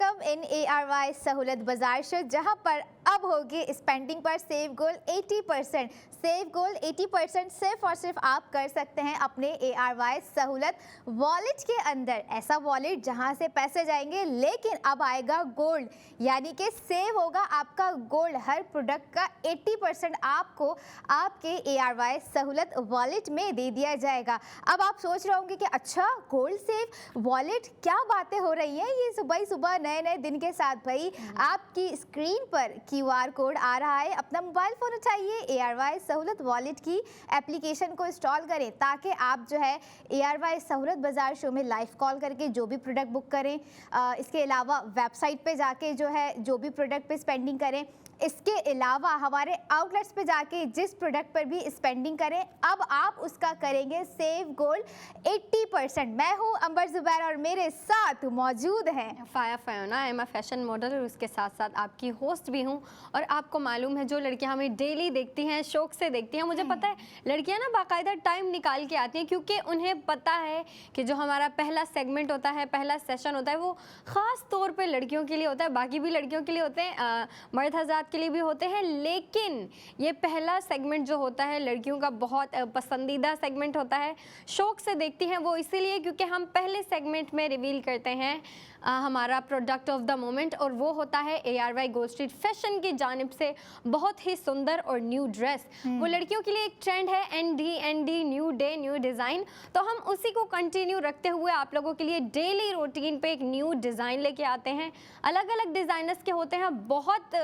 Welcome in ARY सहूलत बाजार show, जहां पर अब होगी स्पेंडिंग पर सेव गोल 80%। सेव गोल 80% सिर्फ और सिर्फ आप कर सकते हैं अपने ARY सहूलत वॉलेट के अंदर। ऐसा वॉलेट जहां से पैसे जाएंगे लेकिन अब आएगा गोल्ड, यानी कि सेव होगा आपका गोल्ड। हर प्रोडक्ट का 80% आपको आपके ARY सहूलत वॉलेट में दे दिया जाएगा। अब आप सोच रहे होंगे कि अच्छा गोल्ड सेव वॉलेट, क्या बातें हो रही हैं ये सुबह ही सुबह नए नए दिन के साथ। भाई आपकी स्क्रीन पर QR कोड आ रहा है, अपना मोबाइल फ़ोन उठाइए, ARY सहूलत वॉलेट की एप्लीकेशन को इंस्टॉल करें ताकि आप जो है ARY सहूलत बाजार शो में लाइव कॉल करके जो भी प्रोडक्ट बुक करें, इसके अलावा वेबसाइट पे जाके जो है जो भी प्रोडक्ट पे स्पेंडिंग करें, इसके अलावा हमारे आउटलेट्स पे जाके जिस प्रोडक्ट पर भी स्पेंडिंग करें, अब आप उसका करेंगे सेव गोल 80%। मैं हूँ अंबर जुबैर और मेरे साथ मौजूद हैं Faya Fiona. I am a fashion model और उसके साथ साथ आपकी होस्ट भी हूँ। और आपको मालूम है जो लड़कियाँ हमें डेली देखती हैं, शौक से देखती हैं, मुझे पता है लड़कियाँ ना बाकायदा टाइम निकाल के आती हैं, क्योंकि उन्हें पता है कि जो हमारा पहला सेगमेंट होता है, पहला सेशन होता है, वो ख़ास तौर पर लड़कियों के लिए होता है। बाकी भी लड़कियों के लिए होते हैं, मर्द हज़रात के लिए भी होते हैं, लेकिन ये पहला सेगमेंट जो होता है लड़कियों का बहुत पसंदीदा सेगमेंट होता है। शौक से देखती हैं वो इसीलिए क्योंकि हम पहले सेगमेंट में रिवील करते हैं हमारा प्रोडक्ट ऑफ द मोमेंट, और वो होता है ARY गोल्ड स्ट्रीट फैशन की जानिब से बहुत ही सुंदर और न्यू ड्रेस। वो लड़कियों के लिए एक ट्रेंड है ND new day new design, तो हम उसी को कंटिन्यू रखते हुए आप लोगों के लिए डेली रूटीन पे एक न्यू डिज़ाइन लेके आते हैं। अलग अलग डिज़ाइनर्स के होते हैं, बहुत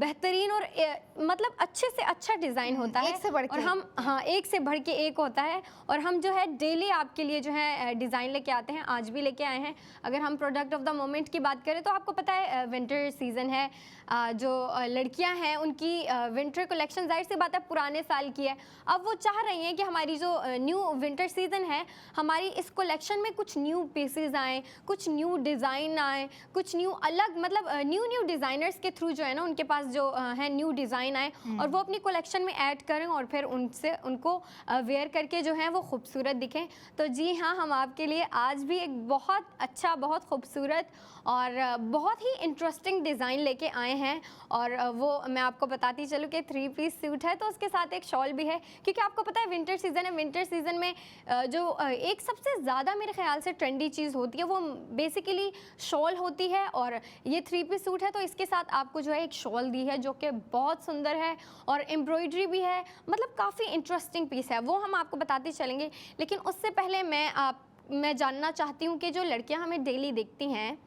बेहतरीन और मतलब अच्छे से अच्छा डिज़ाइन होता है, एक से बढ़ के, और हम एक से बढ़ के एक होता है, और हम जो है डेली आपके लिए जो है डिज़ाइन लेके आते हैं। आज भी लेके आए हैं। अगर हम प्रोडक्ट ऑफ द मोमेंट की बात करें तो आपको पता है विंटर सीज़न है, जो लड़कियां हैं उनकी विंटर कलेक्शन जाहिर सी बात है पुराने साल की है। अब वो चाह रही हैं कि हमारी जो न्यू विंटर सीज़न है, हमारी इस कलेक्शन में कुछ न्यू पीसेस आएँ, कुछ न्यू डिज़ाइन आए, कुछ न्यू अलग मतलब न्यू डिज़ाइनर्स के थ्रू जो है ना उनके पास जो है न्यू डिज़ाइन आए और वो अपनी कलेक्शन में ऐड करें और फिर उनको वेयर करके जो है वो खूबसूरत दिखें। तो जी हाँ, हम आपके लिए आज भी एक बहुत अच्छा, बहुत खूबसूरत और बहुत ही इंटरेस्टिंग डिज़ाइन लेके आए हैं। और वो मैं आपको बताती चलूँ कि 3 पीस सूट है, तो उसके साथ एक शॉल भी है, क्योंकि आपको पता है विंटर सीज़न है। विंटर सीज़न में जो एक सबसे ज़्यादा मेरे ख्याल से ट्रेंडी चीज़ होती है वो बेसिकली शॉल होती है, और ये 3 पीस सूट है तो इसके साथ आपको जो है एक शॉल दी है जो कि बहुत सुंदर है और एम्ब्रॉयडरी भी है, मतलब काफ़ी इंटरेस्टिंग पीस है, वो हम आपको बताते चलेंगे। लेकिन उससे पहले मैं जानना चाहती हूँ कि जो लड़कियाँ हमें डेली देखती हैं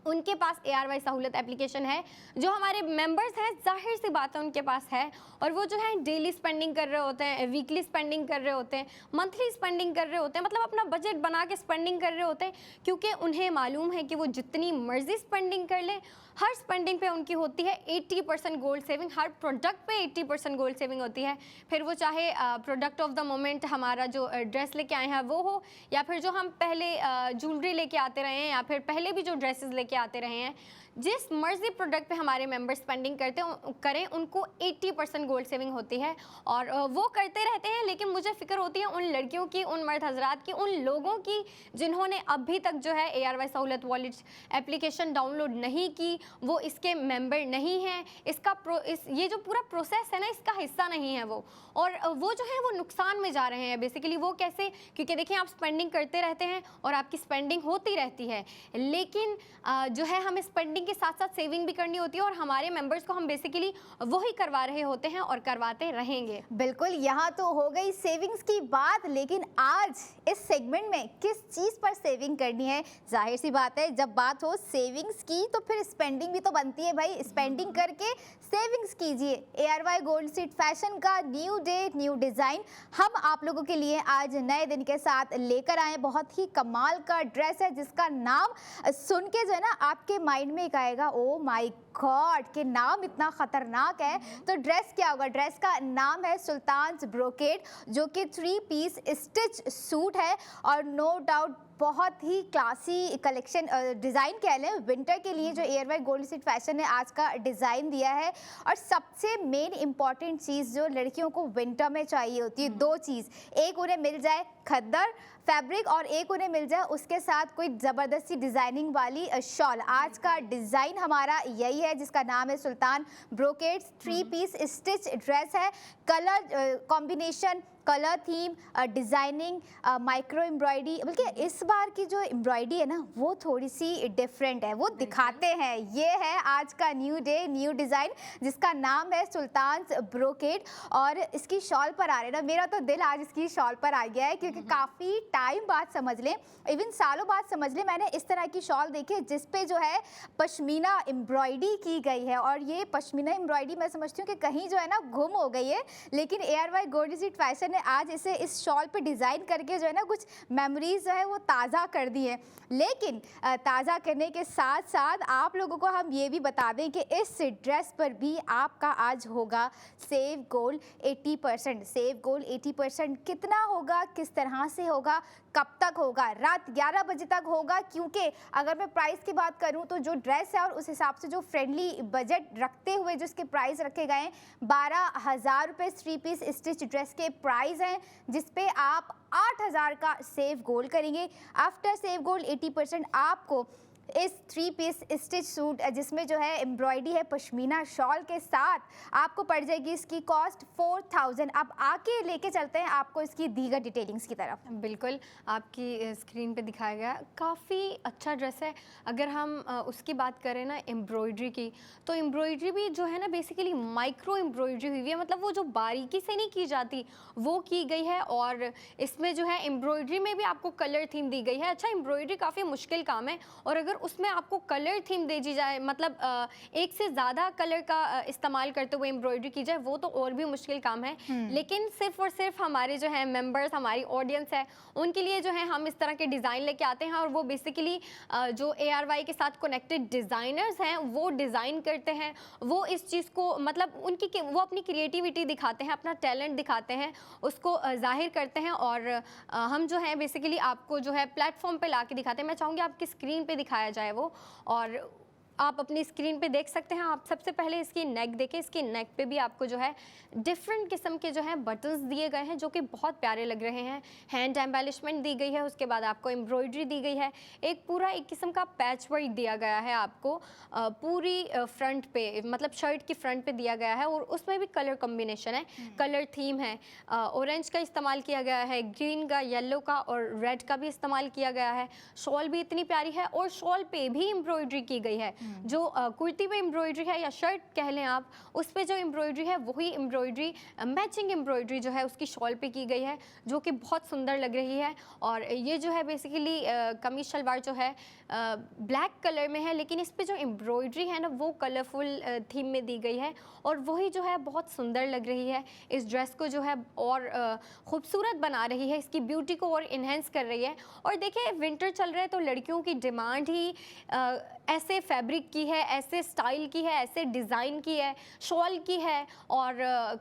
उनके पास ARY सहूलत एप्लीकेशन है, जो हमारे मेंबर्स हैं जाहिर सी बात है उनके पास है, और वो जो है डेली स्पेंडिंग कर रहे होते हैं, वीकली स्पेंडिंग कर रहे होते हैं, मंथली स्पेंडिंग कर रहे होते हैं, मतलब अपना बजट बना के स्पेंडिंग कर रहे होते हैं, क्योंकि उन्हें मालूम है कि वो जितनी मर्जी स्पेंडिंग कर ले, हर स्पेंडिंग पे उनकी होती है 80% गोल्ड सेविंग, हर प्रोडक्ट पे 80% गोल्ड सेविंग होती है। फिर वो चाहे प्रोडक्ट ऑफ द मोमेंट हमारा जो ड्रेस लेके आए हैं वो हो, या फिर जो हम पहले ज्वेलरी लेके आते रहे हैं, या फिर पहले भी जो ड्रेसेस लेके आते रहे हैं, जिस मर्जी प्रोडक्ट पे हमारे मेंबर स्पेंडिंग करें उनको 80% गोल्ड सेविंग होती है। और वो करते रहते हैं, लेकिन मुझे फ़िक्र होती है उन लड़कियों की, उन मर्द हजरात की, उन लोगों की जिन्होंने अभी तक जो है ARY सहूलत वॉलेट एप्लीकेशन डाउनलोड नहीं की, वो इसके मेंबर नहीं हैं, ये जो पूरा प्रोसेस है ना इसका हिस्सा नहीं है वो, और वो जो है वो नुकसान में जा रहे हैं बेसिकली। वो कैसे? क्योंकि देखिए आप स्पेंडिंग करते रहते हैं और आपकी स्पेंडिंग होती रहती है, लेकिन जो है हमें स्पेंडिंग के साथ साथ सेविंग भी करनी होती है, और हमारे मेंबर्स को हम बेसिकली वही करवा रहे होते हैं और करवाते रहेंगे। बिल्कुल, यहाँ तो हो गई सेविंग्स की बात, लेकिन आज इस सेगमेंट में किस चीज़ पर सेविंग करनी है? जाहिर सी बात है जब बात हो सेविंग्स की तो फिर स्पेंडिंग भी तो बनती है भाई। स्पेंडिंग करके सेविंग्स कीजिए। ARY गोल्ड स्ट्रीट फैशन का न्यू डे न्यू डिज़ाइन हम आप लोगों के लिए आज नए दिन के साथ लेकर आए। बहुत ही कमाल का ड्रेस है जिसका नाम सुन के जो है ना आपके माइंड में एक आएगा, ओ माय गॉड, के नाम इतना खतरनाक है। तो ड्रेस क्या होगा? ड्रेस का नाम है सुल्तान्स ब्रोकेड, जो कि 3 पीस स्टिच सूट है और नो डाउट बहुत ही क्लासी कलेक्शन डिज़ाइन कह लें विंटर के लिए जो एयरवाई गोल्ड सीट फैशन ने आज का डिज़ाइन दिया है। और सबसे मेन इंपॉर्टेंट चीज़ जो लड़कियों को विंटर में चाहिए होती है, 2 चीज़, एक उन्हें मिल जाए खद्दर फैब्रिक और एक उन्हें मिल जाए उसके साथ कोई ज़बरदस्ती डिज़ाइनिंग वाली शॉल। आज का डिज़ाइन हमारा यही है जिसका नाम है सुल्तान ब्रोकेड्स 3 पीस स्टिच ड्रेस है। Colour combination, colour theme, designing, micro embroidery, बल्कि इस बार की जो एम्ब्रॉयडरी है ना वो थोड़ी सी डिफरेंट है, वो दिखाते हैं। ये है आज का न्यू डे न्यू डिज़ाइन जिसका नाम है सुल्तान्स ब्रोकेड। और इसकी शॉल पर आ रहे ना, मेरा तो दिल आज इसकी शॉल पर आ गया है क्योंकि काफ़ी टाइम बाद समझ लें, इवन सालों बाद समझ लें, मैंने इस तरह की शॉल देखी है जिस पे जो है पश्मीना एम्ब्रॉयडरी की गई है। और ये पश्मीना एम्ब्रॉयडरी मैं समझती हूँ कि कहीं जो है ना गुम हो गई है, लेकिन एयरवाई गोल्ड सीट फैशन ने आज इसे इस शॉल पे डिज़ाइन करके जो है ना कुछ मेमोरीज जो है वो ताज़ा कर दी है। लेकिन ताज़ा करने के साथ साथ आप लोगों को हम ये भी बता दें कि इस ड्रेस पर भी आपका आज होगा सेव गोल्ड 80%। सेव गोल्ड 80% कितना होगा, किस तरह से होगा, कब तक होगा? रात 11 बजे तक होगा। क्योंकि अगर मैं प्राइस की बात करूं तो जो ड्रेस है और उस हिसाब से जो फ्रेंडली बजट रखते हुए जो इसके प्राइस रखे गए हैं, 12,000 रुपये 3 पीस स्टिच ड्रेस के प्राइस हैं, जिसपे आप 8,000 का सेव गोल्ड करेंगे। आफ्टर सेव गोल्ड 80% आपको इस 3 पीस स्टिच सूट जिसमें जो है एम्ब्रॉयडरी है पश्मीना शॉल के साथ, आपको पड़ जाएगी इसकी कॉस्ट 4,000। अब आके लेके चलते हैं आपको इसकी दीगर डिटेलिंग्स की तरफ। बिल्कुल, आपकी स्क्रीन पे दिखाया गया काफ़ी अच्छा ड्रेस है। अगर हम उसकी बात करें ना एम्ब्रॉयडरी की, तो एम्ब्रॉयडरी भी जो है ना बेसिकली माइक्रो एम्ब्रॉयडरी हुई है, मतलब वो जो बारीकी से नहीं की जाती वो की गई है। और इसमें जो है एम्ब्रॉयडरी में भी आपको कलर थीम दी गई है। अच्छा, एम्ब्रॉयडरी काफ़ी मुश्किल काम है और अगर उसमें आपको कलर थीम दे दी जाए, मतलब एक से ज़्यादा कलर का इस्तेमाल करते हुए एम्ब्रॉयडरी की जाए, वो तो और भी मुश्किल काम है। लेकिन सिर्फ और सिर्फ हमारे जो है मेंबर्स, हमारी ऑडियंस है, उनके लिए जो है हम इस तरह के डिज़ाइन लेके आते हैं। और वो बेसिकली जो ARY के साथ कनेक्टेड डिज़ाइनर्स हैं वो डिज़ाइन करते हैं, वो इस चीज़ को मतलब वो अपनी क्रिएटिविटी दिखाते हैं, अपना टैलेंट दिखाते हैं, उसको जाहिर करते हैं। और हम जो है बेसिकली आपको जो है प्लेटफॉर्म पे ला के दिखाते हैं। मैं चाहूँगी आपकी स्क्रीन पे दिखाया जाए वो, और आप अपनी स्क्रीन पे देख सकते हैं। आप सबसे पहले इसकी नेक देखें, इसकी नेक पे भी आपको जो है डिफरेंट किस्म के जो है बटन्स दिए गए हैं जो कि बहुत प्यारे लग रहे हैं। हैंड एम्बेलिशमेंट दी गई है, उसके बाद आपको एम्ब्रॉयडरी दी गई है, एक पूरा एक किस्म का पैच वर्क दिया गया है आपको पूरी फ्रंट पे, मतलब शर्ट की फ्रंट पे दिया गया है। और उसमें भी कलर कॉम्बिनेशन है, कलर थीम है, ऑरेंज का इस्तेमाल किया गया है, ग्रीन का, येलो का और रेड का भी इस्तेमाल किया गया है। शॉल भी इतनी प्यारी है और शॉल पे भी एम्ब्रॉयडरी की गई है। जो कुर्ती पे एम्ब्रॉयडरी है या शर्ट कह लें आप, उस पे जो एम्ब्रॉयडरी है वही एम्ब्रॉयडरी मैचिंग एम्ब्रॉयडरी जो है उसकी शॉल पे की गई है, जो कि बहुत सुंदर लग रही है। और ये जो है बेसिकली कमीज शलवार जो है ब्लैक कलर में है, लेकिन इस पे जो एम्ब्रॉयडरी है ना वो कलरफुल थीम में दी गई है और वही जो है बहुत सुंदर लग रही है। इस ड्रेस को जो है और खूबसूरत बना रही है, इसकी ब्यूटी को और इन्हेंस कर रही है। और देखिए विंटर चल रहा है तो लड़कियों की डिमांड ही ऐसे फैब्रिक की है, ऐसे स्टाइल की है, ऐसे डिज़ाइन की है, शॉल की है और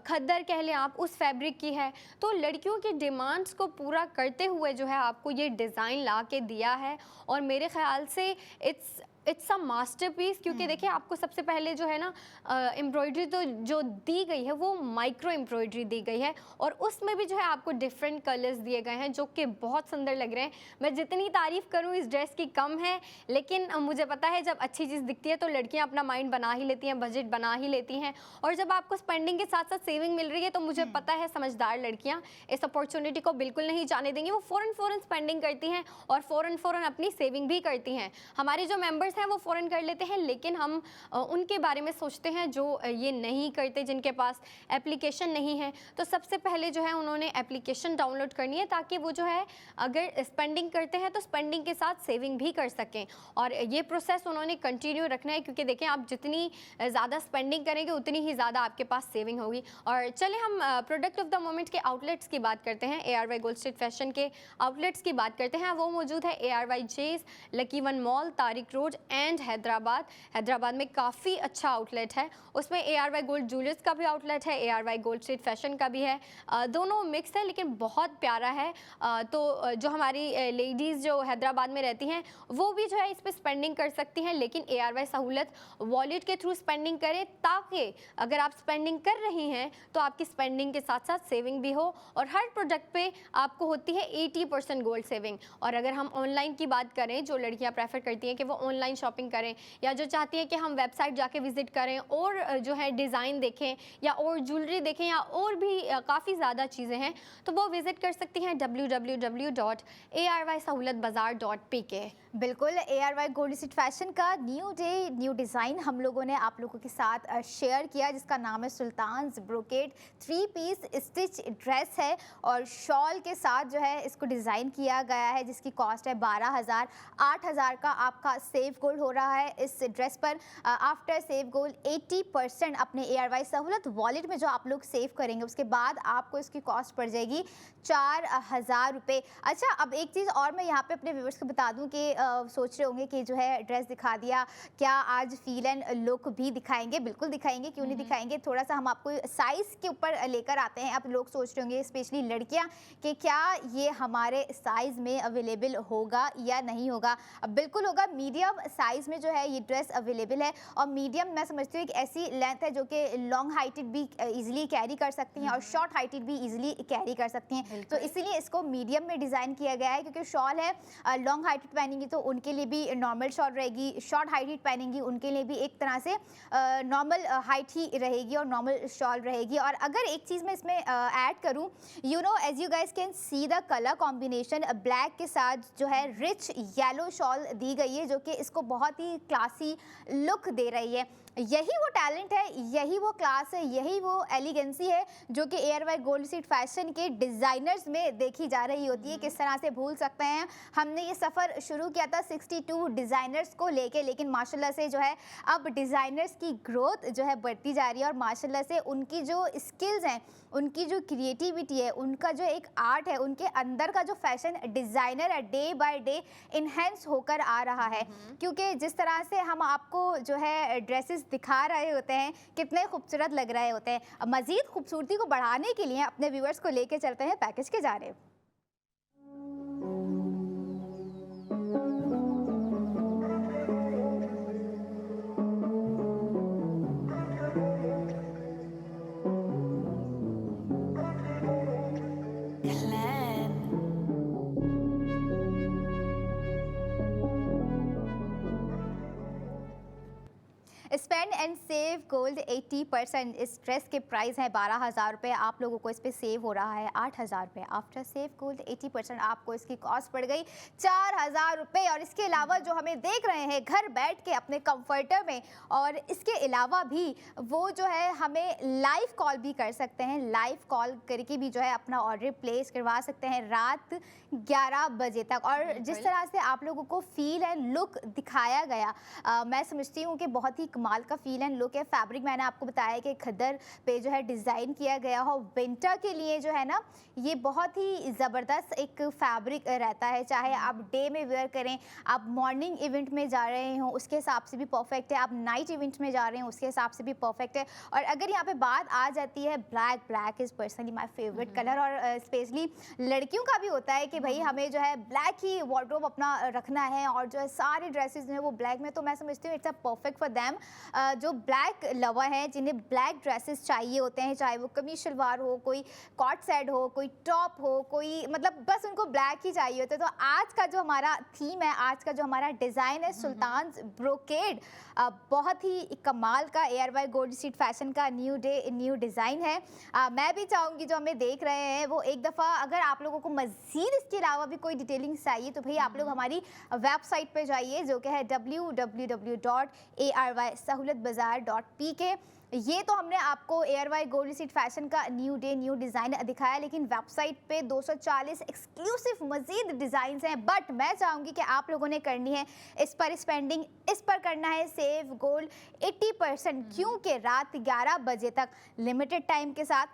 खद्दर कह लें आप उस फैब्रिक की है। तो लड़कियों की डिमांड्स को पूरा करते हुए जो है आपको ये डिज़ाइन ला के दिया है और मेरे ख्याल से इट्स अ मास्टरपीस। क्योंकि देखिए आपको सबसे पहले जो है ना एम्ब्रॉयडरी तो जो दी गई है वो माइक्रो एम्ब्रॉयडरी दी गई है और उसमें भी जो है आपको डिफरेंट कलर्स दिए गए हैं जो कि बहुत सुंदर लग रहे हैं। मैं जितनी तारीफ़ करूं इस ड्रेस की कम है, लेकिन मुझे पता है जब अच्छी चीज़ दिखती है तो लड़कियां अपना माइंड बना ही लेती हैं, बजट बना ही लेती हैं। और जब आपको स्पेंडिंग के साथ साथ सेविंग मिल रही है तो मुझे पता है समझदार लड़कियाँ इस अपॉर्चुनिटी को बिल्कुल नहीं जाने देंगी। वो फ़ौरन स्पेंडिंग करती हैं और फ़ौरन अपनी सेविंग भी करती हैं। हमारे जो मेंबर्स हैं वो फ़ौरन कर लेते हैं, लेकिन हम उनके बारे में सोचते हैं जो ये नहीं करते, जिनके पास एप्लीकेशन नहीं है। तो सबसे पहले जो है उन्होंने एप्लीकेशन डाउनलोड करनी है ताकि वो जो है अगर स्पेंडिंग करते हैं तो स्पेंडिंग के साथ सेविंग भी कर सकें। और ये प्रोसेस उन्होंने कंटिन्यू रखना है क्योंकि देखें आप जितनी ज़्यादा स्पेंडिंग करेंगे उतनी ही ज़्यादा आपके पास सेविंग होगी। और चले हम प्रोडक्ट ऑफ द मोमेंट के आउटलेट्स की बात करते हैं। ARY गोल्ड स्ट्रीट फैशन के आउटलेट्स की बात करते हैं। वो मौजूद है ARY जेस, lucky one mall, Tariq road, and Hyderabad में काफ़ी अच्छा आउटलेट है। उसमें ARY गोल्ड ज्वेलर्स का भी आउटलेट है, ARY गोल्ड स्ट्रीट फैशन का भी है। दोनों मिक्स है लेकिन बहुत प्यारा है। तो जो हमारी लेडीज़ जो हैदराबाद में रहती हैं वो भी जो है इस पर स्पेंडिंग कर सकती हैं, लेकिन ARY सहूलत वॉलेट के थ्रू स्पेंडिंग करें, ताकि अगर आप स्पेंडिंग कर रही हैं तो आपकी स्पेंडिंग के साथ साथ सेविंग भी हो। और हर प्रोडक्ट पे आपको होती है 80% गोल्ड सेविंग। और अगर हम ऑनलाइन की बात करें, जो लड़कियां प्रेफर करती हैं कि वो ऑनलाइन शॉपिंग करें, या जो चाहती हैं कि हम वेबसाइट जाके विजिट करें और जो है डिज़ाइन देखें या और ज्वेलरी देखें या और भी काफ़ी ज़्यादा चीज़ें हैं, तो वो विजिट कर सकती हैं www.arysahoulatbazaar.pk। बिल्कुल, ARY गोल्ड स्ट्रीट फैशन का न्यू डे न्यू डिज़ाइन हम लोगों ने आप लोगों के साथ शेयर किया, जिसका नाम है Sultan's Brocade 3 piece stitch dress है और शॉल के साथ जो है इसको डिज़ाइन किया गया है, जिसकी कॉस्ट है 12,000। 8,000 का आपका सेव गोल्ड हो रहा है इस ड्रेस पर। आफ्टर सेव गोल्ड 80% अपने ARY सहूलत वॉलेट में जो आप लोग सेव करेंगे, उसके बाद आपको इसकी कॉस्ट पड़ जाएगी 4,000 रुपये। अच्छा, अब एक चीज़ और मैं यहाँ पे अपने व्यूअर्स को बता दूँ कि सोच रहे होंगे कि जो है ड्रेस दिखा दिया, क्या आज फील एंड लुक भी दिखाएंगे? बिल्कुल दिखाएंगे, क्यों नहीं दिखाएंगे। थोड़ा सा हम आपको साइज़ के ऊपर लेकर आते हैं। अब लोग सोच रहे होंगे, स्पेशली लड़कियां, कि क्या ये हमारे साइज़ में अवेलेबल होगा या नहीं होगा। अब बिल्कुल होगा। मीडियम साइज़ में जो है ये ड्रेस अवेलेबल है, और मीडियम मैं समझती हूँ एक ऐसी लेंथ है जो कि लॉन्ग हाइटेड भी ईजिली कैरी कर सकती हैं और शॉर्ट हाइटेड भी ईजिली कैरी कर सकती हैं। तो इसीलिए इसको मीडियम में डिज़ाइन किया गया है, क्योंकि शॉल है, लॉन्ग हाइटेड पहनेंगी तो उनके लिए भी नॉर्मल शॉल रहेगी, शॉर्ट हाइटेड पहनेंगी उनके लिए भी एक तरह से नॉर्मल हाइट ही रहेगी और नॉर्मल शॉल रहेगी। और अगर एक चीज़ मैं इसमें ऐड करूँ, you know, as you guys can see the colour combination, black के साथ जो है रिच येलो शॉल दी गई है, जो कि इसको बहुत ही क्लासी लुक दे रही है। यही वो टैलेंट है, यही वो क्लास है, यही वो एलिगेंसी है जो कि ARY गोल्ड स्ट्रीट फैशन के डिज़ाइनर्स में देखी जा रही होती है। किस तरह से भूल सकते हैं। हमने ये सफ़र शुरू किया था 62 डिज़ाइनर्स को लेके, लेकिन माशाल्लाह से जो है अब डिज़ाइनर्स की ग्रोथ जो है बढ़ती जा रही है, और माशाल्लाह से उनकी जो स्किल्स हैं, उनकी जो क्रिएटिविटी है, उनका जो एक आर्ट है, उनके अंदर का जो फैशन डिज़ाइनर है, डे बाय डे इन्हेंस होकर आ रहा है। क्योंकि जिस तरह से हम आपको जो है ड्रेसेस दिखा रहे होते हैं, कितने खूबसूरत लग रहे होते हैं। मज़ीद खूबसूरती को बढ़ाने के लिए अपने व्यूअर्स को लेके चलते हैं पैकेज के जानिब। Spend and save gold 80%। इस ड्रेस के प्राइस है 12,000 रुपये, आप लोगों को इस पे सेव हो रहा है 8,000 रुपये। आफ्टर सेव गोल्ड 80% आपको इसकी कॉस्ट पड़ गई 4,000 रुपये। और इसके अलावा जो हमें देख रहे हैं घर बैठ के अपने कंफर्टर में, और इसके अलावा भी वो जो है हमें लाइव कॉल भी कर सकते हैं, लाइव कॉल करके भी जो है अपना ऑर्डर प्लेस करवा सकते हैं रात 11 बजे तक। और जिस तरह से आप लोगों को फील एंड लुक दिखाया गया, मैं समझती हूँ कि बहुत ही कमाल का फील एंड लुक है। फैब्रिक मैंने आपको बताया कि खद्दर पे जो है डिज़ाइन किया गया हो। विंटर के लिए जो है ना, ये बहुत ही ज़बरदस्त एक फैब्रिक रहता है। चाहे आप डे में वेयर करें, आप मॉर्निंग इवेंट में जा रहे हो उसके हिसाब से भी परफेक्ट है, आप नाइट इवेंट में जा रहे हो उसके हिसाब से भी परफेक्ट है। और अगर यहाँ पे बात आ जाती है black, black is personally my favourite colour, और स्पेशली लड़कियों का भी होता है कि भाई हमें जो है ब्लैक ही वार्डरोब अपना रखना है, और जो है सारे ड्रेसेस जो है वो ब्लैक में, तो मैं समझती हूँ it's a perfect for them. जो ब्लैक लवर हैं, जिन्हें ब्लैक ड्रेसेस चाहिए होते हैं, चाहे वो कमीज शलवार हो, कोई कॉट सेट हो, कोई टॉप हो, कोई मतलब बस उनको ब्लैक ही चाहिए होते हैं। तो आज का जो हमारा थीम है, आज का जो हमारा डिज़ाइन है सुल्तान्स ब्रोकेड, बहुत ही कमाल का ARY गोल्ड स्ट्रीट फैशन का न्यू डे न्यू डिज़ाइन है। मैं भी चाहूँगी जो हमें देख रहे हैं वो एक दफ़ा, अगर आप लोगों को मज़ीद इसके अलावा भी कोई डिटेलिंग चाहिए तो भाई आप लोग हमारी वेबसाइट पे जाइए, जो कि है www.arysahoulatbazaar.pk। ये तो हमने आपको ARY गोल्ड स्ट्रीट फैशन का न्यू डे न्यू डिज़ाइन दिखाया, लेकिन वेबसाइट पे 240 एक्सक्लूसिव मज़ीद डिज़ाइंस हैं। बट मैं चाहूँगी कि आप लोगों ने करनी है इस पर स्पेंडिंग, इस पर करना है सेव गोल्ड 80%, क्योंकि रात 11 बजे तक लिमिटेड टाइम के साथ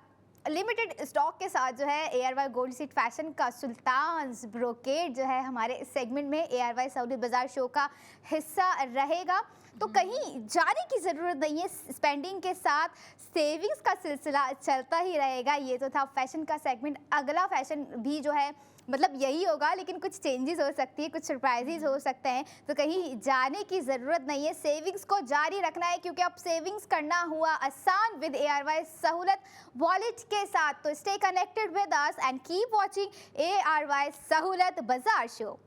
लिमिटेड स्टॉक के साथ जो है ARY गोल्ड स्ट्रीट फैशन का सुल्तान्स ब्रोकेड जो है हमारे इस सेगमेंट में ARY सहूलियत बाजार शो का हिस्सा रहेगा। तो कहीं जाने की ज़रूरत नहीं है, स्पेंडिंग के साथ सेविंग्स का सिलसिला चलता ही रहेगा। ये तो था फैशन का सेगमेंट। अगला फैशन भी जो है मतलब यही होगा, लेकिन कुछ चेंजेस हो सकती है, कुछ सरप्राइजेस हो सकते हैं। तो कहीं जाने की ज़रूरत नहीं है, सेविंग्स को जारी रखना है, क्योंकि अब सेविंग्स करना हुआ आसान विद ARY सहूलत वॉलेट के साथ। तो stay connected with us and keep watching ARY सहूलत बाजार show.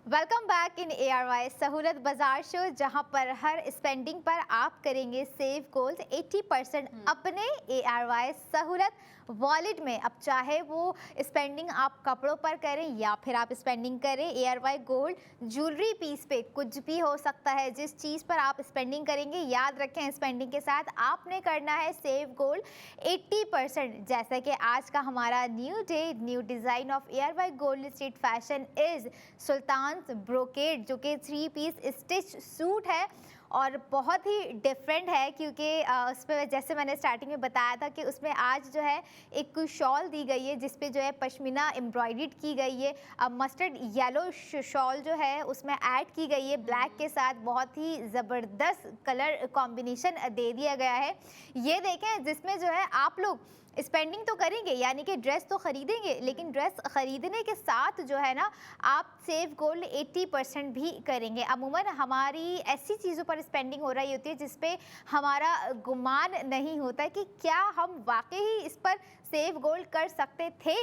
Welcome back in ARY सहूलत बाजार शो, जहां पर हर स्पेंडिंग पर आप करेंगे सेव गोल्ड 80% अपने ARY सहूलत वॉलेट में। अब चाहे वो स्पेंडिंग आप कपड़ों पर करें या फिर आप स्पेंडिंग करें ARY गोल्ड ज्वेलरी पीस पे, कुछ भी हो सकता है। जिस चीज़ पर आप स्पेंडिंग करेंगे, याद रखें स्पेंडिंग के साथ आपने करना है सेव गोल्ड 80%। जैसा कि आज का हमारा new day, new design of ARY gold street fashion is Sultan's Brocade, जो कि 3 पीस स्टिच सूट है और बहुत ही डिफरेंट है, क्योंकि उस पर जैसे मैंने स्टार्टिंग में बताया था कि उसमें आज जो है एक शॉल दी गई है जिस पे जो है पश्मीना एम्ब्रॉयडर्ड की गई है। मस्टर्ड येलो शॉल जो है उसमें ऐड की गई है ब्लैक के साथ। बहुत ही ज़बरदस्त कलर कॉम्बिनेशन दे दिया गया है। ये देखें, जिसमें जो है आप लोग स्पेंडिंग तो करेंगे, यानी कि ड्रेस तो खरीदेंगे, लेकिन ड्रेस खरीदने के साथ जो है ना आप सेव गोल्ड 80% भी करेंगे। अमूमन हमारी ऐसी चीज़ों पर स्पेंडिंग हो रही होती है जिस पे हमारा गुमान नहीं होता कि क्या हम वाकई ही इस पर सेव गोल्ड कर सकते थे।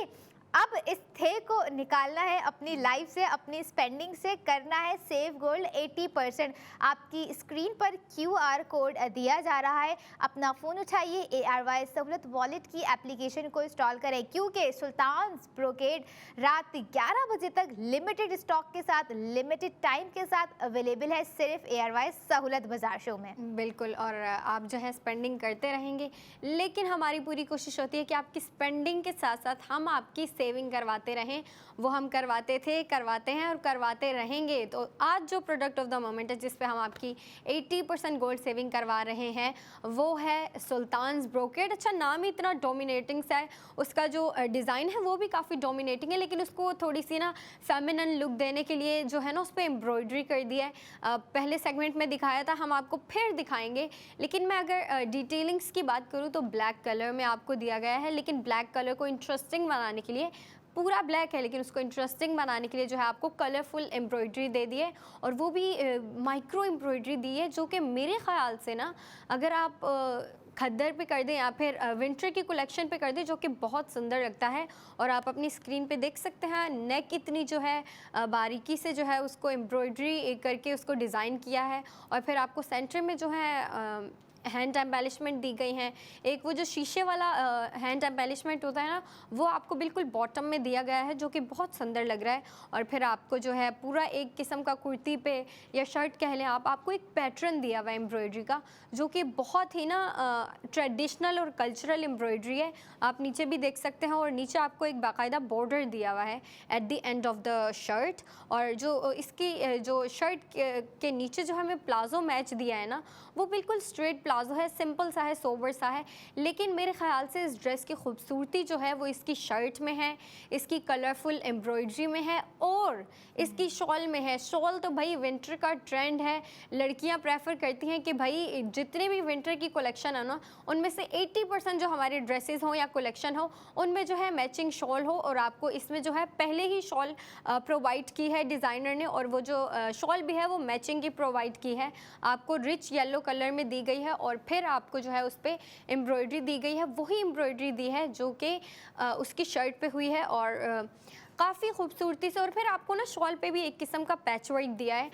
अब इस थे को निकालना है अपनी लाइफ से, अपनी स्पेंडिंग से करना है सेव गोल्ड 80%। आपकी स्क्रीन पर QR कोड दिया जा रहा है, अपना फ़ोन उठाइए, ARY सहूलत वॉलेट की एप्लीकेशन को इंस्टॉल करें, क्योंकि सुल्तान्स ब्रोकेड रात 11 बजे तक लिमिटेड स्टॉक के साथ, लिमिटेड टाइम के साथ अवेलेबल है सिर्फ ARY सहूलत बाजार शो में। बिल्कुल, और आप जो है स्पेंडिंग करते रहेंगे, लेकिन हमारी पूरी कोशिश होती है कि आपकी स्पेंडिंग के साथ साथ हम आपकी सेविंग करवाते रहें। वो हम करवाते थे, करवाते हैं और करवाते रहेंगे। तो आज जो प्रोडक्ट ऑफ द मोमेंट है जिस पे हम आपकी 80% गोल्ड सेविंग करवा रहे हैं, वो है सुल्तान्स ब्रोकेड। अच्छा, नाम ही इतना डोमिनेटिंग सा है, उसका जो डिज़ाइन है वो भी काफ़ी डोमिनेटिंग है, लेकिन उसको थोड़ी सी ना फेमिनिन लुक देने के लिए जो है ना उस पर एम्ब्रॉयडरी कर दिया है। पहले सेगमेंट में दिखाया था, हम आपको फिर दिखाएंगे। लेकिन मैं अगर डिटेलिंग्स की बात करूँ तो ब्लैक कलर में आपको दिया गया है, लेकिन ब्लैक कलर को इंटरेस्टिंग बनाने के लिए, पूरा ब्लैक है लेकिन उसको इंटरेस्टिंग बनाने के लिए जो है आपको कलरफुल एम्ब्रॉयडरी दे दी है, और वो भी माइक्रो एम्ब्रॉयडरी दी है, जो कि मेरे ख़्याल से ना अगर आप खद्दर पे कर दें या फिर विंटर की कलेक्शन पे कर दें, जो कि बहुत सुंदर लगता है। और आप अपनी स्क्रीन पे देख सकते हैं नेक इतनी जो है बारीकी से जो है उसको एम्ब्रॉयडरी करके उसको डिज़ाइन किया है, और फिर आपको सेंटर में जो है हैंड एम्बेलिशमेंट दी गई हैं। एक वो जो शीशे वाला हैंड एम्बेलिशमेंट होता है ना, वो आपको बिल्कुल बॉटम में दिया गया है, जो कि बहुत सुंदर लग रहा है। और फिर आपको जो है पूरा एक किस्म का कुर्ती पे या शर्ट कह लें आप, आपको एक पैटर्न दिया हुआ है एम्ब्रॉयडरी का, जो कि बहुत ही ना ट्रेडिशनल और कल्चरल एम्ब्रॉयडरी है। आप नीचे भी देख सकते हैं, और नीचे आपको एक बाकायदा बॉर्डर दिया हुआ है at the end of the shirt. और जो इसकी जो शर्ट के नीचे जो हमें प्लाजो मैच दिया है ना, वो बिल्कुल स्ट्रेट प्लाजो है, सिंपल सा है, सोबर सा है। लेकिन मेरे ख्याल से इस ड्रेस की खूबसूरती जो है वो इसकी शर्ट में है, इसकी कलरफुल एम्ब्रॉयडरी में है, और इसकी शॉल में है। शॉल तो भाई विंटर का ट्रेंड है, लड़कियां प्रेफर करती हैं कि भाई जितने भी विंटर की कलेक्शन है ना, उनमें से 80% जो हमारे ड्रेसेस हों या कलेक्शन हो, उनमें जो है मैचिंग शॉल हो। और आपको इसमें जो है पहले ही शॉल प्रोवाइड की है डिज़ाइनर ने, और वो जो शॉल भी है वो मैचिंग की प्रोवाइड की है, आपको रिच येलो कलर में दी गई है। और फिर आपको जो है उस पर एम्ब्रॉयडरी दी गई है, वही एम्ब्रॉयडरी दी है जो कि उसकी शर्ट पे हुई है, और काफ़ी खूबसूरती से। और फिर आपको ना शॉल पे भी एक किस्म का पैचवर्क दिया है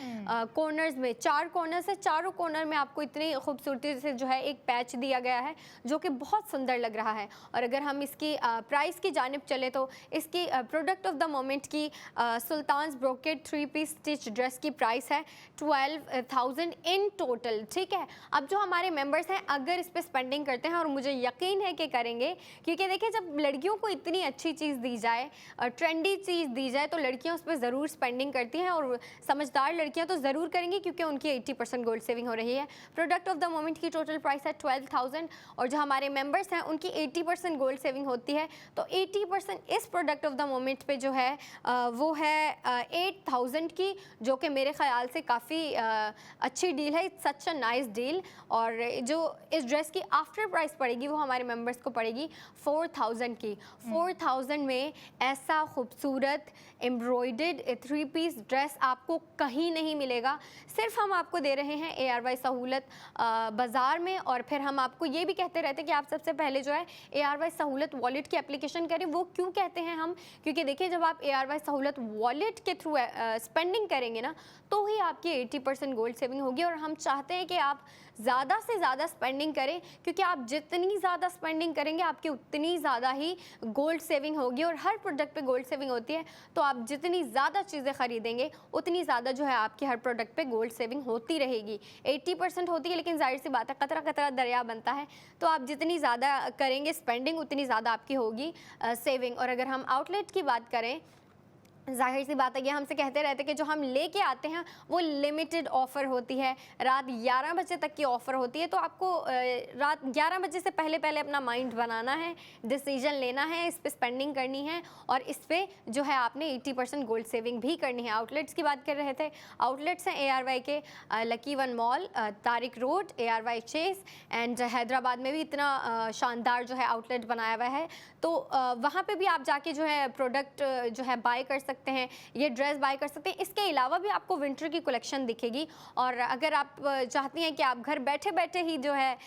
कॉर्नर्स में, 4 कॉर्नर्स है, चारों कॉर्नर में आपको इतनी खूबसूरती से जो है एक पैच दिया गया है, जो कि बहुत सुंदर लग रहा है। और अगर हम इसकी प्राइस की जानिब चले तो इसकी प्रोडक्ट ऑफ द मोमेंट की Sultan's Brocade 3 piece stitch dress की प्राइस है 12,000 इन टोटल। ठीक है, अब जो हमारे मेंबर्स हैं अगर इस पर स्पेंडिंग करते हैं, और मुझे यकीन है कि करेंगे, क्योंकि देखिए जब लड़कियों को इतनी अच्छी चीज़ दी जाए, ट्रेंडी भी चीज़ दी जाए तो लड़कियां उस पर ज़रूर स्पेंडिंग करती हैं, और समझदार लड़कियां तो ज़रूर करेंगी क्योंकि उनकी 80% गोल्ड सेविंग हो रही है। प्रोडक्ट ऑफ द मोमेंट की टोटल प्राइस है 12,000, और जो हमारे मेंबर्स हैं उनकी 80% गोल्ड सेविंग होती है। तो 80% इस प्रोडक्ट ऑफ द मोमेंट पे जो है वो है 8,000 की, जो कि मेरे ख्याल से काफ़ी अच्छी डील है। It's such a nice deal. और जो इस ड्रेस की आफ्टर प्राइस पड़ेगी वो हमारे मेंबर्स को पड़ेगी 4,000 की। 4,000 में ऐसा खूबसूरत एम्ब्रॉयडर्ड 3 पीस ड्रेस आपको कहीं नहीं मिलेगा। सिर्फ हम आपको दे रहे हैं ARY सहूलत बाज़ार में। और फिर हम आपको ये भी कहते रहते हैं कि आप सबसे पहले जो है ARY सहूलत वॉलेट की एप्लीकेशन करें। वो क्यों कहते हैं हम? क्योंकि देखिए, जब आप ARY सहूलत वॉलेट के थ्रू स्पेंडिंग करेंगे ना, तो ही आपकी 80% गोल्ड सेविंग होगी। और हम चाहते हैं कि आप ज़्यादा से ज़्यादा स्पेंडिंग करें, क्योंकि आप जितनी ज़्यादा स्पेंडिंग करेंगे आपकी उतनी ज़्यादा ही गोल्ड सेविंग होगी। और हर प्रोडक्ट पे गोल्ड सेविंग होती है, तो आप जितनी ज़्यादा चीज़ें खरीदेंगे उतनी ज़्यादा जो है आपकी हर प्रोडक्ट पे गोल्ड सेविंग होती रहेगी। 80% होती है, लेकिन जाहिर सी बात है कतरा कतरा दरिया बनता है, तो आप जितनी ज़्यादा करेंगे स्पेंडिंग उतनी ज़्यादा आपकी होगी सेविंग। और अगर हम आउटलेट की बात करें, जाहिर सी बात है, ये हमसे कहते रहते हैं कि जो हम लेके आते हैं वो लिमिटेड ऑफ़र होती है, रात 11 बजे तक की ऑफ़र होती है। तो आपको रात 11 बजे से पहले पहले अपना माइंड बनाना है, डिसीजन लेना है, इस पे स्पेंडिंग करनी है, और इस पे जो है आपने 80% गोल्ड सेविंग भी करनी है। आउटलेट्स की बात कर रहे थे, आउटलेट्स हैं ARY के lucky one mall, Tariq road, ARY chase, and Hyderabad में भी इतना शानदार जो है आउटलेट बनाया हुआ है। तो वहाँ पे भी आप जाके जो है प्रोडक्ट जो है बाय कर सकते हैं, ये ड्रेस बाय कर सकते हैं। इसके अलावा भी आपको विंटर की कलेक्शन दिखेगी। और अगर आप चाहती हैं कि आप घर बैठे बैठे ही जो है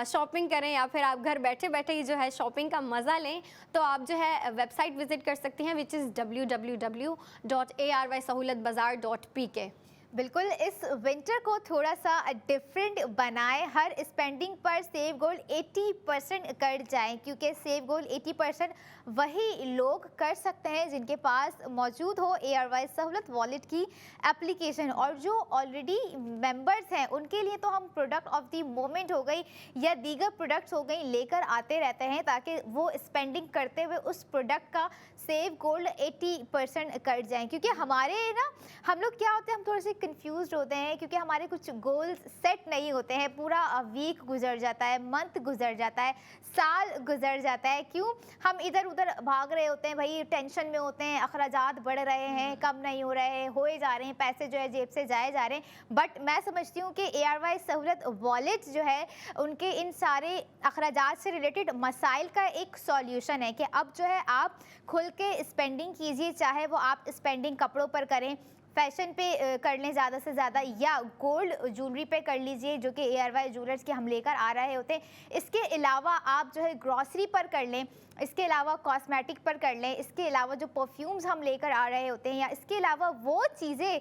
शॉपिंग करें, या फिर आप घर बैठे बैठे ही जो है शॉपिंग का मज़ा लें, तो आप जो है वेबसाइट विजिट कर सकती हैं, विच इज़ www.arysahoolatbazaar.pk। बिल्कुल, इस विंटर को थोड़ा सा डिफरेंट बनाएं, हर स्पेंडिंग पर सेव गोल्ड 80% कर जाएं, क्योंकि सेव गोल्ड 80% वही लोग कर सकते हैं जिनके पास मौजूद हो ARY सहूलत वॉलेट की एप्लीकेशन। और जो ऑलरेडी मेंबर्स हैं उनके लिए तो हम प्रोडक्ट ऑफ द मोमेंट हो गई या दीगर प्रोडक्ट्स हो गई लेकर आते रहते हैं, ताकि वो स्पेंडिंग करते हुए उस प्रोडक्ट का सेव गोल्ड 80% कर जाएं। क्योंकि हमारे ना, हम लोग क्या होते हैं, हम थोड़े से कंफ्यूज होते हैं, क्योंकि हमारे कुछ गोल्स सेट नहीं होते हैं। पूरा वीक गुजर जाता है, मंथ गुजर जाता है, साल गुजर जाता है। क्यों? हम इधर उधर भाग रहे होते हैं, भाई टेंशन में होते हैं, अखराजात बढ़ रहे हैं, कम नहीं हो रहे हैं, होए जा रहे हैं, पैसे जो है जेब से जाए जा रहे हैं। बट मैं समझती हूँ कि ARY सहूलत वॉलेट जो है उनके इन सारे अखराजात से रिलेटेड मसाइल का एक सॉल्यूशन है कि अब जो है आप खुल के स्पेंडिंग कीजिए, चाहे वो आप स्पेंडिंग कपड़ों पर करें, फैशन पे कर लें ज़्यादा से ज़्यादा, या गोल्ड ज्वेलरी पे कर लीजिए जो कि ARY ज्वेलर्स के हम लेकर आ रहे होते हैं। इसके अलावा आप जो है ग्रॉसरी पर कर लें, इसके अलावा कॉस्मेटिक पर कर लें, इसके अलावा जो परफ्यूम्स हम लेकर आ रहे होते हैं, या इसके अलावा वो चीज़ें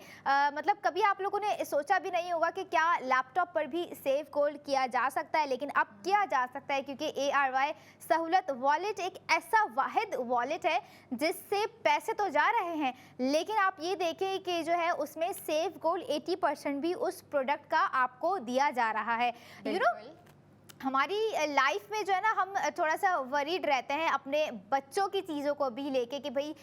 मतलब कभी आप लोगों ने सोचा भी नहीं होगा कि क्या लैपटॉप पर भी सेव गोल्ड किया जा सकता है, लेकिन अब किया जा सकता है, क्योंकि ARY सहूलत वॉलेट एक ऐसा वाहिद वॉलेट है जिससे पैसे तो जा रहे हैं, लेकिन आप ये देखें कि जो है उसमें सेव गोल्ड 80% भी उस प्रोडक्ट का आपको दिया जा रहा है। यू नो, हमारी लाइफ में जो है ना, हम थोड़ा सा वरीड रहते हैं अपने बच्चों की चीज़ों को भी लेके कि भाई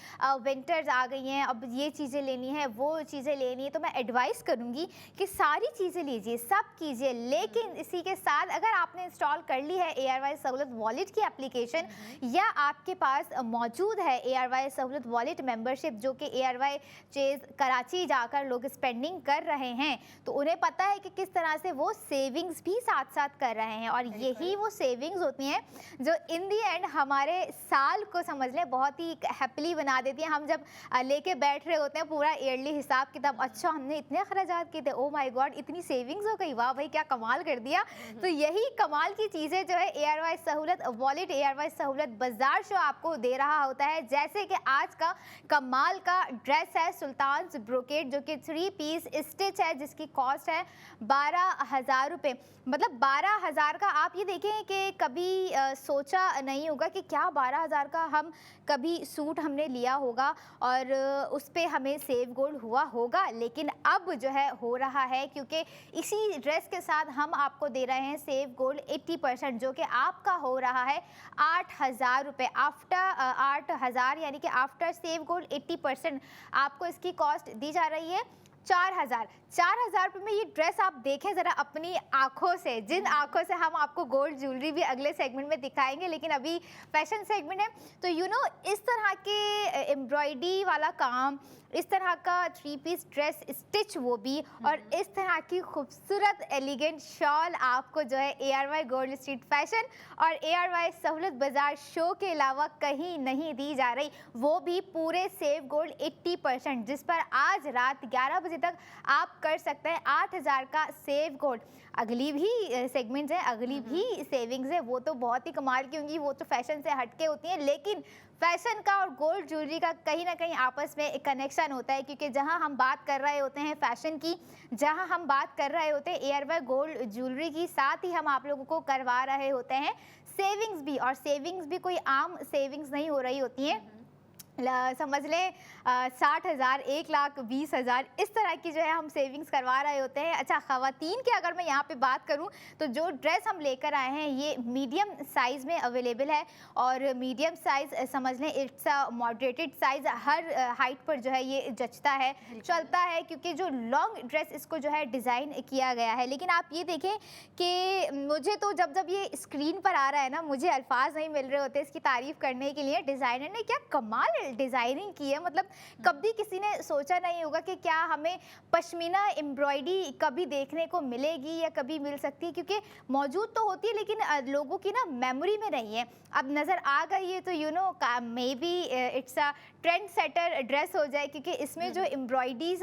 विंटर्स आ गई हैं, अब ये चीज़ें लेनी है, वो चीज़ें लेनी है। तो मैं एडवाइस करूँगी कि सारी चीज़ें लीजिए, सब कीजिए, लेकिन इसी के साथ अगर आपने इंस्टॉल कर ली है ARY सहूलत वॉलेट की एप्लीकेशन, या आपके पास मौजूद है ARY सहूलत वॉलेट मेंबरशिप जो कि ARY चेज कराची जाकर लोग स्पेंडिंग कर रहे हैं, तो उन्हें पता है कि किस तरह से वो सेविंग्स भी साथ साथ कर रहे हैं। और यही वो सेविंग्स होती हैं जो इन दी एंड हमारे साल को समझ लें बहुत ही हैप्पीली बना देती हैं। हम जब लेके बैठ रहे होते हैं पूरा ईयरली हिसाब किताब, अच्छा हमने इतने अखराजात किए थे, ओ माय गॉड इतनी सेविंग्स हो गई, वाह भाई क्या कमाल कर दिया। तो यही कमाल की चीज़ें जो है ARY सहूलत वॉलेट, ARY सहूलत बाजार शो आपको दे रहा होता है। जैसे कि आज का कमाल का ड्रेस है सुल्तान्स ब्रोकेड, जो कि 3 पीस स्टिच है, जिसकी कॉस्ट है 12,000 रुपये। मतलब 12,000 का आप ये देखें कि कभी सोचा नहीं होगा कि क्या 12,000 का हम कभी सूट हमने लिया होगा और उस पे हमें सेव गोल्ड हुआ होगा, लेकिन अब जो है हो रहा है, क्योंकि इसी ड्रेस के साथ हम आपको दे रहे हैं सेव गोल्ड 80%, जो कि आपका हो रहा है 8,000 रुपये आफ्टर 8,000, यानी कि आफ्टर सेव गोल्ड 80% आपको इसकी कॉस्ट दी जा रही है 4,000 रुपये में। ये ड्रेस आप देखें ज़रा अपनी आंखों से, जिन आंखों से हम आपको गोल्ड ज्वेलरी भी अगले सेगमेंट में दिखाएंगे, लेकिन अभी फैशन सेगमेंट है। तो इस तरह के एम्ब्रॉयडरी वाला काम, इस तरह का 3 पीस ड्रेस स्टिच, वो भी, और इस तरह की खूबसूरत एलिगेंट शॉल आपको जो है ARY गोल्ड स्ट्रीट फैशन और ARY सहूलत बाजार शो के अलावा कहीं नहीं दी जा रही, वो भी पूरे सेव गोल्ड 80%, जिस पर आज रात 11 बजे तक आप कर सकते हैं 8,000 का सेव गोल्ड। अगली भी सेगमेंट्स हैं, अगली भी सेविंग्स है, वो तो बहुत ही कमाल की होंगी, वो तो फैशन से हटके होती हैं, लेकिन फैशन का और गोल्ड ज्वेलरी का कहीं ना कहीं आपस में एक कनेक्शन होता है, क्योंकि जहां हम बात कर रहे होते हैं फैशन की, जहां हम बात कर रहे होते हैं ARY गोल्ड ज्वेलरी की, साथ ही हम आप लोगों को करवा रहे होते हैं सेविंग्स भी, और सेविंग्स भी कोई आम सेविंग्स नहीं हो रही होती हैं। समझ लें 60,000, 1,20,000 इस तरह की जो है हम सेविंग्स करवा रहे होते हैं। अच्छा, ख़वातीन की अगर मैं यहाँ पे बात करूँ तो जो ड्रेस हम लेकर आए हैं ये मीडियम साइज़ में अवेलेबल है, और मीडियम साइज़ समझ लें it's a moderated size, her height पर जो है ये जचता है, चलता है, क्योंकि जो लॉन्ग ड्रेस इसको जो है डिज़ाइन किया गया है। लेकिन आप ये देखें कि मुझे तो जब ये स्क्रीन पर आ रहा है ना, मुझे अल्फाज नहीं मिल रहे होते इसकी तारीफ़ करने के लिए। डिज़ाइनर ने क्या कमाल डिज़ाइनिंग की है, मतलब कभी किसी ने सोचा नहीं होगा कि क्या हमें पश्मीना एम्ब्रॉयडरी कभी देखने को मिलेगी या कभी मिल सकती है, क्योंकि मौजूद तो होती है लेकिन लोगों की ना मेमोरी में नहीं है। अब नज़र आ गई है तो may be it's a trend setter dress हो जाए, क्योंकि इसमें जो एम्ब्रॉयडरीज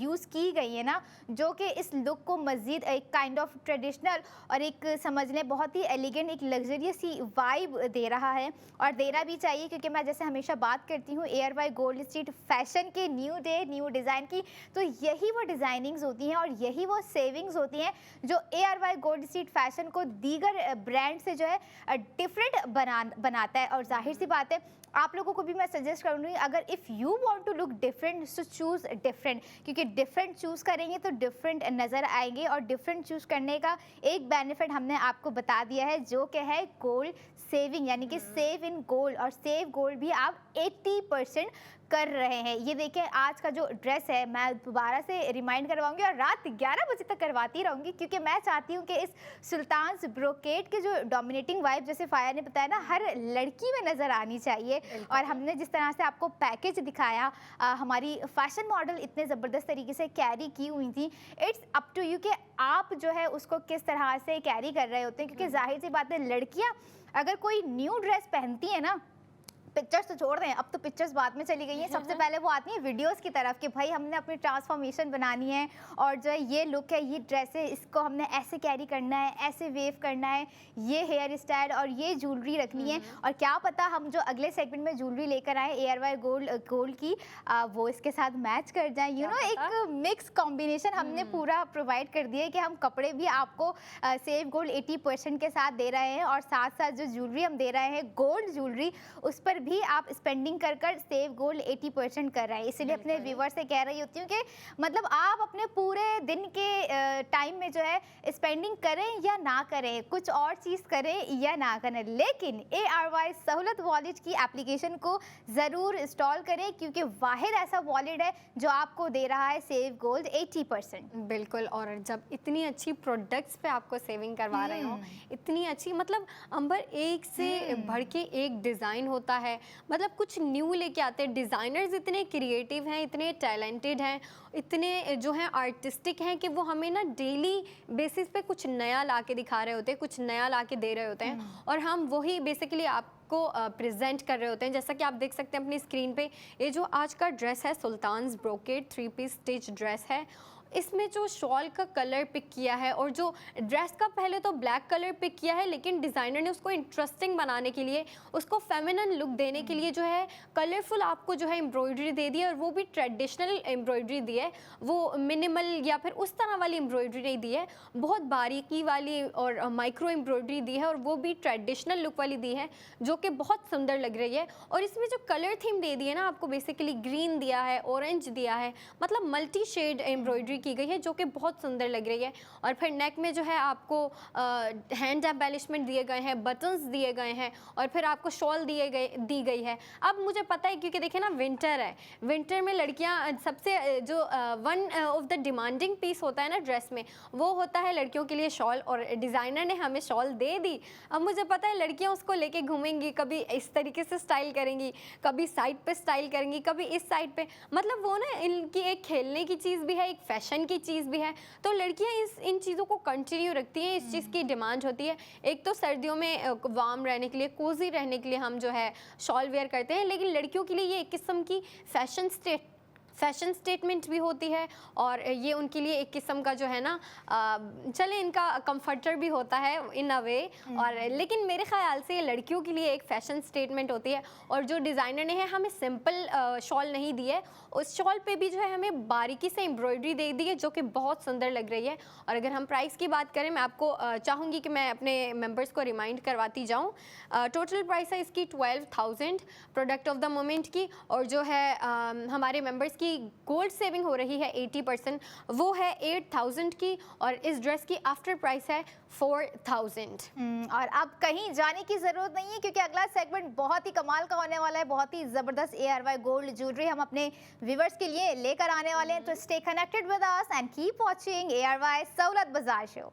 यूज़ की गई है ना, जो कि इस लुक को मज़ीद एक काइंड ऑफ ट्रेडिशनल और एक समझ लें बहुत ही एलिगेंट, एक लग्जरियस सी वाइब दे रहा है, और देना भी चाहिए, क्योंकि मैं जैसे हमेशा बात करती हूँ ARY गोल्ड स्ट्रीट फैशन के न्यू डे न्यू डिज़ाइन की, तो यही वो डिज़ाइनिंग्स होती हैं और यही वो सेविंग्स होती हैं जो ARY गोल्ड स्ट्रीट फैशन को दीगर ब्रांड से जो है डिफरेंट बनाता है। और जाहिर सी बात है, आप लोगों को भी मैं सजेस्ट करूँगी, अगर if you want to look different so choose different, क्योंकि डिफरेंट चूज़ करेंगे तो डिफरेंट नज़र आएंगे, और डिफरेंट चूज़ करने का एक बेनिफिट हमने आपको बता दिया है, जो कि है गोल्ड सेविंग, यानी कि सेव इन गोल्ड, और सेव गोल्ड भी आप 80% कर रहे हैं। ये देखिए आज का जो ड्रेस है, मैं दोबारा से रिमाइंड करवाऊंगी और रात 11 बजे तक करवाती रहूँगी, क्योंकि मैं चाहती हूँ कि इस सुल्तान्स ब्रोकेड के जो डोमिनेटिंग वाइब, जैसे फाया ने बताया ना, हर लड़की में नज़र आनी चाहिए। और हमने जिस तरह से आपको पैकेज दिखाया, हमारी फैशन मॉडल इतने ज़बरदस्त तरीके से कैरी की हुई थी, इट्स अप टू यू कि आप जो है उसको किस तरह से कैरी कर रहे होते हैं, क्योंकि जाहिर सी बात है लड़कियाँ अगर कोई न्यू ड्रेस पहनती है ना, पिक्चर्स तो छोड़ दें, अब तो पिक्चर्स बाद में चली गई हैं, सबसे पहले वो आती हैं वीडियोस की तरफ कि भाई हमने अपनी ट्रांसफॉर्मेशन बनानी है, और जो है ये लुक है, ये ड्रेस है, इसको हमने ऐसे कैरी करना है, ऐसे वेव करना है, ये हेयर स्टाइल और ये ज्वेलरी रखनी है। और क्या पता हम जो अगले सेगमेंट में ज्वेलरी लेकर आए ARY गोल्ड की, वो इसके साथ मैच कर जाए। एक मिक्स कॉम्बिनेशन हमने पूरा प्रोवाइड कर दिया है कि हम कपड़े भी आपको सेव गोल्ड 80% के साथ दे रहे हैं, और साथ साथ जो ज्वेलरी हम दे रहे हैं गोल्ड ज्वेलरी, उस पर भी आप स्पेंडिंग कर सेव गोल्ड 80% कर रहे हैं। इसलिए अपने व्यूवर से कह रही होती हूँ कि मतलब आप अपने पूरे दिन के टाइम में जो है स्पेंडिंग करें या ना करें, कुछ और चीज़ करें या ना करें, लेकिन ARY सहूलत वॉलेट की एप्लीकेशन को ज़रूर इंस्टॉल करें, क्योंकि वाहिद ऐसा वॉलेट है जो आपको दे रहा है सेव गोल्ड 80%। बिल्कुल, और जब इतनी अच्छी प्रोडक्ट्स पे आपको सेविंग करवा रहे हो, इतनी अच्छी, मतलब अंबर एक से बढ़ के एक डिज़ाइन होता है, मतलब कुछ न्यू लेके आते हैं। डिज़ाइनर्स इतने क्रिएटिव हैं, इतने टैलेंटेड हैं, इतने जो हैं आर्टिस्टिक हैं कि वो हमें ना डेली बेसिस पे कुछ नया ला के दिखा रहे होते हैं, कुछ नया ला के दे रहे होते हैं, और हम वही बेसिकली आपको प्रेजेंट कर रहे होते हैं। जैसा कि आप देख सकते हैं अपनी स्क्रीन पे, ये जो आज का ड्रेस है Sultan's Brocade 3 piece stitch dress है, इसमें जो शॉल का कलर पिक किया है और जो ड्रेस का पहले तो ब्लैक कलर पिक किया है, लेकिन डिज़ाइनर ने उसको इंटरेस्टिंग बनाने के लिए, उसको फेमिनिन लुक देने के लिए जो है कलरफुल आपको जो है एम्ब्रॉयडरी दे दी है, और वो भी ट्रेडिशनल एम्ब्रॉयडरी दी है, वो मिनिमल या फिर उस तरह वाली एम्ब्रॉयडरी नहीं दी है, बहुत बारीकी वाली और माइक्रो एम्ब्रॉयडरी दी है, और वो भी ट्रेडिशनल लुक वाली दी है जो कि बहुत सुंदर लग रही है। और इसमें जो कलर थीम दे दी है ना आपको, बेसिकली ग्रीन दिया है, ऑरेंज दिया है, मतलब मल्टी शेड एम्ब्रॉयडरी की गई है जो कि बहुत सुंदर लग रही है। और फिर नेक में जो है आपको हैंड एम्बेलिशमेंट दिए गए हैं, बटन्स दिए गए हैं, और फिर आपको शॉल दी गई है। अब मुझे पता है क्योंकि देखिए ना विंटर है, विंटर में लड़कियां सबसे जो one of the demanding piece होता है ना ड्रेस में, वो होता है लड़कियों के लिए शॉल, और डिज़ाइनर ने हमें शॉल दे दी। अब मुझे पता है लड़कियां उसको लेके घूमेंगी, कभी इस तरीके से स्टाइल करेंगी, कभी साइड पे स्टाइल करेंगी, कभी इस साइड पे, मतलब वो ना इनकी एक खेलने की चीज़ भी है, एक फैशन की चीज़ भी है। तो लड़कियां इन चीज़ों को कंटिन्यू रखती हैं, इस चीज़ की डिमांड होती है। एक तो सर्दियों में वार्म रहने के लिए, कोजी रहने के लिए हम जो है शॉल वेयर करते हैं, लेकिन लड़कियों के लिए ये एक किस्म की फैशन स्टेटमेंट भी होती है, और ये उनके लिए एक किस्म का जो है ना चले इनका कंफर्टर भी होता है इन अ वे। और लेकिन मेरे ख्याल से ये लड़कियों के लिए एक फैशन स्टेटमेंट होती है। और जो डिज़ाइनर ने है हमें सिंपल शॉल नहीं दी है, उस शॉल पे भी जो है हमें बारीकी से एम्ब्रॉयडरी दे दी है जो कि बहुत सुंदर लग रही है। और अगर हम प्राइस की बात करें, मैं आपको चाहूँगी कि मैं अपने मेंबर्स को रिमाइंड करवाती जाऊँ। टोटल प्राइस है इसकी 12,000 प्रोडक्ट ऑफ द मोमेंट की, और जो है हमारे मेंबर्स की गोल्ड सेविंग हो रही है 80%, वो है 8,000 की, और इस ड्रेस की आफ्टर प्राइस है 4,000। और अब कहीं जाने की ज़रूरत नहीं है क्योंकि अगला सेगमेंट बहुत ही कमाल का होने वाला है, बहुत ही ज़बरदस्त ARY गोल्ड ज्वेलरी हम अपने व्यूवर्स के लिए लेकर आने वाले हैं। तो stay connected with us and keep watching ARY सहूलत बाजार show.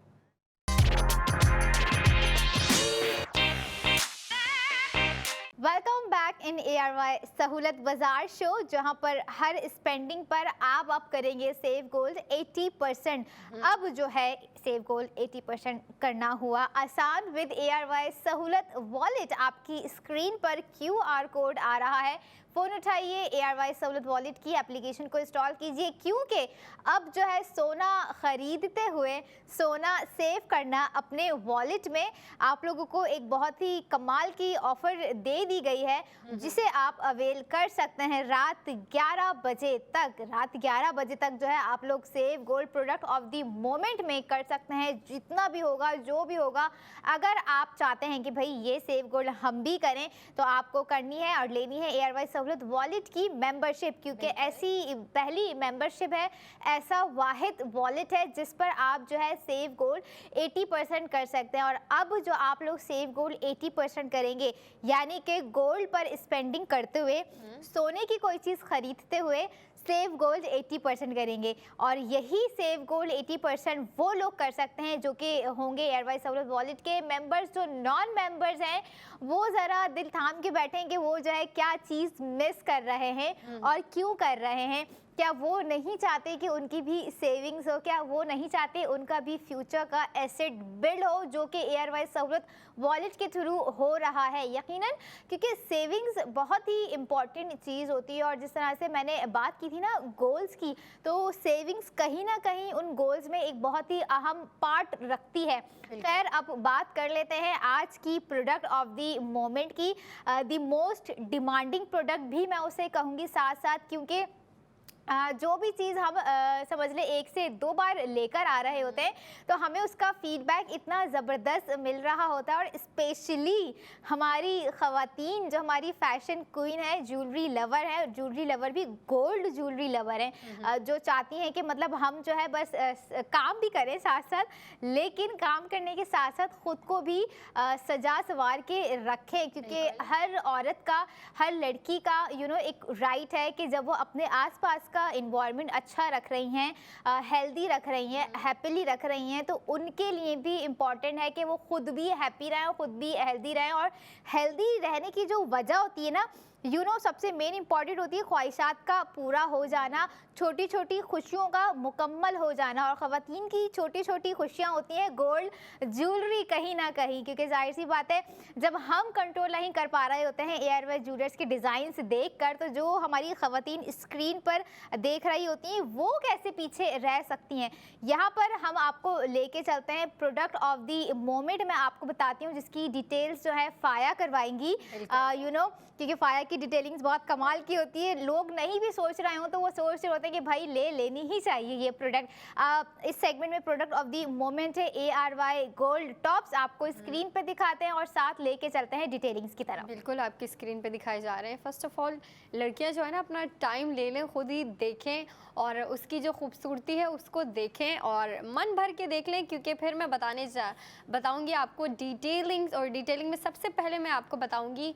Welcome back in ARY सहूलत बाजार शो, जहां पर हर स्पेंडिंग पर आप अब करेंगे सेव गोल्ड 80%। अब जो है सेव गोल्ड 80% करना हुआ आसान विद ARY सहूलत वॉलेट। आपकी स्क्रीन पर QR कोड आ रहा है, फ़ोन उठाइए, ARY सहूलत वॉलेट की एप्लीकेशन को इंस्टॉल कीजिए, क्योंकि अब जो है सोना ख़रीदते हुए सोना सेव करना अपने वॉलेट में आप लोगों को एक बहुत ही कमाल की ऑफ़र दे दी गई है, जिसे आप अवेल कर सकते हैं रात 11 बजे तक। रात 11 बजे तक जो है आप लोग save gold product of the moment में कर सकते हैं, जितना भी होगा, जो भी होगा। अगर आप चाहते हैं कि भाई ये सेव गोल्ड हम भी करें, तो आपको करनी है और लेनी है ARY सहूलत वॉलेट की मेंबरशिप, क्योंकि ऐसी पहली मेंबरशिप है, ऐसा वाहिद वॉलेट है जिस पर आप जो है सेव गोल्ड 80% कर सकते हैं। और अब जो आप लोग सेव गोल्ड 80% करेंगे, यानी कि गोल्ड पर स्पेंडिंग करते हुए, सोने की कोई चीज़ खरीदते हुए सेव गोल्ड 80% करेंगे। और यही सेव गोल्ड 80% वो लोग कर सकते हैं जो कि होंगे ARY सहूलत वॉलेट के मेंबर्स। जो नॉन मेंबर्स हैं वो ज़रा दिल थाम के बैठें कि वो जो है क्या चीज़ मिस कर रहे हैं और क्यों कर रहे हैं। क्या वो नहीं चाहते कि उनकी भी सेविंग्स हो? क्या वो नहीं चाहते उनका भी फ्यूचर का एसेट बिल्ड हो, जो कि ARY सहूलत वॉलेट के थ्रू हो रहा है? यकीनन, क्योंकि सेविंग्स बहुत ही इम्पॉर्टेंट चीज़ होती है। और जिस तरह से मैंने बात की थी ना गोल्स की, तो सेविंग्स कहीं ना कहीं उन गोल्स में एक बहुत ही अहम पार्ट रखती है। खैर, अब बात कर लेते हैं आज की प्रोडक्ट ऑफ द मोमेंट की, द मोस्ट डिमांडिंग प्रोडक्ट भी मैं उसे कहूँगी साथ साथ, क्योंकि जो भी चीज़ हम समझ लें 1 से 2 बार लेकर आ रहे होते हैं, तो हमें उसका फीडबैक इतना ज़बरदस्त मिल रहा होता है। और स्पेशली हमारी ख़वातीन जो हमारी फ़ैशन क्वीन है, ज्वेलरी लवर है, ज्वेलरी लवर भी गोल्ड ज्वेलरी लवर है, जो चाहती हैं कि मतलब हम जो है बस काम भी करें साथ साथ, लेकिन काम करने के साथ साथ ख़ुद को भी सजा सवार के रखें, क्योंकि हर औरत का, हर लड़की का एक राइट है कि जब वो अपने आसपास का इन्वायरमेंट अच्छा रख रही हैं, हेल्दी रख रही हैं, हैप्पीली रख रही हैं, तो उनके लिए भी इम्पॉर्टेंट है कि वो खुद भी हैप्पी रहें और ख़ुद भी हेल्दी रहें। और हेल्दी रहने की जो वजह होती है ना, सबसे मेन इंपॉर्टेंट होती है ख्वाहिशात का पूरा हो जाना, छोटी छोटी खुशियों का मुकम्मल हो जाना। और ख़वातीन की छोटी छोटी खुशियाँ होती हैं गोल्ड ज्वेलरी कहीं ना कहीं, क्योंकि जाहिर सी बात है जब हम कंट्रोल नहीं कर पा रहे होते हैं AR ज्वेलर्स के डिज़ाइंस देख कर, तो जो हमारी ख़वातीन स्क्रीन पर देख रही होती हैं वो कैसे पीछे रह सकती हैं। यहाँ पर हम आपको लेके चलते हैं प्रोडक्ट ऑफ द मोमेंट। मैं आपको बताती हूँ जिसकी डिटेल्स जो है फ़ाया करवाएंगी, क्योंकि फ़ाया की डिटेलिंग्स बहुत कमाल की होती है। लोग नहीं भी सोच रहे हो तो वो सोच रहे होते हैं कि भाई लेनी ही चाहिए ये प्रोडक्ट। इस सेगमेंट में प्रोडक्ट ऑफ द मोमेंट है ARY गोल्ड टॉप्स। आपको स्क्रीन पर दिखाते हैं और साथ लेके चलते हैं डिटेलिंग्स की तरफ। बिल्कुल आपकी स्क्रीन पे दिखाए जा रहे हैं। फर्स्ट ऑफ ऑल लड़कियां जो है ना अपना टाइम ले लें, खुद ही देखें और उसकी जो खूबसूरती है उसको देखें और मन भर के देख लें, क्योंकि फिर मैं बताऊंगी आपको डिटेलिंग्स। और डिटेलिंग में सबसे पहले मैं आपको बताऊंगी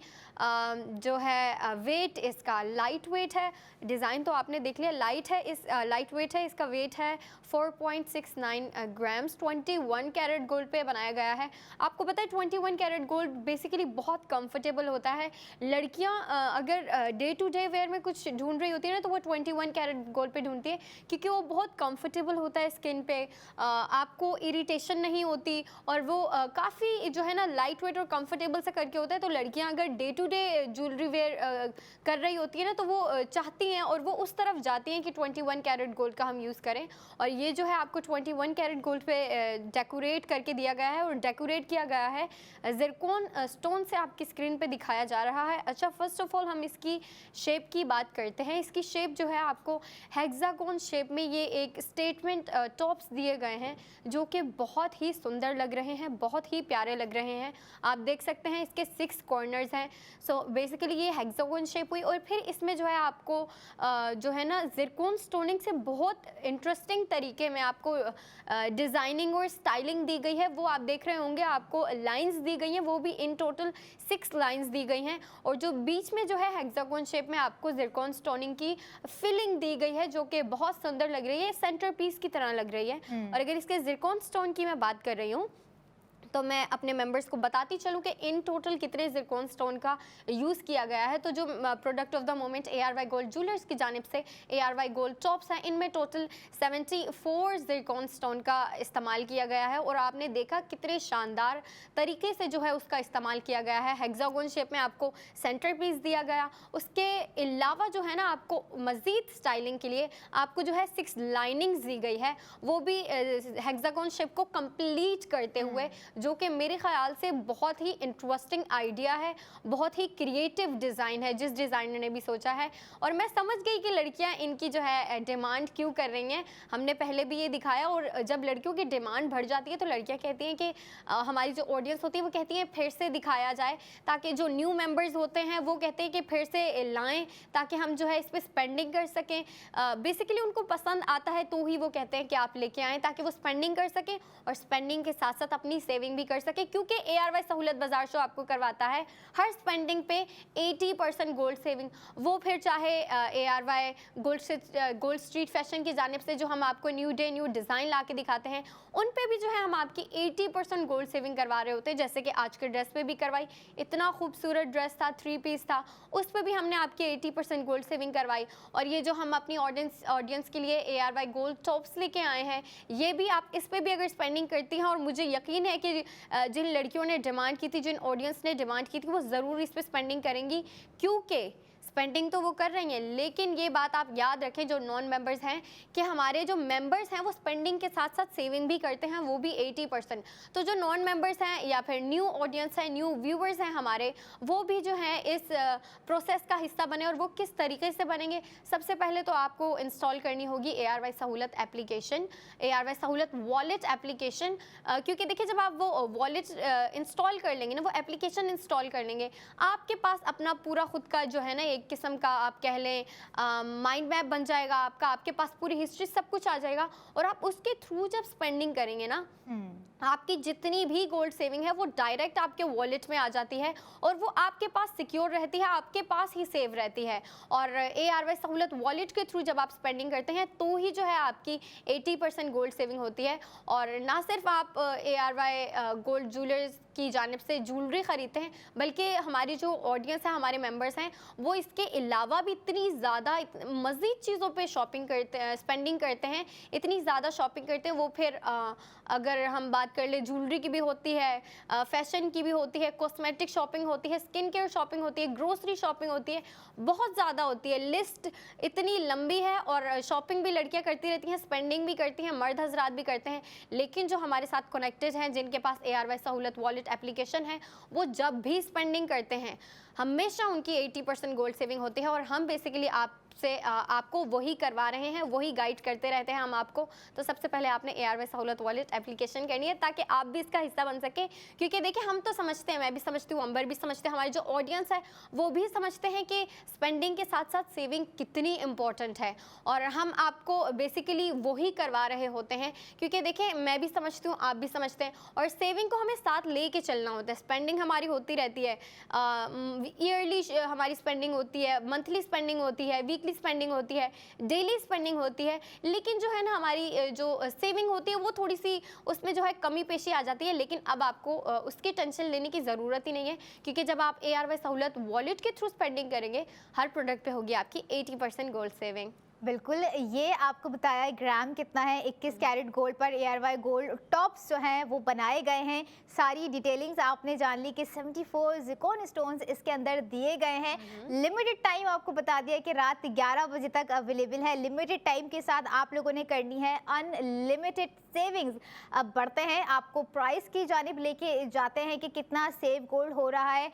जो है वेट इसका लाइट वेट है। डिज़ाइन तो आपने देख लिया, लाइट वेट है। इसका वेट है 4.69 ग्राम्स। 21 कैरेट गोल्ड पे बनाया गया है। आपको पता है 21 कैरेट गोल्ड बेसिकली बहुत कंफर्टेबल होता है। लड़कियां अगर डे टू डे वेयर में कुछ ढूंढ रही होती है ना, तो वो 21 कैरेट गोल्ड पे ढूंढती है, क्योंकि वो बहुत कंफर्टेबल होता है स्किन पे। आपको इरिटेशन नहीं होती और वो काफ़ी जो है ना लाइट वेट और कंफर्टेबल से करके होता है। तो लड़कियां अगर day to day jewellery wear कर रही होती है ना, तो वो चाहती हैं और वो उस तरफ जाती हैं कि 21 कैरेट गोल्ड का हम यूज़ करें। और ये जो है आपको 21 कैरेट गोल्ड पे डेकोरेट करके दिया गया है और डेकोरेट किया गया है ज़िरकॉन स्टोन से, आपकी स्क्रीन पे दिखाया जा रहा है। अच्छा, फर्स्ट ऑफ ऑल हम इसकी शेप की बात करते हैं। इसकी शेप जो है आपको हेक्सागोन शेप में ये एक स्टेटमेंट टॉप्स दिए गए हैं, जो कि बहुत ही सुंदर लग रहे हैं, बहुत ही प्यारे लग रहे हैं। आप देख सकते हैं इसके 6 कॉर्नर्स हैं। सो बेसिकली ये हेक्सागोन शेप हुई। और फिर इसमें जो है आपको जो है ना ज़िरकॉन स्टोनिंग से बहुत इंटरेस्टिंग तरीके में आपको डिज़ाइनिंग और स्टाइलिंग दी गई है। वो आप देख रहे होंगे, आपको लाइंस दी गई हैं, वो भी इन टोटल 6 लाइंस दी गई हैं। और जो बीच में जो है हेक्सागोन शेप में आपको ज़िरकॉन स्टोनिंग की फिलिंग दी गई है, जो कि बहुत सुंदर लग रही है, सेंटर पीस की तरह लग रही है। और अगर इसके ज़िरकॉन स्टोन की मैं बात कर रही हूँ तो मैं अपने मेंबर्स को बताती चलूँ कि इन टोटल कितने ज़िरकॉन स्टोन का यूज़ किया गया है। तो जो product of the moment ARY gold jewellers की जानिब से ARY गोल्ड टॉप्स हैं, इनमें टोटल 74 ज़िरकॉन स्टोन का इस्तेमाल किया गया है। और आपने देखा कितने शानदार तरीके से जो है उसका इस्तेमाल किया गया है। हेक्सागोन शेप में आपको सेंटर पीस दिया गया। उसके अलावा जो है ना आपको मज़ीद स्टाइलिंग के लिए आपको जो है 6 लाइनिंग्स दी गई है, वो भी हेक्सागोन शेप को कंप्लीट करते हुए, जो कि मेरे ख्याल से बहुत ही इंटरेस्टिंग आइडिया है, बहुत ही क्रिएटिव डिज़ाइन है जिस डिज़ाइनर ने भी सोचा है। और मैं समझ गई कि लड़कियां इनकी जो है डिमांड क्यों कर रही हैं। हमने पहले भी ये दिखाया, और जब लड़कियों की डिमांड बढ़ जाती है तो लड़कियां कहती हैं कि हमारी जो ऑडियंस होती है वो कहती है फिर से दिखाया जाए, ताकि जो न्यू मेंबर्स होते हैं वो कहते हैं कि फिर से लाएँ ताकि हम जो है इस पर स्पेंडिंग कर सकें। बेसिकली उनको पसंद आता है तो ही वो कहते हैं कि आप लेके आएँ, ताकि वो स्पेंडिंग कर सकें और स्पेंडिंग के साथ साथ अपनी सेविंग भी कर सके। क्योंकि ARY सहूलत बाजार शो आपको करवाता है हर स्पेंडिंग पे 80% गोल्ड सेविंग। वो फिर चाहे ARY गोल्ड स्ट्रीट फैशन की जानिब से जो हम आपको न्यू डे न्यू डिज़ाइन ला के दिखाते हैं, उन पे भी जो है हम आपकी 80% गोल्ड सेविंग करवा रहे होते हैं। जैसे कि आज के ड्रेस पे भी करवाई, इतना खूबसूरत ड्रेस था, 3 पीस था, उस पर भी हमने आपकी 80% गोल्ड सेविंग करवाई। और ये जो हम अपनी ऑडियंस के लिए ARY गोल्ड टॉप्स लेके आए हैं, ये भी आप इस पर भी अगर स्पेंडिंग करती हैं, और मुझे यकीन है कि जिन लड़कियों ने डिमांड की थी, जिन ऑडियंस ने डिमांड की थी, वो ज़रूर इस पर स्पेंडिंग करेंगी, क्योंकि स्पेंडिंग तो वो कर रही हैं। लेकिन ये बात आप याद रखें जो नॉन मेंबर्स हैं, कि हमारे जो मेंबर्स हैं वो स्पेंडिंग के साथ साथ सेविंग भी करते हैं, वो भी 80%। तो जो नॉन मेंबर्स हैं या फिर न्यू ऑडियंस है, न्यू व्यूवर्स हैं हमारे, वो भी जो है इस प्रोसेस का हिस्सा बने। और वो किस तरीके से बनेंगे, सबसे पहले तो आपको इंस्टॉल करनी होगी ARY सहूलत एप्लीकेशन, ARY सहूलत वॉलेट एप्लीकेशन। क्योंकि देखिए जब आप वो वॉलेट इंस्टॉल कर लेंगे ना, वो एप्लीकेशन इंस्टॉल कर लेंगे, आपके पास अपना पूरा खुद का जो है ना एक किस्म का आप कह लें माइंड मैप बन जाएगा आपका। आपके पास पूरी हिस्ट्री सब कुछ आ जाएगा, और आप उसके थ्रू जब स्पेंडिंग करेंगे ना, आपकी जितनी भी गोल्ड सेविंग है वो डायरेक्ट आपके वॉलेट में आ जाती है और वो आपके पास सिक्योर रहती है, आपके पास ही सेव रहती है। और ARY सहूलत वॉलेट के थ्रू जब आप स्पेंडिंग करते हैं तो ही जो है आपकी 80% गोल्ड सेविंग होती है। और ना सिर्फ आप ARY गोल्ड ज्वेलर्स की जानिब से ज्वेलरी ख़रीदते हैं, बल्कि हमारी जो ऑडियंस है, हमारे मेंबर्स हैं, वो इसके अलावा भी इतनी ज़्यादा मज़ीद चीज़ों पे शॉपिंग करते हैं, स्पेंडिंग करते हैं, इतनी ज़्यादा शॉपिंग करते हैं। वो फिर अगर हम बात कर ले, ज्वेलरी की भी होती है, फैशन की भी होती है, कॉस्मेटिक शॉपिंग होती है, स्किन केयर शॉपिंग होती है, ग्रोसरी शॉपिंग होती है, बहुत ज़्यादा होती है। लिस्ट इतनी लंबी है और शॉपिंग भी लड़कियां करती रहती हैं, स्पेंडिंग भी करती हैं, मर्द हजरात भी करते हैं। लेकिन जो हमारे साथ कनेक्टेड हैं, जिनके पास ARY सहूलत वॉलेट एप्लीकेशन है, वो जब भी स्पेंडिंग करते हैं हमेशा उनकी 80% गोल्ड सेविंग होती है। और हम बेसिकली आपको वही करवा रहे हैं, वही गाइड करते रहते हैं हम आपको। तो सबसे पहले आपने ARY सहूलत वॉलेट एप्लीकेशन करनी है ताकि आप भी इसका हिस्सा बन सके। क्योंकि देखिए, हम तो समझते हैं, मैं भी समझती हूँ, अंबर भी समझते हैं, हमारी जो ऑडियंस है वो भी समझते हैं कि स्पेंडिंग के साथ साथ सेविंग कितनी इंपॉर्टेंट है। और हम आपको बेसिकली वही करवा रहे होते हैं, क्योंकि देखिए, मैं भी समझती हूँ, आप भी समझते हैं, और सेविंग को हमें साथ ले के चलना होता है। स्पेंडिंग हमारी होती रहती है, ईयरली हमारी स्पेंडिंग होती है, मंथली स्पेंडिंग होती है, वीकली स्पेंडिंग होती है, डेली स्पेंडिंग होती है। लेकिन जो है ना, हमारी जो सेविंग होती है वो थोड़ी सी उसमें जो है कमी पेशी आ जाती है। लेकिन अब आपको उसकी टेंशन लेने की ज़रूरत ही नहीं है, क्योंकि जब आप ARY सहूलत वॉलेट के थ्रू स्पेंडिंग करेंगे, हर प्रोडक्ट पे होगी आपकी 80% गोल्ड सेविंग। बिल्कुल, ये आपको बताया ग्राम कितना है। 21 कैरेट गोल्ड पर ARY गोल्ड टॉप्स जो हैं वो बनाए गए हैं। सारी डिटेलिंग्स आपने जान ली कि 74 ज़िरकॉन स्टोन्स इसके अंदर दिए गए हैं। लिमिटेड टाइम आपको बता दिया कि रात 11 बजे तक अवेलेबल है। लिमिटेड टाइम के साथ आप लोगों ने करनी है अनलिमिटेड सेविंग्स। अब बढ़ते हैं, आपको प्राइस की जानिब लेके जाते हैं कि कितना सेव गोल्ड हो रहा है,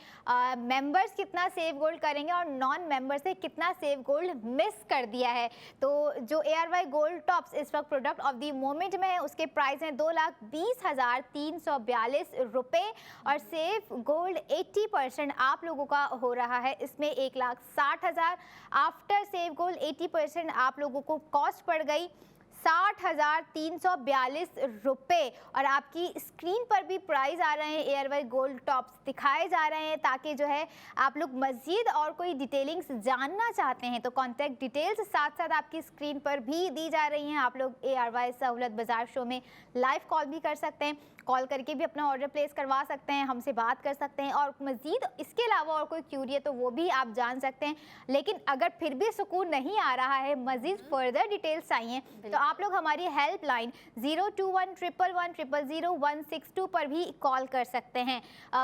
मेंबर्स कितना सेव गोल्ड करेंगे और नॉन मेंबर से कितना सेव गोल्ड मिस कर दिया है। तो जो ARY गोल्ड टॉप्स इस वक्त प्रोडक्ट ऑफ द मोमेंट में है, उसके प्राइस हैं 2,20,342 रुपये और सेव गोल्ड 80% आप लोगों का हो रहा है। इसमें 1,60,000 आफ्टर सेव गोल्ड 80% आप लोगों को कॉस्ट पड़ गई 60,342 रुपये। और आपकी स्क्रीन पर भी प्राइस आ रहे हैं, ARY गोल्ड टॉप्स दिखाए जा रहे हैं, ताकि जो है आप लोग मज़ीद और कोई डिटेलिंग्स जानना चाहते हैं तो कॉन्टैक्ट डिटेल्स साथ साथ आपकी स्क्रीन पर भी दी जा रही हैं। आप लोग ARY सहूलत बाज़ार शो में लाइव कॉल भी कर सकते हैं, कॉल करके भी अपना ऑर्डर प्लेस करवा सकते हैं, हमसे बात कर सकते हैं, और मज़ीद इसके अलावा और कोई क्यूरी है तो वो भी आप जान सकते हैं। लेकिन अगर फिर भी सुकून नहीं आ रहा है, मज़ीद फर्दर डिटेल्स चाहिए, तो आप लोग हमारी हेल्पलाइन 02111000162 पर भी कॉल कर सकते हैं।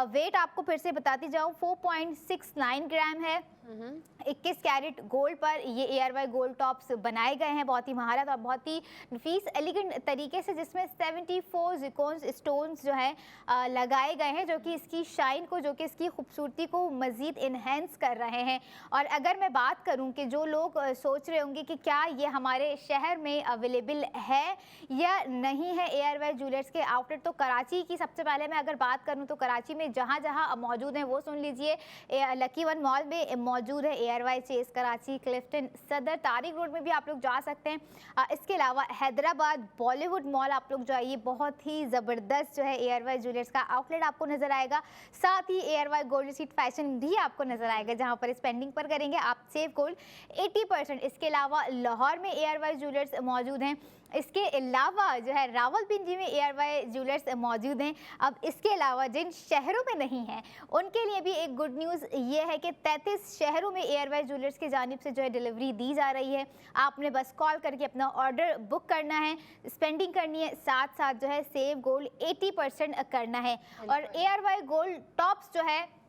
वेट आपको फिर से बताती जाऊँ, 4.69 ग्राम है। 21 कैरेट गोल्ड पर ये ARY गोल्ड टॉप्स बनाए गए हैं, बहुत ही महारत और बहुत ही नफीस एलिगेंट तरीके से, जिसमें 74 ज़िरकॉन स्टोन्स जो है लगाए गए हैं, जो कि इसकी शाइन को, जो कि इसकी खूबसूरती को मज़ीद इन्हेंस कर रहे हैं। और अगर मैं बात करूं कि जो लोग सोच रहे होंगे कि क्या ये हमारे शहर में अवेलेबल है या नहीं है ARY ज्वेलर्स के आउटलेट, तो कराची की सबसे पहले मैं अगर बात करूँ तो कराची में जहाँ जहाँ मौजूद हैं वो सुन लीजिए। लकी वन मॉल में मौजूद है ARY चेस कराची, क्लिफ्टन, सदर, तारिक रोड में भी आप लोग जा सकते हैं। इसके अलावा हैदराबाद बॉलीवुड मॉल आप लोग जाइए, बहुत ही ज़बरदस्त जो है ARY ज्वेलर्स का आउटलेट आपको नज़र आएगा। साथ ही ARY गोल्ड स्ट्रीट फैशन भी आपको नज़र आएगा, जहाँ पर स्पेंडिंग पर करेंगे आप सेव गोल्ड 80%। इसके अलावा लाहौर में ARY ज्वेलर्स मौजूद हैं। इसके अलावा जो है रावलपिंडी में ARY ज्वेलर्स मौजूद हैं। अब इसके अलावा जिन शहरों में नहीं हैं उनके लिए भी एक गुड न्यूज़ ये है कि 33 शहरों में ARY ज्वेलर्स की जानिब से जो है डिलीवरी दी जा रही है। आपने बस कॉल करके अपना ऑर्डर बुक करना है, स्पेंडिंग करनी है, साथ साथ जो है सेव गोल्ड 80% करना है। और ARY गोल्ड टॉप्स जो है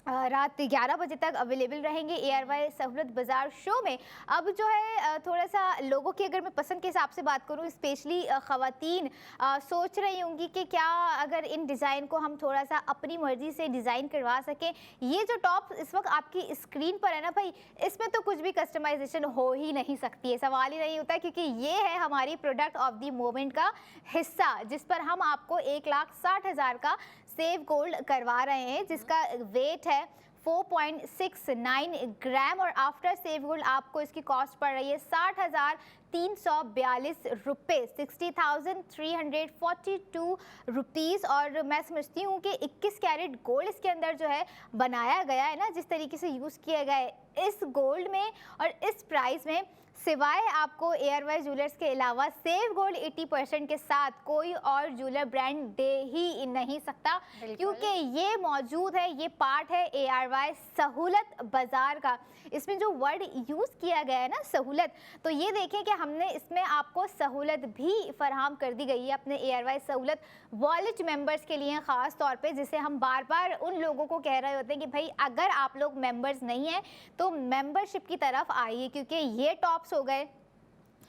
रात 11 बजे तक अवेलेबल रहेंगे ARY सहूलत बाज़ार शो में। अब जो है थोड़ा सा लोगों की अगर मैं पसंद के हिसाब से बात करूँ, स्पेशली ख़वातीन सोच रही होंगी कि क्या अगर इन डिज़ाइन को हम थोड़ा सा अपनी मर्ज़ी से डिज़ाइन करवा सकें। ये जो टॉप इस वक्त आपकी स्क्रीन पर है ना भाई, इसमें तो कुछ भी कस्टमाइजेशन हो ही नहीं सकती है, सवाल ही नहीं होता, क्योंकि ये है हमारी प्रोडक्ट ऑफ द मोमेंट का हिस्सा, जिस पर हम आपको 1,60,000 का सेव गोल्ड करवा रहे हैं, जिसका वेट है 4.69 ग्राम और आफ्टर सेव गोल्ड आपको इसकी कॉस्ट पड़ रही है 60,342 रुपये, 60,342 रुपीज़। और मैं समझती हूँ कि 21 कैरेट गोल्ड इसके अंदर जो है बनाया गया है ना, जिस तरीके से यूज़ किया गया है इस गोल्ड में और इस प्राइस में, सिवाय आपको एयरवाइज ज्वेलर्स के अलावा सेव गोल्ड 80% के साथ कोई और ज्वेलर ब्रांड दे ही नहीं सकता, क्योंकि ये मौजूद है, ये पार्ट है एयरवाइज सहूलत बाजार का। इसमें जो वर्ड यूज़ किया गया है ना सहूलत, तो ये देखें कि हमने इसमें आपको सहूलत भी फराहम कर दी गई है अपने एयरवाइज सहूलत वॉलेट मेंबर्स के लिए ख़ास तौर पे, जिसे हम बार बार उन लोगों को कह रहे होते हैं कि भाई अगर आप लोग मेंबर्स नहीं हैं तो मेंबरशिप की तरफ आइए, क्योंकि ये टॉप्स हो गए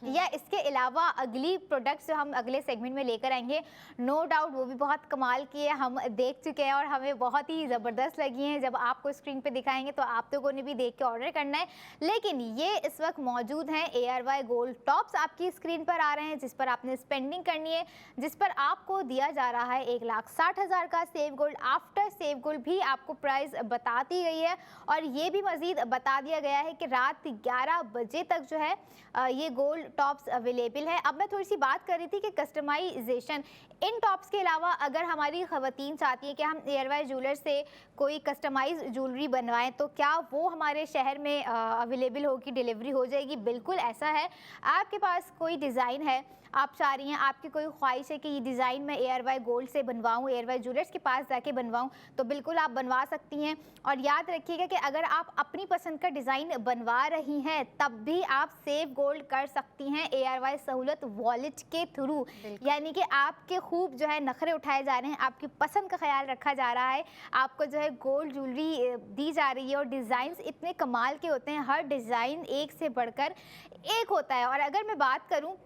या इसके अलावा अगली प्रोडक्ट्स जो हम अगले सेगमेंट में लेकर आएंगे, नो डाउट वो भी बहुत कमाल की है, हम देख चुके हैं और हमें बहुत ही ज़बरदस्त लगी हैं। जब आपको स्क्रीन पे दिखाएंगे तो आप लोगों ने भी देख के ऑर्डर करना है। लेकिन ये इस वक्त मौजूद हैं ARY गोल्ड टॉप्स आपकी स्क्रीन पर आ रहे हैं, जिस पर आपने स्पेंडिंग करनी है, जिस पर आपको दिया जा रहा है 1,60,000 का save gold. After save gold भी आपको प्राइस बता दी गई है और ये भी मज़ीद बता दिया गया है कि रात 11 बजे तक जो है ये गोल्ड टॉप्स अवेलेबल है। अब मैं थोड़ी सी बात कर रही थी कि कस्टमाइजेशन इन टॉप्स के अलावा अगर हमारी ख़वातीन चाहती हैं कि हम एयरवाइज ज्वेलर से कोई कस्टमाइज ज्वेलरी बनवाएं तो क्या वो हमारे शहर में अवेलेबल होगी, डिलीवरी हो जाएगी? बिल्कुल ऐसा है। आपके पास कोई डिज़ाइन है, आप चाह रही हैं, आपकी कोई ख्वाहिश है कि ये डिज़ाइन मैं ARY गोल्ड से बनवाऊँ, एयरवाइज ज्वेलर्स के पास जाके बनवाऊँ, तो बिल्कुल आप बनवा सकती हैं। और याद रखिएगा कि अगर आप अपनी पसंद का डिज़ाइन बनवा रही हैं तब भी आप सेव गोल्ड कर सकती हैं ARY सहूलत वॉलेट के थ्रू, यानी कि आपके खूब जो है नखरे उठाए जा रहे हैं, आपकी पसंद का ख्याल रखा जा रहा है, आपको जो है गोल्ड ज्वेलरी दी जा रही है और डिज़ाइंस इतने कमाल के होते हैं, हर डिज़ाइन एक से बढ़कर एक होता है। और अगर मैं बात करूँ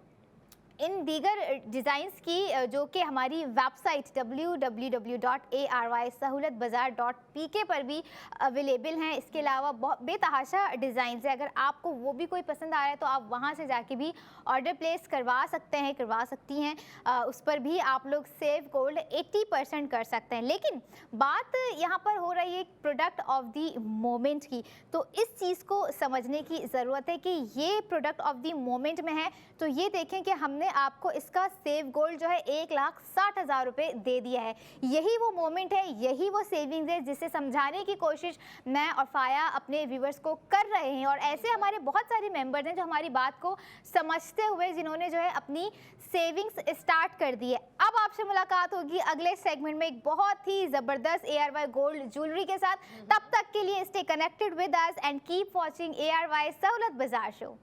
इन दीगर डिज़ाइंस की जो कि हमारी वेबसाइट www.arysahoulatbazaar.pk पर भी अवेलेबल हैं, इसके अलावा बहुत बेतहाशा डिज़ाइंस है, अगर आपको वो भी कोई पसंद आ रहा है तो आप वहाँ से जाके भी ऑर्डर प्लेस करवा सकते हैं, करवा सकती हैं। उस पर भी आप लोग सेव गोल्ड 80% कर सकते हैं। लेकिन बात यहाँ पर हो रही है प्रोडक्ट ऑफ द मोमेंट की, तो इस चीज़ को समझने की ज़रूरत है कि ये प्रोडक्ट ऑफ द मोमेंट में है। तो ये देखें कि हमने आपको इसका सेव गोल्ड जो है 1,60,000 रुपये दे दिया है। यही वो मोमेंट है, यही वो सेविंग्स है जिसे समझाने की कोशिश मैं और फाया अपने व्यूवर्स को कर रहे हैं। और ऐसे हमारे बहुत सारे मेंबर्स हैं जो हमारी बात को समझते हुए जिन्होंने जो है अपनी सेविंग्स स्टार्ट कर दी है। अब आपसे मुलाकात होगी अगले सेगमेंट में एक बहुत ही ज़बरदस्त ARY गोल्ड ज्वेलरी के साथ। तब तक के लिए stay connected with us and keep watching ARY सहूलत बाजार show.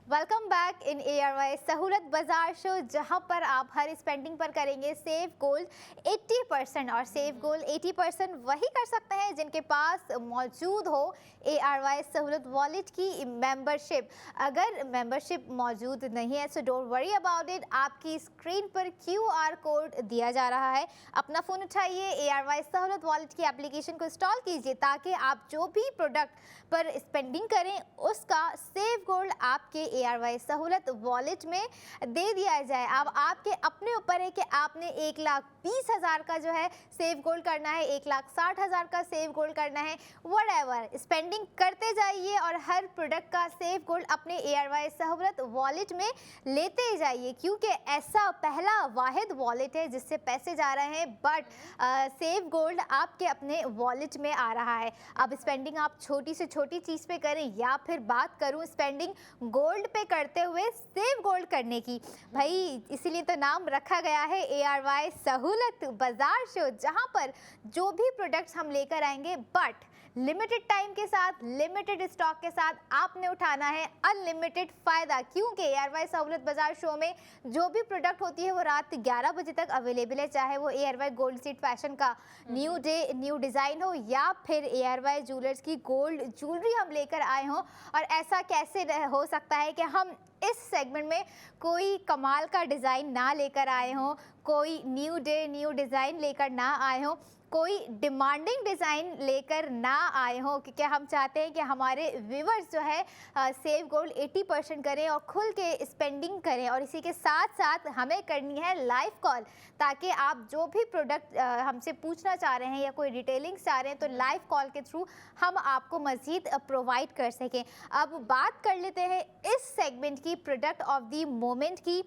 Welcome back in ARY सहूलत बाजार शो, जहां पर आप हर स्पेंडिंग पर करेंगे सेव गोल्ड 80%। और सेव गोल्ड 80% वही कर सकते हैं जिनके पास मौजूद हो ARY सहूलत वॉलेट की मेंबरशिप। अगर मेंबरशिप मौजूद नहीं है so don't worry about it, आपकी स्क्रीन पर QR कोड दिया जा रहा है, अपना फ़ोन उठाइए, ARY सहूलत वॉलेट की एप्लीकेशन को इंस्टॉल कीजिए ताकि आप जो भी प्रोडक्ट पर स्पेंडिंग करें उसका सेव गोल्ड आपके ARY सहूलत वॉलेट में दे दिया जाए। अब आपके अपने ऊपर है कि आपने 1,20,000 का जो है सेव गोल्ड करना है, 1,60,000 का सेव गोल्ड करना है, व्हाटएवर स्पेंडिंग करते जाइए और हर प्रोडक्ट का सेव गोल्ड अपने ARY सहूलत वॉलेट में लेते जाइए, क्योंकि ऐसा पहला वाहिद वॉलेट है जिससे पैसे जा रहे हैं बट सेव गोल्ड आपके अपने वॉलेट में आ रहा है। अब स्पेंडिंग आप छोटी से छोटी चीज़ पे करें या फिर बात करूं स्पेंडिंग गोल्ड पे करते हुए सेव गोल्ड करने की, भाई इसीलिए तो नाम रखा गया है ARY सहूलत बाजार शो, जहां पर जो भी प्रोडक्ट्स हम लेकर आएंगे बट लिमिटेड टाइम के साथ, लिमिटेड स्टॉक के साथ आपने उठाना है अनलिमिटेड फ़ायदा, क्योंकि ARY सहूलत बाजार शो में जो भी प्रोडक्ट होती है वो रात 11 बजे तक अवेलेबल है, चाहे वो ARY गोल्ड सीट फैशन का न्यू डे न्यू डिज़ाइन हो या फिर ARY ज्वेलर्स की गोल्ड ज्वेलरी हम लेकर आए हों। और ऐसा कैसे हो सकता है कि हम इस सेगमेंट में कोई कमाल का डिज़ाइन ना लेकर आए हों, कोई न्यू डे न्यू डिज़ाइन लेकर ना आए हों, कोई डिमांडिंग डिज़ाइन लेकर ना आए हों, क्योंकि हम चाहते हैं कि हमारे व्यूवर्स जो है सेव गोल्ड 80% करें और खुल के स्पेंडिंग करें, और इसी के साथ साथ हमें करनी है लाइव कॉल, ताकि आप जो भी प्रोडक्ट हमसे पूछना चाह रहे हैं या कोई डिटेलिंग्स चाह रहे हैं तो लाइव कॉल के थ्रू हम आपको मज़ीद प्रोवाइड कर सकें। अब बात कर लेते हैं इस सेगमेंट की, प्रोडक्ट ऑफ द मोमेंट की,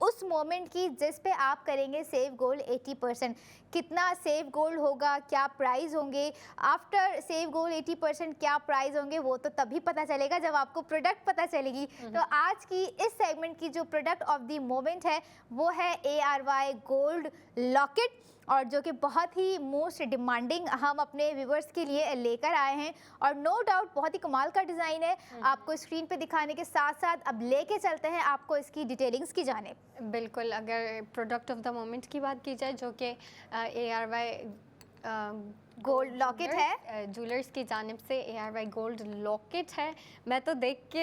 उस मोमेंट की जिस पे आप करेंगे सेव गोल्ड 80%। कितना सेव गोल्ड होगा, क्या प्राइस होंगे, आफ्टर सेव गोल्ड 80% क्या प्राइस होंगे, वो तो तभी पता चलेगा जब आपको प्रोडक्ट पता चलेगी। तो आज की इस सेगमेंट की जो प्रोडक्ट ऑफ द मोमेंट है वो है ARY गोल्ड लॉकेट, और जो कि बहुत ही मोस्ट डिमांडिंग हम अपने व्यूवर्स के लिए लेकर आए हैं, और नो डाउट बहुत ही कमाल का डिज़ाइन है। आपको स्क्रीन पे दिखाने के साथ साथ अब लेके चलते हैं आपको इसकी डिटेलिंग्स की जानिब। बिल्कुल, अगर प्रोडक्ट ऑफ द मोमेंट की बात की जाए जो कि ARY गोल्ड लॉकेट है, ज्वेलर्स की जानिब से ARY गोल्ड लॉकेट है। मैं तो देख के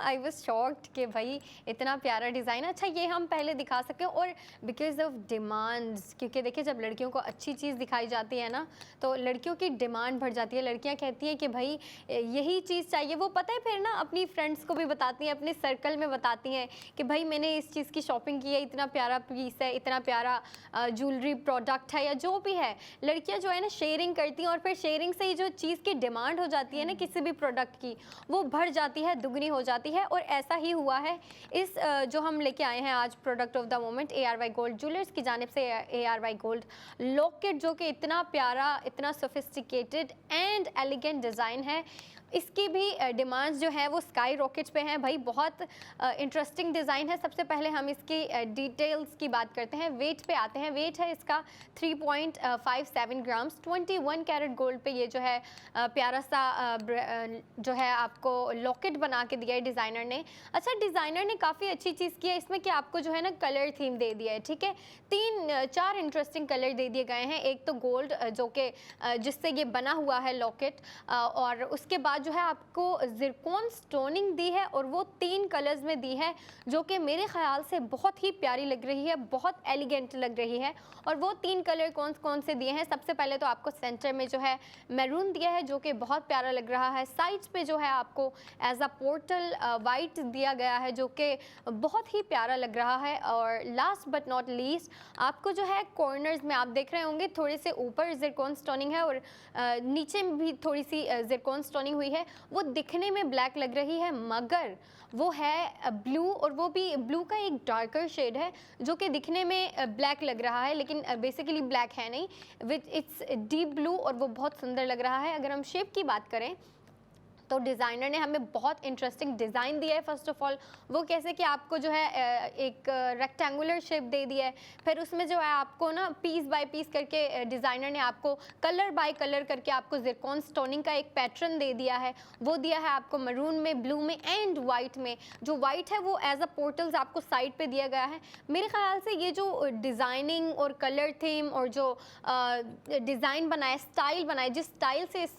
आई वाज शॉक्ड कि भाई इतना प्यारा डिज़ाइन। अच्छा, ये हम पहले दिखा सकते हैं, और बिकॉज ऑफ डिमांड्स, क्योंकि देखिए जब लड़कियों को अच्छी चीज़ दिखाई जाती है ना तो लड़कियों की डिमांड बढ़ जाती है। लड़कियां कहती हैं कि भाई यही चीज़ चाहिए। वो पता है फिर ना अपनी फ्रेंड्स को भी बताती हैं, अपने सर्कल में बताती हैं कि भाई मैंने इस चीज़ की शॉपिंग की है, इतना प्यारा पीस है, इतना प्यारा ज्वेलरी प्रोडक्ट है, या जो भी है। लड़कियाँ जो है ना शेयरिंग करती हैं, और फिर शेयरिंग से ही जो चीज़ की डिमांड हो जाती है ना किसी भी प्रोडक्ट की, वो बढ़ जाती है, दुगनी हो जाती है। और ऐसा ही हुआ है इस जो हम लेके आए हैं आज product of the moment ARY gold jewellers की जानिब से ARY गोल्ड लॉकेट, जो कि इतना प्यारा, इतना सोफिस्टिकेटेड एंड एलिगेंट डिज़ाइन है। इसकी भी डिमांड्स जो है वो स्काई रॉकेट पे हैं भाई। बहुत इंटरेस्टिंग डिज़ाइन है। सबसे पहले हम इसकी डिटेल्स की बात करते हैं। वेट पे आते हैं। वेट है इसका 3.57 ग्राम्स। 21 कैरेट गोल्ड पे ये जो है प्यारा सा जो है आपको लॉकेट बना के दिया है डिज़ाइनर ने। अच्छा, डिज़ाइनर ने काफ़ी अच्छी चीज़ की है इसमें कि आपको जो है ना कलर थीम दे दिया है, ठीक है। 3-4 इंटरेस्टिंग कलर दे दिए गए हैं। एक तो गोल्ड जो कि जिससे ये बना हुआ है लॉकेट, और उसके बाद जो है आपको जिरकॉन स्टोनिंग दी है, और वो 3 कलर्स में दी है जो कि मेरे ख्याल से बहुत ही प्यारी लग रही है, बहुत एलिगेंट लग रही है। और वो 3 कलर कौन से दिए हैं? सबसे पहले तो आपको सेंटर में जो है मैरून दिया है जो कि बहुत प्यारा लग रहा है। साइड्स पे जो है आपको एज अ पोर्टल वाइट दिया गया है जो कि बहुत ही प्यारा लग रहा है। और लास्ट बट नॉट लीस्ट आपको जो है कॉर्नर्स में आप देख रहे होंगे थोड़े से ऊपर जिरकॉन स्टोनिंग है, और नीचे में भी थोड़ी सी जिरकॉन स्टोनिंग हुई है। वो दिखने में ब्लैक लग रही है मगर वो है ब्लू, और वो भी ब्लू का एक डार्कर शेड है जो कि दिखने में ब्लैक लग रहा है लेकिन बेसिकली ब्लैक है नहीं, विच इट्स डीप ब्लू, और वो बहुत सुंदर लग रहा है। अगर हम शेप की बात करें तो डिज़ाइनर ने हमें बहुत इंटरेस्टिंग डिज़ाइन दिया है। फर्स्ट ऑफ ऑल वो कैसे कि आपको जो है एक रेक्टेंगुलर शेप दे दिया है, फिर उसमें जो है आपको ना पीस बाय पीस करके डिज़ाइनर ने आपको कलर बाय कलर करके आपको जिरकॉन स्टोनिंग का एक पैटर्न दे दिया है। वो दिया है आपको मरून में, ब्लू में एंड वाइट में। जो वाइट है वो एज अ पोर्टल्स आपको साइड पे दिया गया है। मेरे ख्याल से ये जो डिज़ाइनिंग और कलर थीम और जो डिज़ाइन बनाया, स्टाइल बनाया, जिस स्टाइल से इस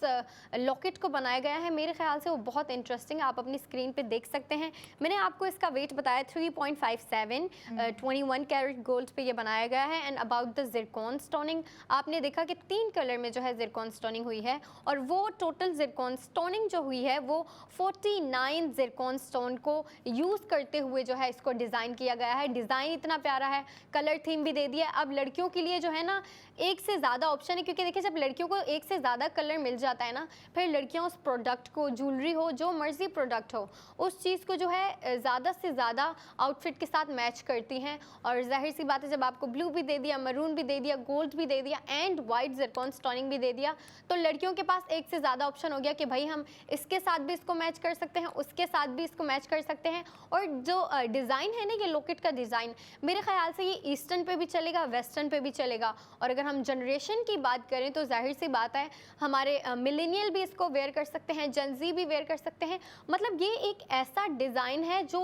लॉकेट को बनाया गया है, मेरे ख्याल से वो बहुत इंटरेस्टिंग आप अपनी स्क्रीन पे देख सकते हैं। मैंने आपको इसका वेट बताया 3.57, 21 कैरेट गोल्ड पे ये बनाया गया है। And about the Zircon stoning, आपने देखा कि 3 कलर में जो है जिरकॉन स्टोनिंग हुई है, और वो टोटल जिरकॉन स्टोनिंग जो हुई है वो 49 जिरकॉन स्टोन को यूज़ करते हुए जो है इसको डिज़ाइन किया गया है। डिज़ाइन इतना प्यारा है, कलर थीम भी दे दिया। अब लड़कियों के लिए जो है ना एक से ज़्यादा ऑप्शन है, क्योंकि देखिए जब लड़कियों को एक से ज़्यादा कलर मिल जाता है ना, फिर लड़कियां उस प्रोडक्ट को, ज्वेलरी हो, जो मर्जी प्रोडक्ट हो, उस चीज़ को जो है ज़्यादा से ज़्यादा आउटफिट के साथ मैच करती हैं। और जाहिर सी बात है जब आपको ब्लू भी दे दिया, मरून भी दे दिया, गोल्ड भी दे दिया एंड वाइट जिरकॉन स्टोनिंग भी दे दिया, तो लड़कियों के पास एक से ज़्यादा ऑप्शन हो गया कि भाई हम इसके साथ भी इसको मैच कर सकते हैं, उसके साथ भी इसको मैच कर सकते हैं। और जो डिज़ाइन है ना ये लॉकेट का डिज़ाइन, मेरे ख्याल से ये ईस्टर्न पे भी चलेगा, वेस्टर्न पे भी चलेगा। और अगर हम जनरेशन की बात करें तो जाहिर सी बात है हमारे मिलेनियल भी इसको वेयर कर सकते हैं, जनजी भी वेयर कर सकते हैं। मतलब ये एक ऐसा डिज़ाइन है जो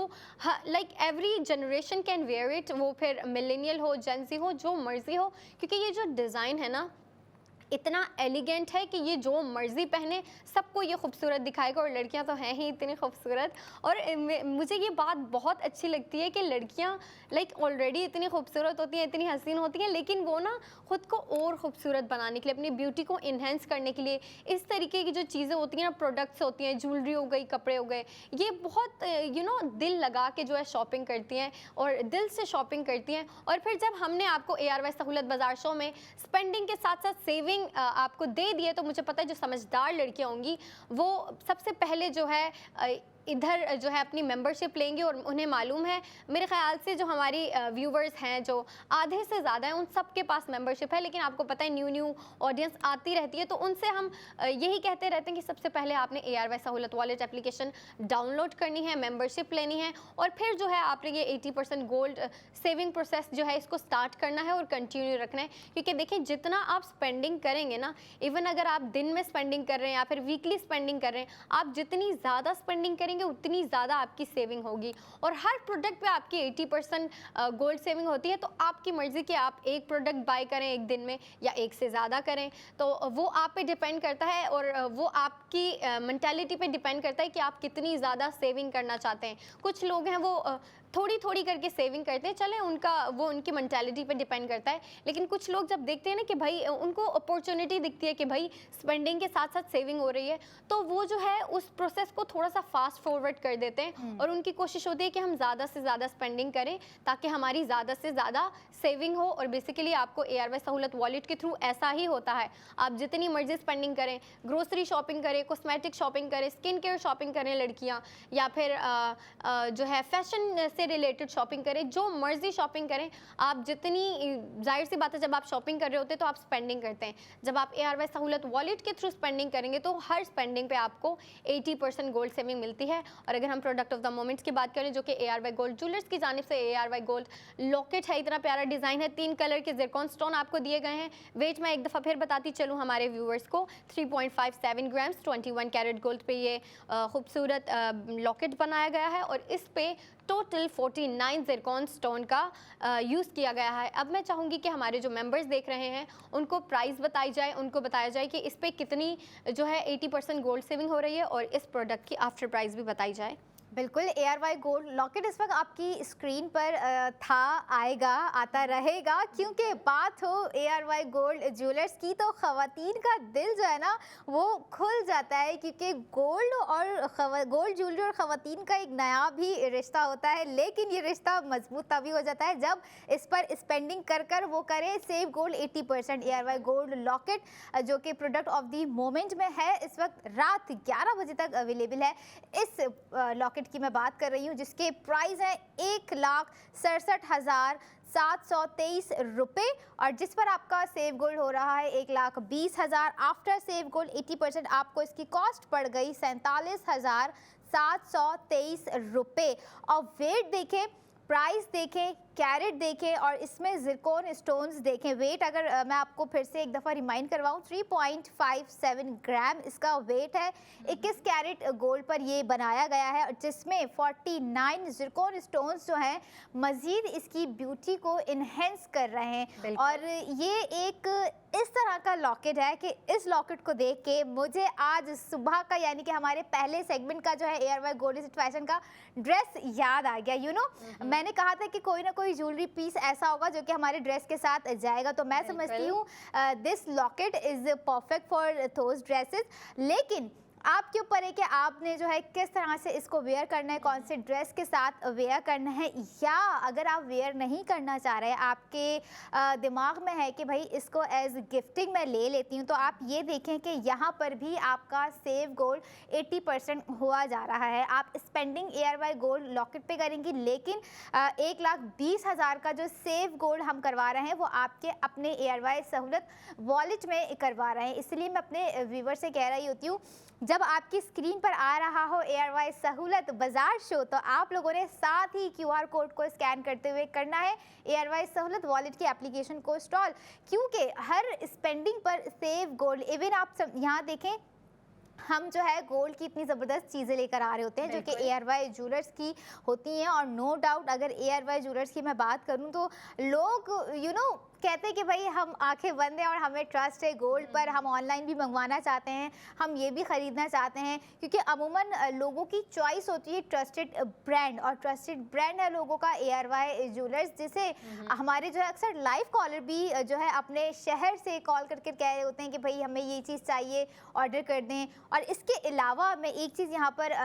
like every generation can wear it, वो फिर मिलेनियल हो, जनजी हो, जो मर्जी हो, क्योंकि ये जो डिज़ाइन है ना इतना एलिगेंट है कि ये जो मर्जी पहने सबको ये खूबसूरत दिखाएगा, और लड़कियां तो हैं ही इतनी खूबसूरत। और मुझे ये बात बहुत अच्छी लगती है कि लड़कियां लाइक ऑलरेडी इतनी खूबसूरत होती हैं, इतनी हसीन होती हैं, लेकिन वो ना खुद को और खूबसूरत बनाने के लिए, अपनी ब्यूटी को इन्हेंस करने के लिए इस तरीके की जो चीज़ें होती हैं ना, प्रोडक्ट्स होती हैं, ज्वेलरी हो गई, कपड़े हो गए, ये बहुत दिल लगा के जो है शॉपिंग करती हैं और दिल से शॉपिंग करती हैं। और फिर जब हमने आपको ARY सहूलत बाजार शो में स्पेंडिंग के साथ साथ सेविंग आपको दे दिए, तो मुझे पता है जो समझदार लड़कियां होंगी वो सबसे पहले जो है इधर जो है अपनी मेंबरशिप लेंगे। और उन्हें मालूम है, मेरे ख्याल से जो हमारी व्यूवर्स हैं जो आधे से ज़्यादा हैं, उन सब के पास मेंबरशिप है, लेकिन आपको पता है न्यू ऑडियंस आती रहती है, तो उनसे हम यही कहते रहते हैं कि सबसे पहले आपने ARY सहूलत वॉलेट एप्लीकेशन डाउनलोड करनी है, मेंबरशिप लेनी है, और फिर जो है आपने ये 80% गोल्ड सेविंग प्रोसेस जो है इसको स्टार्ट करना है और कंटिन्यू रखना है। क्योंकि देखिए, जितना आप स्पेंडिंग करेंगे ना, इवन अगर आप दिन में स्पेंडिंग कर रहे हैं या फिर वीकली स्पेंडिंग कर रहे हैं, आप जितनी ज़्यादा स्पेंडिंग करेंगे उतनी ज़्यादा आपकी सेविंग होगी। और हर प्रोडक्ट पे आपकी 80% गोल्ड सेविंग होती है। तो आपकी मर्ज़ी कि आप एक प्रोडक्ट बाय करें एक दिन में या एक से ज़्यादा करें, तो वो आप पे डिपेंड करता है, और वो आपकी मेंटालिटी पे डिपेंड करता है कि आप कितनी ज़्यादा सेविंग करना चाहते हैं। कुछ लोग हैं वो थोड़ी थोड़ी करके सेविंग करते हैं, चले वो उनकी मेंटालिटी पे डिपेंड करता है। लेकिन कुछ लोग जब देखते हैं ना कि भाई उनको अपॉर्चुनिटी दिखती है कि भाई स्पेंडिंग के साथ साथ सेविंग हो रही है, तो वो जो है उस प्रोसेस को थोड़ा सा फास्ट फॉरवर्ड कर देते हैं, और उनकी कोशिश होती है कि हम ज़्यादा से ज़्यादा स्पेंडिंग करें ताकि हमारी ज़्यादा से ज़्यादा सेविंग हो। और बेसिकली आपको ARY सहूलत वॉलेट के थ्रू ऐसा ही होता है, आप जितनी मर्जी स्पेंडिंग करें, ग्रोसरी शॉपिंग करें, कॉस्मेटिक शॉपिंग करें, स्किन केयर शॉपिंग करें लड़कियाँ, या फिर जो है फैशन से रिलेटेड शॉपिंग करें, जो मर्जी शॉपिंग करें, आप जितनी, जाहिर सी बात है जब आप शॉपिंग कर रहे होते हैं तो आप स्पेंडिंग करते हैं। जब आप ARY सहूलत वॉलेट के थ्रू स्पेंडिंग करेंगे तो हर स्पेंडिंग पे आपको 80% गोल्ड सेविंग मिलती है। और अगर हम प्रोडक्ट ऑफ द मोमेंट्स की बात करें, जो कि ARY गोल्ड ज्वेलर्स की जानिब से ARY गोल्ड लॉकेट है, इतना प्यारा डिज़ाइन है, 3 कलर के ज़िरकॉन स्टोन आपको दिए गए हैं। वेट मैं एक दफ़ा फिर बताती चलूँ हमारे व्यूअर्स को, 3.57 ग्राम्स 21 कैरेट गोल्ड पे ये खूबसूरत लॉकेट बनाया गया है, और इस पे टोटल 49 ज़िरकॉन स्टोन का यूज़ किया गया है। अब मैं चाहूँगी कि हमारे जो मेंबर्स देख रहे हैं उनको प्राइस बताई जाए, उनको बताया जाए कि इस पे कितनी जो है 80% गोल्ड सेविंग हो रही है, और इस प्रोडक्ट की आफ्टर प्राइस भी बताई जाए। बिल्कुल, ARY गोल्ड लॉकेट इस वक्त आपकी स्क्रीन पर आता रहेगा, क्योंकि बात हो ARY गोल्ड ज्वेलर्स की तो ख़वातीन का दिल जो है ना वो खुल जाता है, क्योंकि गोल्ड और गोल्ड ज्वेलरी और ख़वातीन का एक नया भी रिश्ता होता है। लेकिन ये रिश्ता मजबूत तभी हो जाता है जब इस पर स्पेंडिंग कर वो करे save gold 80%। ARY gold locket जो कि प्रोडक्ट ऑफ द मोमेंट में है, इस वक्त रात 11 बजे तक अवेलेबल है। इस लॉकेट की मैं बात कर रही हूँ, जिसके प्राइस है 1,67,723 रुपये, और जिस पर आपका सेव गोल्ड हो रहा है 1,20,000। आफ्टर सेव गोल्ड 80% आपको इसकी कॉस्ट पड़ गई 47,723 रुपये। और वेट देखें, प्राइस देखें, कैरेट देखें, और इसमें ज़िरकॉन स्टोन्स देखें। वेट अगर मैं आपको फिर से एक दफ़ा रिमाइंड करवाऊँ, 3.57 ग्राम इसका वेट है। 21 कैरेट गोल्ड पर ये बनाया गया है, और जिसमें 49 ज़िरकॉन स्टोन्स जो हैं मज़ीद इसकी ब्यूटी को इन्हेंस कर रहे हैं। और ये एक इस तरह का लॉकेट है कि इस लॉकेट को देख के मुझे आज सुबह का, यानी कि हमारे पहले सेगमेंट का जो है ARY गोल्ड फैशन का ड्रेस याद आ गया। मैंने कहा था कि कोई ना कोई ज्वेलरी पीस ऐसा होगा जो कि हमारे ड्रेस के साथ जाएगा, तो मैं समझती हूँ this locket is perfect for those dresses. लेकिन आपके ऊपर है कि आपने जो है किस तरह से इसको वेयर करना है, कौन से ड्रेस के साथ वेयर करना है, या अगर आप वेयर नहीं करना चाह रहे हैं, आपके दिमाग में है कि भाई इसको एज गिफ्टिंग मैं ले लेती हूँ, तो आप ये देखें कि यहाँ पर भी आपका सेव गोल्ड 80% हुआ जा रहा है। आप स्पेंडिंग ARY गोल्ड लॉकेट पे करेंगी, लेकिन 1,20,000 का जो सेव गोल्ड हम करवा रहे हैं वो आपके अपने ARY सहूलत वॉलेट में करवा रहे हैं। इसलिए मैं अपने व्यूवर से कह रही होती हूँ, जब आपकी स्क्रीन पर आ रहा हो ARY सहूलत बाजार शो, तो आप लोगों ने साथ ही QR कोड को स्कैन करते हुए करना है ARY सहूलत वॉलेट की एप्लीकेशन को इंस्टॉल, क्योंकि हर स्पेंडिंग पर सेव गोल्ड, इवन आप यहाँ देखें, हम जो है गोल्ड की इतनी ज़बरदस्त चीज़ें लेकर आ रहे होते हैं जो कि ARY ज्वेलर्स की होती हैं। और नो डाउट अगर ARY ज्वेलर्स की मैं बात करूं तो लोग कहते हैं कि भाई हम आंखें बंद हैं और हमें ट्रस्ट है गोल्ड पर, हम ऑनलाइन भी मंगवाना चाहते हैं, हम ये भी ख़रीदना चाहते हैं, क्योंकि अमूमन लोगों की चॉइस होती है ट्रस्टेड ब्रांड, और ट्रस्टेड ब्रांड है लोगों का ARY ज्वेलर्स, जिसे हमारे जो है अक्सर लाइव कॉलर भी जो है अपने शहर से कॉल करके कह रहे होते हैं कि भाई हमें ये चीज़ चाहिए, ऑर्डर कर दें। और इसके अलावा मैं एक चीज़ यहाँ पर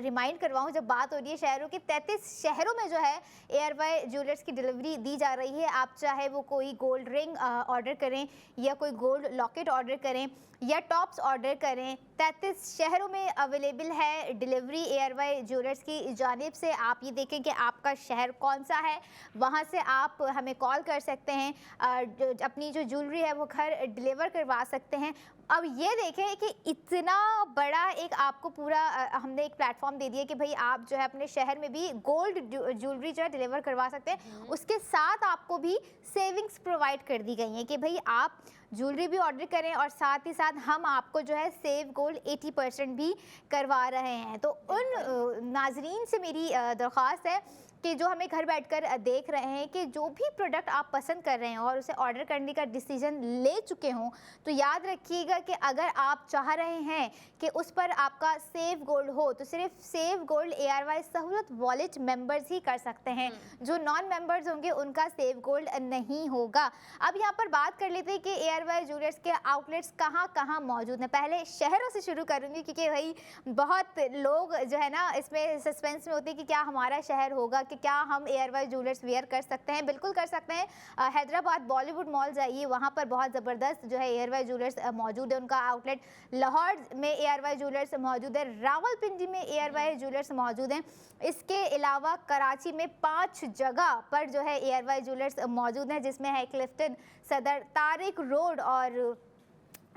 रिमाइंड करवाऊँ, जब बात हो रही है शहरों की, 33 शहरों में जो है ARY ज्वेलर्स की डिलीवरी दी जा रही है। आप चाहे वो कोई गोल्ड रिंग ऑर्डर करें या कोई गोल्ड लॉकेट ऑर्डर करें या टॉप्स ऑर्डर करें, 33 शहरों में अवेलेबल है डिलीवरी ARY ज्वेलर्स की जानिब से। आप ये देखें कि आपका शहर कौन सा है, वहाँ से आप हमें कॉल कर सकते हैं, अपनी जो ज्वेलरी है वो घर डिलीवर करवा सकते हैं। अब ये देखें कि इतना बड़ा एक आपको पूरा हमने एक प्लेटफॉर्म दे दिया कि भाई आप जो है अपने शहर में भी गोल्ड ज्वेलरी जो है डिलीवर करवा सकते हैं। उसके साथ आपको भी सेविंग्स प्रोवाइड कर दी गई हैं कि भाई आप ज्वेलरी भी ऑर्डर करें और साथ ही साथ हम आपको जो है सेव गोल्ड 80% भी करवा रहे हैं। तो उन नाजरीन से मेरी दरख्वास्त है कि जो हमें घर बैठकर देख रहे हैं कि जो भी प्रोडक्ट आप पसंद कर रहे हैं और उसे ऑर्डर करने का डिसीजन ले चुके हों, तो याद रखिएगा कि अगर आप चाह रहे हैं कि उस पर आपका सेव गोल्ड हो, तो सिर्फ सेव गोल्ड ARY सहूलत वॉलेट मेंबर्स ही कर सकते हैं। जो नॉन मेंबर्स होंगे उनका सेव गोल्ड नहीं होगा। अब यहाँ पर बात कर लेते हैं कि ARY ज्वेलर्स के आउटलेट्स कहाँ कहाँ मौजूद हैं। पहले शहरों से शुरू करूँगी, क्योंकि भाई बहुत लोग जो है ना इसमें सस्पेंस में होते हैं कि क्या हमारा शहर होगा, कि क्या हम ARY ज्वेलर्स वेयर कर सकते हैं। बिल्कुल कर सकते हैं। हैदराबाद बॉलीवुड मॉल जाइए, वहाँ पर बहुत ज़बरदस्त जो है ARY ज्वेलर्स मौजूद है, उनका आउटलेट। लाहौर में ARY ज्वेलर्स मौजूद है, रावलपिंडी में ARY ज्वेलर्स मौजूद हैं। इसके अलावा कराची में 5 जगह पर जो है ARY ज्वेलर्स मौजूद हैं, जिसमें है क्लिफ्टन, सदर, तारिक रोड, और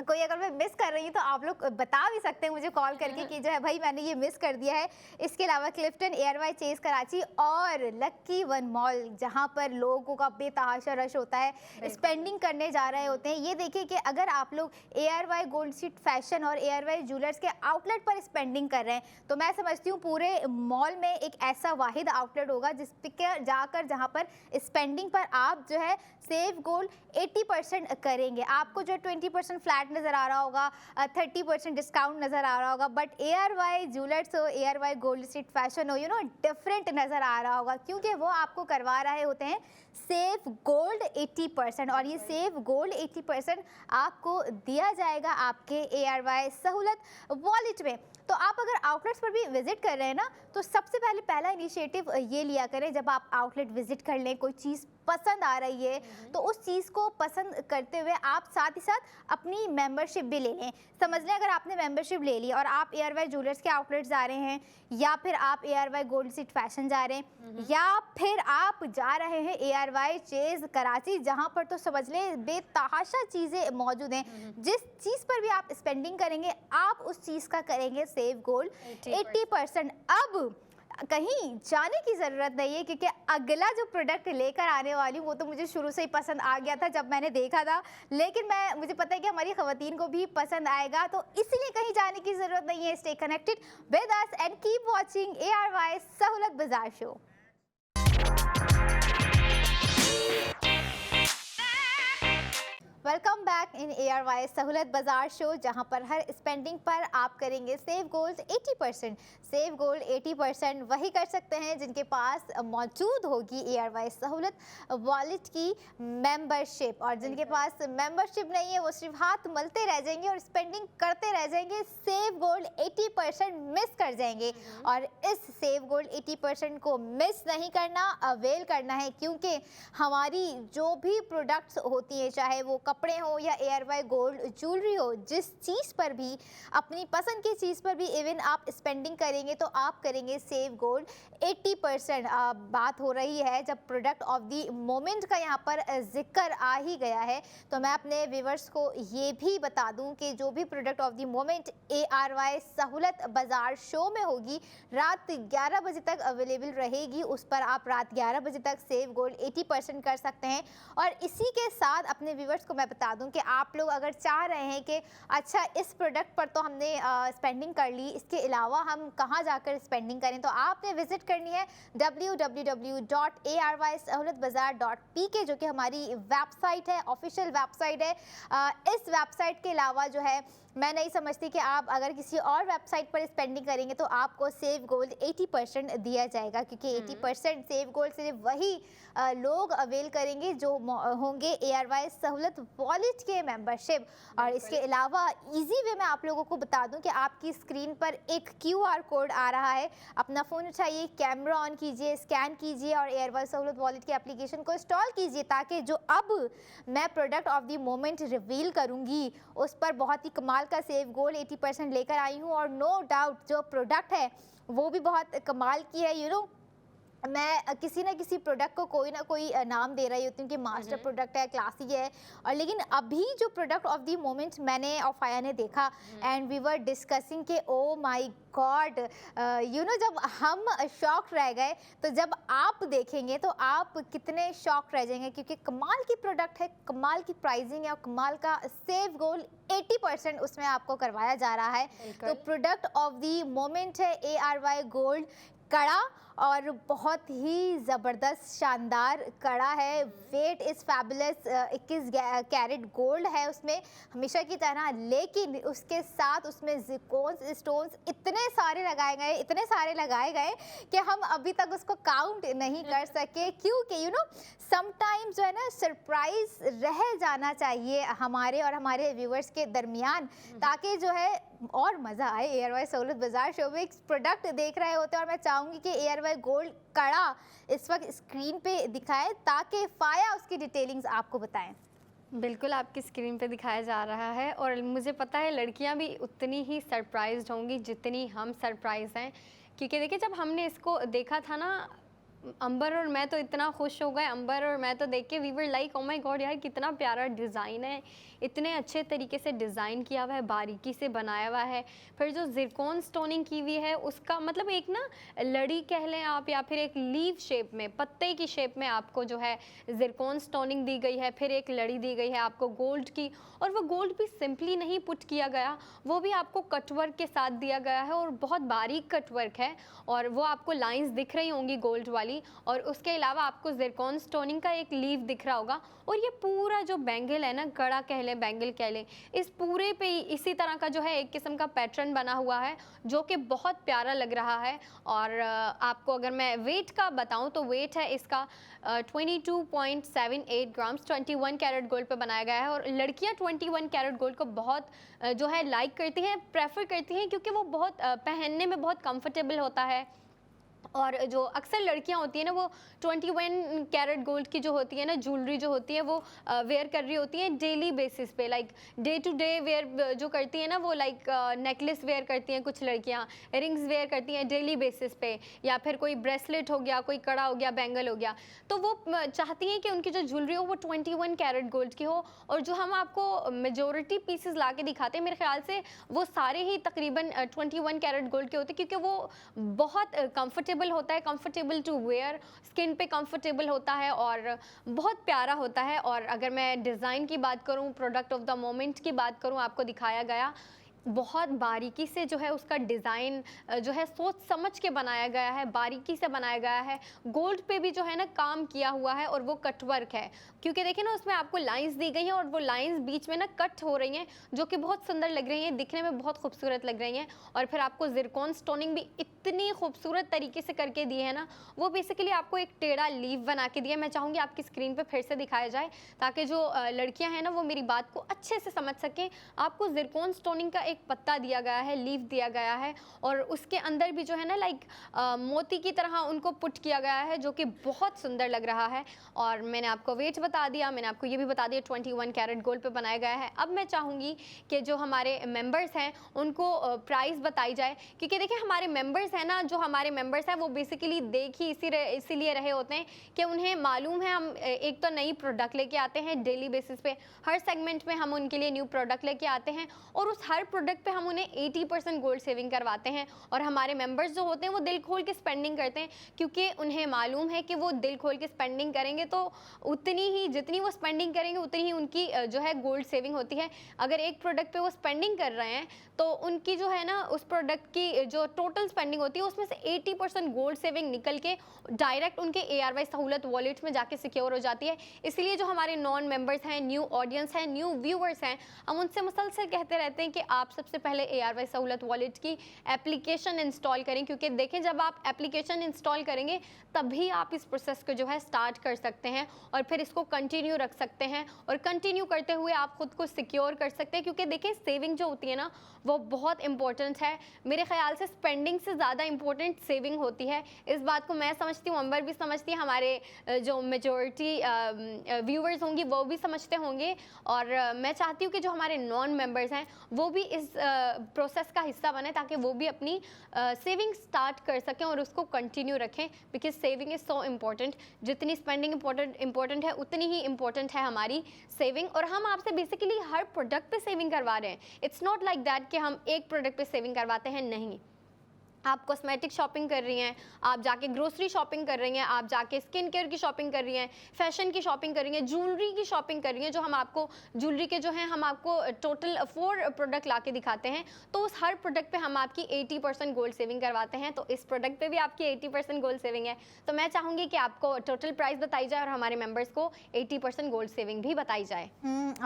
कोई अगर मैं मिस कर रही हूँ तो आप लोग बता भी सकते हैं मुझे कॉल करके कि जो है भाई मैंने ये मिस कर दिया है। इसके अलावा क्लिफ्टन, ARY चेज कराची और लक्की वन मॉल, जहाँ पर लोगों का बेतहाशा रश होता है, स्पेंडिंग करने जा रहे होते हैं। ये देखिए कि अगर आप लोग ARY गोल्ड स्ट्रीट फैशन और ARY ज्वेलर्स के आउटलेट पर स्पेंडिंग कर रहे हैं, तो मैं समझती हूँ पूरे मॉल में एक ऐसा वाहिद आउटलेट होगा जिस पे जाकर जहाँ पर स्पेंडिंग पर आप जो है सेव गोल्ड 80% करेंगे। आपको जो 20% फ्लैट नज़र आ रहा होगा, 30% डिस्काउंट नज़र आ रहा होगा, बट ARY ज्वेलर्स हो, ARY गोल्ड स्ट्रीट फैशन हो, डिफरेंट नज़र आ रहा होगा, क्योंकि वो आपको करवा रहे होते हैं सेव गोल्ड 80%। और ये सेव गोल्ड 80% आपको दिया जाएगा आपके ARY सहूलत वॉलेट में। तो आप अगर आउटलेट्स पर भी विजिट कर रहे हैं ना, तो सबसे पहले पहला इनिशिएटिव ये लिया करें, जब आप आउटलेट विजिट कर लें, कोई चीज़ पसंद आ रही है तो उस चीज़ को पसंद करते हुए आप साथ ही साथ अपनी मेंबरशिप भी ले लें। समझ लें अगर आपने मेंबरशिप ले ली और आप ARY ज्वेलर्स के आउटलेट जा रहे हैं, या फिर आप ARY गोल्ड स्ट्रीट फैशन जा रहे हैं, या फिर आप जा रहे हैं ARY चेज कराची, जहाँ पर तो समझ लें बेतहाशा चीज़ें मौजूद हैं। जिस चीज़ पर भी आप स्पेंडिंग करेंगे आप उस चीज़ का करेंगे सेव गोल्ड 80%। अब कहीं जाने की ज़रूरत नहीं है, क्योंकि अगला जो प्रोडक्ट लेकर आने वाली हूँ वो तो मुझे शुरू से ही पसंद आ गया था जब मैंने देखा था, लेकिन मुझे पता है कि हमारी ख़वातीन को भी पसंद आएगा, तो इसीलिए कहीं जाने की ज़रूरत नहीं है। Stay connected with us and keep watching ARY सहूलत बाजार show. Welcome back in ARY सहूलत बाजार शो, जहां पर हर स्पेंडिंग पर आप करेंगे सेव गोल्ड 80%। सेव गोल्ड 80% वही कर सकते हैं जिनके पास मौजूद होगी ARY सहूलत वॉलेट की मेंबरशिप, और जिनके पास मेंबरशिप नहीं है वो सिर्फ हाथ मलते रह जाएंगे और स्पेंडिंग करते रह जाएंगे, सेव गोल्ड 80% मिस कर जाएंगे। और इस सेव गोल्ड 80% को मिस नहीं करना, अवेल करना है, क्योंकि हमारी जो भी प्रोडक्ट्स होती हैं, चाहे वो कपड़े हो या ARY गोल्ड ज्वेलरी हो, जिस चीज़ पर भी अपनी पसंद की चीज़ पर भी इवन आप स्पेंडिंग करेंगे तो आप करेंगे सेव गोल्ड 80%। बात हो रही है जब प्रोडक्ट ऑफ द मोमेंट का यहाँ पर जिक्र आ ही गया है, तो मैं अपने व्यूवर्स को ये भी बता दूं कि जो भी product of the moment ARY सहूलत बाजार शो में होगी, रात 11 बजे तक अवेलेबल रहेगी। उस पर आप रात 11 बजे तक सेव गोल्ड 80% कर सकते हैं। और इसी के साथ अपने व्यूवर्स को मैं बता दूं कि आप लोग अगर चाह रहे हैं कि अच्छा इस प्रोडक्ट पर तो हमने स्पेंडिंग कर ली, इसके अलावा हम कहाँ जाकर स्पेंडिंग करें, तो आपने विजिट करनी है www.arysahullatbazaar.pk जो कि हमारी वेबसाइट है, ऑफिशियल वेबसाइट है। इस वेबसाइट के अलावा जो है मैं नहीं समझती कि आप अगर किसी और वेबसाइट पर स्पेंडिंग करेंगे तो आपको सेव गोल्ड 80% दिया जाएगा, क्योंकि 80% सेव गोल्ड सिर्फ वही लोग अवेल करेंगे जो होंगे ARY सहूलत वॉलेट के मेंबरशिप। और इसके अलावा इजी वे में आप लोगों को बता दूं कि आपकी स्क्रीन पर एक QR कोड आ रहा है, अपना फ़ोन उठाइए, कैमरा ऑन कीजिए, स्कैन कीजिए और ARY सहूलत वॉलेट के एप्लीकेशन को इंस्टॉल कीजिए, ताकि जो अब मैं product of the moment reveal करूंगी उस पर बहुत ही कमाल का सेव गोल्ड 80% लेकर आई हूँ। और नो डाउट जो प्रोडक्ट है वो भी बहुत कमाल की है। मैं किसी ना किसी प्रोडक्ट को कोई ना कोई नाम दे रही होती हूँ कि मास्टर प्रोडक्ट है, क्लासी है, और लेकिन अभी जो प्रोडक्ट ऑफ द मोमेंट मैंने और फाया ने देखा एंड वी वर डिस्कसिंग के ओ माय गॉड, जब हम शॉक रह गए, तो जब आप देखेंगे तो आप कितने शॉक रह जाएंगे, क्योंकि कमाल की प्रोडक्ट है, कमाल की प्राइसिंग है और कमाल का सेव गोल्ड 80% उसमें आपको करवाया जा रहा है। तो प्रोडक्ट ऑफ द मोमेंट है ARY गोल्ड कड़ा, और बहुत ही ज़बरदस्त शानदार कड़ा है। Weight is fabulous, 21 carat gold है उसमें हमेशा की तरह, लेकिन उसके साथ उसमें ज़िरकॉन्स स्टोन्स इतने सारे लगाए गए कि हम अभी तक उसको काउंट नहीं कर सके, क्योंकि समटाइम्स जो है ना सरप्राइज रह जाना चाहिए हमारे और हमारे व्यूअर्स के दरमियान, ताकि जो है और मज़ा आए। ARY सहूलत बाजार शो में एक प्रोडक्ट देख रहे होते हैं और मैं चाहूँगी कि ARY गोल्ड कड़ा इस वक्त स्क्रीन पे दिखाए ताकि फाया उसकी डिटेलिंग्स आपको बताएं। बिल्कुल आपकी स्क्रीन पे दिखाया जा रहा है और मुझे पता है लड़कियां भी उतनी ही सरप्राइज्ड होंगी जितनी हम सरप्राइज हैं, क्योंकि देखिए जब हमने इसको देखा था ना, अंबर और मैं तो इतना खुश हो गए, अंबर और मैं तो देख के we were like oh my god यार कितना प्यारा डिज़ाइन है, इतने अच्छे तरीके से डिज़ाइन किया हुआ है, बारीकी से बनाया हुआ है। फिर जो ज़िरकॉन स्टोनिंग की हुई है उसका मतलब एक ना लड़ी कह लें आप, या फिर एक लीव शेप में, पत्ते की शेप में आपको जो है ज़िरकॉन स्टोनिंग दी गई है, फिर एक लड़ी दी गई है आपको गोल्ड की, और वो गोल्ड भी सिंपली नहीं पुट किया गया, वो भी आपको कटवर्क के साथ दिया गया है और बहुत बारीक कटवर्क है, और वो आपको लाइंस दिख रही होंगी गोल्ड वाली, और उसके अलावा आपको ज़िरकॉन स्टोनिंग का एक लीव दिख रहा होगा। और ये पूरा जो बैंगल है ना, कड़ा कह लें, बैंगल कह लें, इस पूरे पे इसी तरह का जो है एक किस्म का पैटर्न बना हुआ है जो कि बहुत प्यारा लग रहा है। और आपको अगर मैं वेट का बताऊं तो वेट है इसका 22.78 ग्राम्स, 21 कैरेट गोल्ड पे बनाया गया है। और लड़कियां 21 कैरेट गोल्ड को बहुत जो है लाइक करती हैं, प्रेफर करती हैं, क्योंकि वो बहुत पहनने में बहुत कंफर्टेबल होता है। और जो अक्सर लड़कियां होती हैं ना, वो 21 कैरेट गोल्ड की जो होती है ना ज्वेलरी जो होती है वो वेयर कर रही होती हैं डेली बेसिस पे, like day to day wear जो करती हैं ना, वो लाइक नेकलेस वेयर करती हैं, कुछ लड़कियां रिंग्स वेयर करती हैं डेली बेसिस पे, या फिर कोई ब्रेसलेट हो गया, कोई कड़ा हो गया, बैंगल हो गया, तो वो चाहती हैं कि उनकी जो ज्वेलरी हो वो 21 कैरेट गोल्ड की हो। और जो हम आपको मेजोरिटी पीसेस ला के दिखाते हैं, मेरे ख्याल से वो सारे ही तकरीबन 21 कैरेट गोल्ड के होते हैं, क्योंकि वो बहुत कंफर्टेबल होता है, कंफर्टेबल टू वेयर, स्किन पे कंफर्टेबल होता है और बहुत प्यारा होता है। और अगर मैं डिज़ाइन की बात करूं, प्रोडक्ट ऑफ द मोमेंट की बात करूं, आपको दिखाया गया बहुत बारीकी से जो है उसका डिज़ाइन जो है सोच समझ के बनाया गया है, बारीकी से बनाया गया है, गोल्ड पे भी जो है ना काम किया हुआ है, और वो कटवर्क है, क्योंकि देखिए ना उसमें आपको लाइंस दी गई हैं और वो लाइंस बीच में ना कट हो रही हैं, जो कि बहुत सुंदर लग रही हैं, दिखने में बहुत खूबसूरत लग रही हैं। और फिर आपको ज़िरकॉन स्टोनिंग भी इतनी खूबसूरत तरीके से करके दी है ना, वो बेसिकली आपको एक टेढ़ा लीव बना के दिया। मैं चाहूँगी आपकी स्क्रीन पर फिर से दिखाया जाए, ताकि जो लड़कियाँ हैं ना वो मेरी बात को अच्छे से समझ सकें। आपको ज़िरकॉन स्टोनिंग का एक पत्ता दिया गया है, लीफ दिया गया है, और उसके अंदर भी जो है ना लाइक मोती की तरह उनको पुट किया गया है, जो कि बहुत सुंदर लग रहा है। और मैंने आपको वेट बता दिया, मैंने आपको ये भी बता दिया 21 कैरेट गोल्ड पे बनाया गया है। अब मैं चाहूँगी कि जो हमारे मेंबर्स हैं उनको प्राइस बताई जाए, क्योंकि देखिए हमारे मेंबर्स हैं ना, जो हमारे मेंबर्स हैं वो बेसिकली देख ही इसीलिए रहे होते हैं कि उन्हें मालूम है हम एक तो नई प्रोडक्ट लेके आते हैं डेली बेसिस पे, हर सेगमेंट में हम उनके लिए न्यू प्रोडक्ट लेके आते हैं, और उस हर प्रोडक्ट पे हम उन्हें 80% गोल्ड सेविंग करवाते हैं। और हमारे मेंबर्स जो होते हैं वो दिल खोल के स्पेंडिंग करते हैं, क्योंकि उन्हें मालूम है कि वो दिल खोल के स्पेंडिंग करेंगे तो उतनी ही, जितनी वो स्पेंडिंग करेंगे उतनी ही उनकी जो है गोल्ड सेविंग होती है। अगर एक प्रोडक्ट पे वो स्पेंडिंग कर रहे हैं तो उनकी जो है ना उस प्रोडक्ट की जो टोटल स्पेंडिंग होती है उसमें से 80% गोल्ड सेविंग निकल के डायरेक्ट उनके ARY सहूलत वॉलेट में जाके सिक्योर हो जाती है। इसलिए जो हमारे नॉन मेंबर्स हैं, न्यू ऑडियंस हैं, न्यू व्यूअर्स हैं, हम उनसे मुसलसल कहते रहते हैं कि आप सबसे पहले ARY सहूलत वॉलेट की एप्लीकेशन इंस्टॉल करें, क्योंकि देखें जब आप एप्लीकेशन इंस्टॉल करेंगे तभी आप इस प्रोसेस को जो है स्टार्ट कर सकते हैं और फिर इसको कंटिन्यू रख सकते हैं, और कंटिन्यू करते हुए आप खुद को सिक्योर कर सकते हैं। क्योंकि देखिए सेविंग जो होती है ना वो बहुत इंपॉर्टेंट है। मेरे ख्याल से स्पेंडिंग से ज़्यादा इंपॉर्टेंट सेविंग होती है। इस बात को मैं समझती हूँ, अंबर भी समझती है, हमारे जो मेजॉरिटी व्यूअर्स होंगी वो भी समझते होंगे, और मैं चाहती हूँ कि जो हमारे नॉन मेंबर्स हैं वो भी इस प्रोसेस का हिस्सा बने, ताकि वो भी अपनी सेविंग स्टार्ट कर सकें और उसको कंटिन्यू रखें। Because saving is so important. जितनी स्पेंडिंग इम्पॉर्टेंट है उतनी ही इम्पॉर्टेंट है हमारी सेविंग। और हम आपसे बेसिकली हर प्रोडक्ट पे सेविंग करवा रहे हैं। इट्स नॉट लाइक दैट कि हम एक प्रोडक्ट पे सेविंग करवाते हैं, नहीं। आप कॉस्मेटिक शॉपिंग कर रही हैं, आप जाके ग्रोसरी शॉपिंग कर रही हैं, आप जाके स्किन केयर की शॉपिंग कर रही हैं, फैशन की शॉपिंग कर रही हैं, ज्वेलरी की शॉपिंग कर रही हैं, जो हम आपको ज्वेलरी के जो हैं हम आपको टोटल 4 प्रोडक्ट ला के दिखाते हैं, तो उस हर प्रोडक्ट पे हम आपकी 80% गोल्ड सेविंग करवाते हैं। तो इस प्रोडक्ट पे भी आपकी 80% गोल्ड सेविंग है। तो मैं चाहूँगी कि आपको टोटल प्राइस बताई जाए और हमारे मेम्बर्स को 80% गोल्ड सेविंग भी बताई जाए।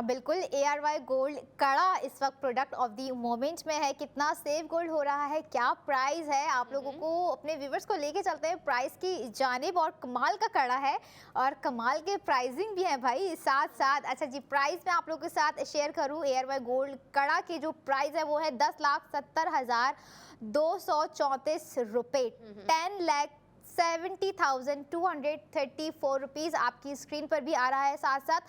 बिल्कुल। ARY गोल्ड कड़ा इस वक्त प्रोडक्ट ऑफ द मोमेंट में है। कितना सेव गोल्ड हो रहा है, क्या प्राइस है, आप लोगों को अपने व्यूवर्स को लेके चलते हैं प्राइस की जानिब। और कमाल का कड़ा है और कमाल के प्राइसिंग भी है भाई साथ साथ। अच्छा जी, प्राइस मैं आप लोगों के साथ शेयर करूं। ARY गोल्ड कड़ा की जो प्राइस है वो है 10,70,234 रुपये, 10,70,234 रुपीज़ आपकी स्क्रीन पर भी आ रहा है। साथ साथ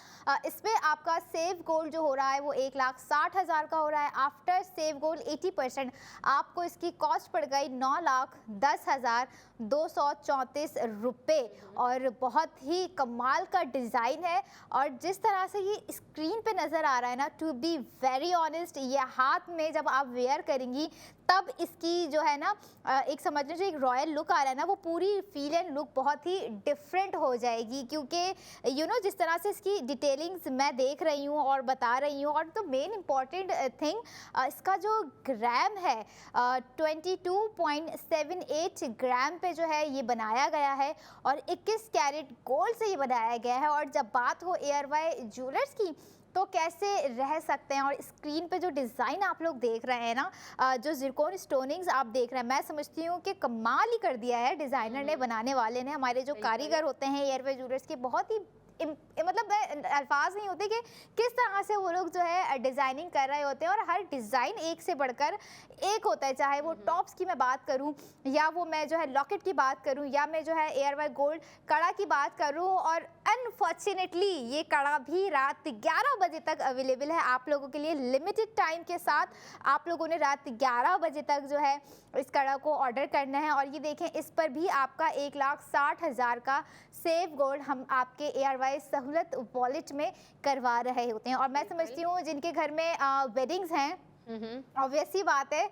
इसमें आपका सेव गोल्ड जो हो रहा है वो 1,60,000 का हो रहा है। आफ्टर सेव गोल्ड 80% आपको इसकी कॉस्ट पड़ गई 9,10,234 रुपये। और बहुत ही कमाल का डिज़ाइन है, और जिस तरह से ये स्क्रीन पे नज़र आ रहा है ना, टू बी वेरी ऑनेस्ट, ये हाथ में जब आप वेयर करेंगी तब इसकी जो है ना एक समझ लीजिए एक रॉयल लुक आ रहा है ना, वो पूरी फील एंड लुक बहुत ही डिफरेंट हो जाएगी। क्योंकि जिस तरह से इसकी डिटेलिंग्स मैं देख रही हूँ और बता रही हूँ, और तो मेन इम्पॉर्टेंट थिंग इसका जो ग्राम है 22.78 ग्राम पे जो है ये बनाया गया है, और 21 कैरेट गोल्ड से ये बनाया गया है। और जब बात हो ARY ज्वेलर्स की तो कैसे रह सकते हैं। और स्क्रीन पे जो डिज़ाइन आप लोग देख रहे हैं ना, जो जिरकोन स्टोनिंग्स आप देख रहे हैं, मैं समझती हूँ कि कमाल ही कर दिया है डिज़ाइनर ने, बनाने वाले ने। हमारे जो कारीगर होते हैं ARY ज्वेलर्स के, बहुत ही मतलब अल्फाज नहीं होते कि किस तरह से वो लोग जो है डिज़ाइनिंग कर रहे होते हैं। और हर डिज़ाइन एक से बढ़कर एक होता है, चाहे वो टॉप्स की मैं बात करूं, या वो मैं जो है लॉकेट की बात करूं, या मैं जो है ARY गोल्ड कड़ा की बात करूं। और अनफॉर्चुनेटली ये कड़ा भी रात 11 बजे तक अवेलेबल है आप लोगों के लिए, लिमिटेड टाइम के साथ। आप लोगों ने रात 11 बजे तक जो है इस कड़ा को ऑर्डर करना है। और ये देखें, इस पर भी आपका 1,60,000 का सेव गोल्ड हम आपके ARY सहूलत वॉलेट में करवा रहे होते हैं। और मैं समझती हूँ जिनके घर में वेडिंग्स हैं, ऑब्वियस सी बात है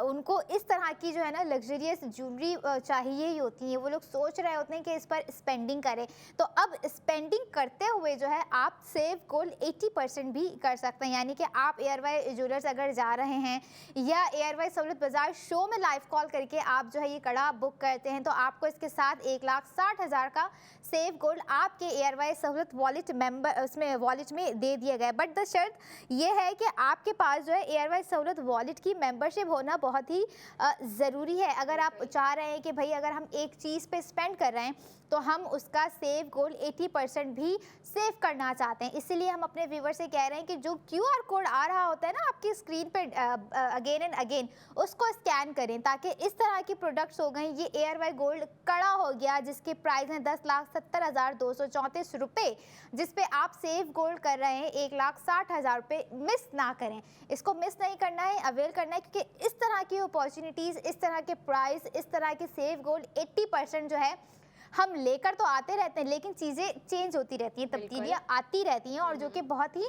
उनको इस तरह की जो है ना लग्जरियस ज्वेलरी चाहिए ही होती है। वो लोग सोच रहे होते हैं कि इस पर स्पेंडिंग करें। तो अब स्पेंडिंग करते हुए जो है आप सेव गोल्ड 80% भी कर सकते हैं। यानी कि आप ARY ज्वेलर्स अगर जा रहे हैं या ARY सहूलत बाजार शो में लाइव कॉल करके आप जो है ये कड़ा बुक करते हैं, तो आपको इसके साथ 1,60,000 का सेव गोल्ड आपके ARY सहूलत वॉलेट में दे दिया गया है। बट द शर्त ये है कि आपके पास जो है ARY सहूलत वॉलेट की मेंबरशिप होना बहुत ही ज़रूरी है। अगर आप चाह रहे हैं कि भाई अगर हम एक चीज़ पे स्पेंड कर रहे हैं तो हम उसका सेव गोल्ड 80% भी सेव करना चाहते हैं, इसीलिए हम अपने व्यूवर से कह रहे हैं कि जो QR कोड आ रहा होता है ना आपकी स्क्रीन पे अगेन एंड अगेन, उसको स्कैन करें, ताकि इस तरह की प्रोडक्ट्स हो गए। ये ARY गोल्ड कड़ा हो गया जिसके प्राइस है 10,70,234 रुपये, जिसपे आप सेव गोल्ड कर रहे हैं 1,60,000 रुपये। मिस ना करें, इसको मिस नहीं करना है, अवेल करना है, क्योंकि इस तरह की अपॉर्चुनिटीज़, इस तरह के प्राइस, इस तरह के सेव गोल्ड 80% जो है हम लेकर तो आते रहते हैं, लेकिन चीज़ें चेंज होती रहती हैं, तब्दीलियाँ आती रहती हैं, और जो कि बहुत ही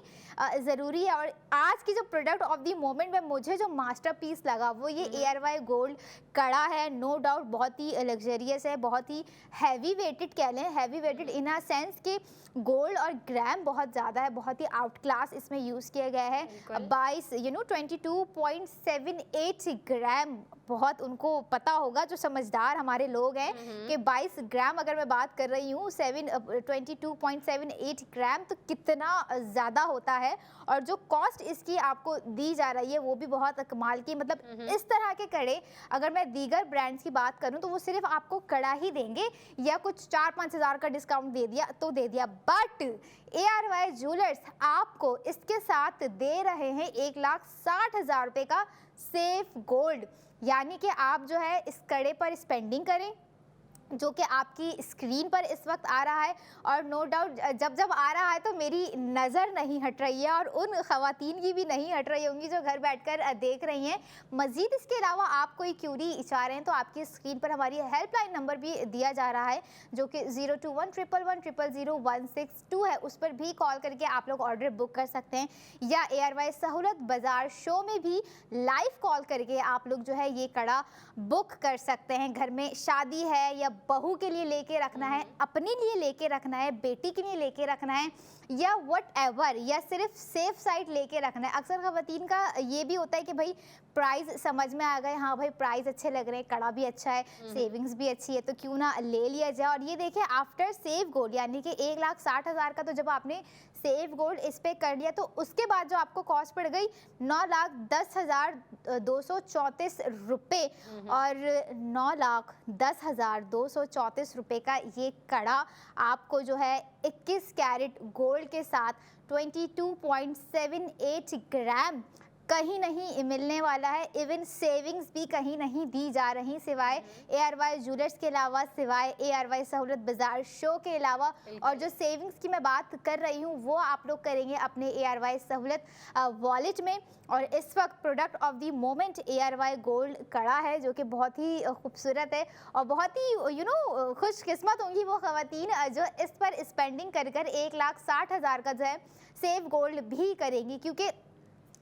ज़रूरी है। और आज की जो प्रोडक्ट ऑफ द मोमेंट में मुझे जो मास्टरपीस लगा वो ये ARY गोल्ड कड़ा है। नो डाउट बहुत ही लग्जरियस है, बहुत ही हैवी वेटेड कह लें, heavy weighted in a sense कि गोल्ड और ग्राम बहुत ज़्यादा है, बहुत ही आउट क्लास इसमें यूज़ किया गया है। 22 ग्राम, बहुत उनको पता होगा जो समझदार हमारे लोग हैं कि 22 ग्राम, अगर मैं बात कर रही हूँ 22.78 ग्राम, तो कितना ज़्यादा होता है। और जो कॉस्ट इसकी आपको दी जा रही है वो भी बहुत कमाल की, मतलब इस तरह के कड़े अगर मैं दीगर ब्रांड्स की बात करूं तो वो सिर्फ आपको कड़ा ही देंगे, या कुछ 4-5 हज़ार का डिस्काउंट दे दिया तो दे दिया, बट ARY ज्वेलर्स आपको इसके साथ दे रहे हैं 1,60,000 रुपये का सेफ गोल्ड। यानी कि आप जो है इस कड़े पर स्पेंडिंग करें, जो कि आपकी स्क्रीन पर इस वक्त आ रहा है, और नो डाउट जब जब आ रहा है तो मेरी नज़र नहीं हट रही है, और उन ख़वातीन की भी नहीं हट रही होंगी जो घर बैठकर देख रही हैं। मज़ीद इसके अलावा आप कोई क्यूरी चाह रहे हैं तो आपकी स्क्रीन पर हमारी हेल्पलाइन नंबर भी दिया जा रहा है, जो कि 02111000162 है, उस पर भी कॉल करके आप लोग ऑर्डर बुक कर सकते हैं, या ARY सहूलत बाज़ार शो में भी लाइव कॉल करके आप लोग जो है ये कड़ा बुक कर सकते हैं। घर में शादी है या बहू के लिए लेके रखना है, अपने लिए लेके रखना है, बेटी के लिए लेके रखना है, या व्हाटएवर, या सिर्फ सेफ साइड लेके रखना है। अक्सर ख़वातीन का ये भी होता है कि भाई प्राइस समझ में आ गए, हाँ भाई प्राइस अच्छे लग रहे हैं, कड़ा भी अच्छा है, सेविंग्स भी अच्छी है, तो क्यों ना ले लिया जाए। और ये देखिए आफ्टर सेव गोल्ड, यानी कि 1,60,000 का तो जब आपने सेव गोल्ड इस पे कर लिया तो उसके बाद जो आपको कॉस्ट पड़ गई 9,10,234 रुपये, और 9,10,234 रुपये का ये कड़ा आपको जो है 21 कैरेट गोल्ड के साथ 22.78 ग्राम कहीं नहीं मिलने वाला है। इवन सेविंग्स भी कहीं नहीं दी जा रही, सिवाय ARY ज्वेलर्स के अलावा, सिवाय ARY सहूलत बाजार शो के अलावा। और जो सेविंग्स की मैं बात कर रही हूँ वो आप लोग करेंगे अपने ARY सहूलत वॉलेट में। और इस वक्त product of the moment ARY gold कड़ा है, जो कि बहुत ही खूबसूरत है, और बहुत ही खुशकिस्मत होंगी वो ख़वातीन जो इस पर स्पेंडिंग कर 1,60,000 का जो है सेव गोल्ड भी करेंगी, क्योंकि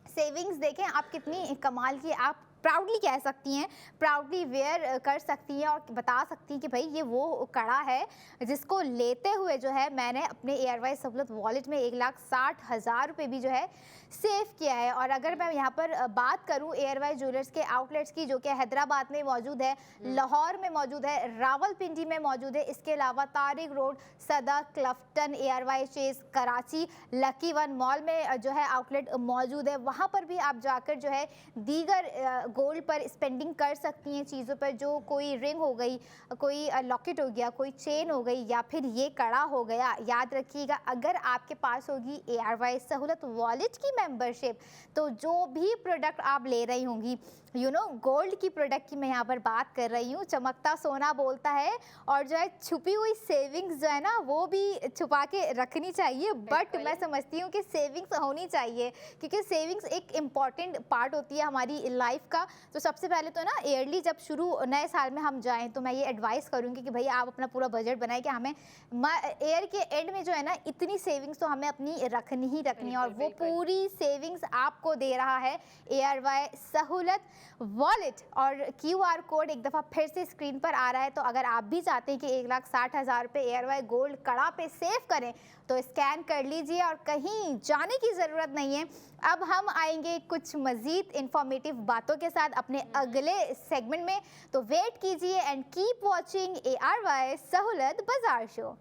सेविंग्स देखें आप कितनी कमाल की, आप प्राउडली कह सकती हैं, प्राउडली वेयर कर सकती हैं और बता सकती हैं कि भाई ये वो कड़ा है जिसको लेते हुए जो है मैंने अपने ARY सहूलत वॉलेट में 1,60,000 रुपये भी जो है सेव किया है। और अगर मैं यहाँ पर बात करूँ ARY ज्वेलर्स के आउटलेट्स की, जो कि हैदराबाद में मौजूद है, लाहौर में मौजूद है, रावलपिंडी में मौजूद है, इसके अलावा तारिक रोड, सदा, क्लफ्टन, ARY chase Karachi, lucky one mall में जो है आउटलेट मौजूद है, वहाँ पर भी आप जाकर जो है दीगर गोल्ड पर स्पेंडिंग कर सकती हैं, चीज़ों पर, जो कोई रिंग हो गई, कोई लॉकेट हो गया, कोई चेन हो गई, या फिर ये कड़ा हो गया। याद रखिएगा अगर आपके पास होगी ARY सहूलत वॉलेट की मेंबरशिप, तो जो भी प्रोडक्ट आप ले रही होंगी, गोल्ड की प्रोडक्ट की मैं यहाँ पर बात कर रही हूँ, चमकता सोना बोलता है, और जो है छुपी हुई सेविंग्स जो है ना वो भी छुपा के रखनी चाहिए। बट मैं समझती हूँ कि सेविंग्स होनी चाहिए, क्योंकि सेविंग्स एक इम्पॉर्टेंट पार्ट होती है हमारी लाइफ का। तो सबसे पहले तो ना ईयरली जब शुरू नए साल में हम जाएं तो मैं ये एडवाइस करूँगी कि भाई आप अपना पूरा बजट बनाएं कि हमें ईयर के एंड में जो है ना इतनी सेविंग्स तो हमें अपनी रखनी ही रखनी है, और वो पूरी सेविंग्स आपको दे रहा है ARY सहूलत वॉलेट। और QR कोड एक दफ़ा फिर से स्क्रीन पर आ रहा है, तो अगर आप भी चाहते हैं कि 1,60,000 रुपये ARY गोल्ड कड़ा पे सेव करें तो स्कैन कर लीजिए, और कहीं जाने की ज़रूरत नहीं है। अब हम आएंगे कुछ मज़ीद इंफॉर्मेटिव बातों के साथ अपने अगले सेगमेंट में, तो वेट कीजिए एंड कीप वॉचिंग ARY सहूलत बाजार show.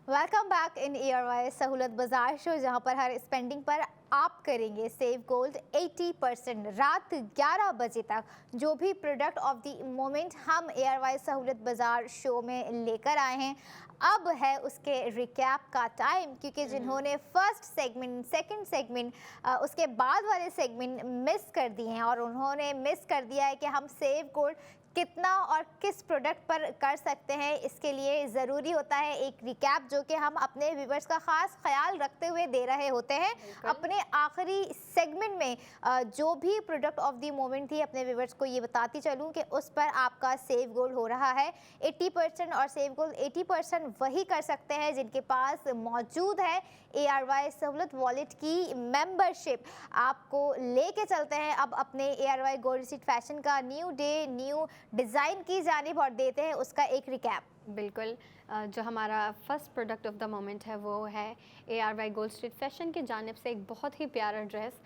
Welcome back in ARY सहूलत बाजार शो, जहां पर हर स्पेंडिंग पर आप करेंगे सेव गोल्ड 80%। रात 11 बजे तक जो भी प्रोडक्ट ऑफ द मोमेंट हम ARY सहूलत बाजार शो में लेकर आए हैं, अब है उसके रिकैप का टाइम, क्योंकि जिन्होंने फर्स्ट सेगमेंट, सेकंड सेगमेंट, उसके बाद वाले सेगमेंट मिस कर दिए हैं, और उन्होंने मिस कर दिया है कि हम सेव गोल्ड कितना और किस प्रोडक्ट पर कर सकते हैं, इसके लिए ज़रूरी होता है एक रिकैप जो कि हम अपने व्यूवर्स का ख़ास ख्याल रखते हुए दे रहे होते हैं। अपने आखिरी सेगमेंट में जो भी प्रोडक्ट ऑफ द मोमेंट थी, अपने व्यूवर्स को ये बताती चलूँ कि उस पर आपका सेव गोल हो रहा है 80% और सेव गोल 80% वही कर सकते हैं जिनके पास मौजूद है ARY सहूलत वॉलेट की मेंबरशिप। आपको लेके चलते हैं अब अपने ARY गोल्ड रिसीट फैशन का न्यू डे न्यू डिज़ाइन की जानिब और देते हैं उसका एक रिकैप। बिल्कुल, जो हमारा first product of the moment है वो है ARY गोल्ड स्ट्रीट फैशन की जानिब से एक बहुत ही प्यारा ड्रेस।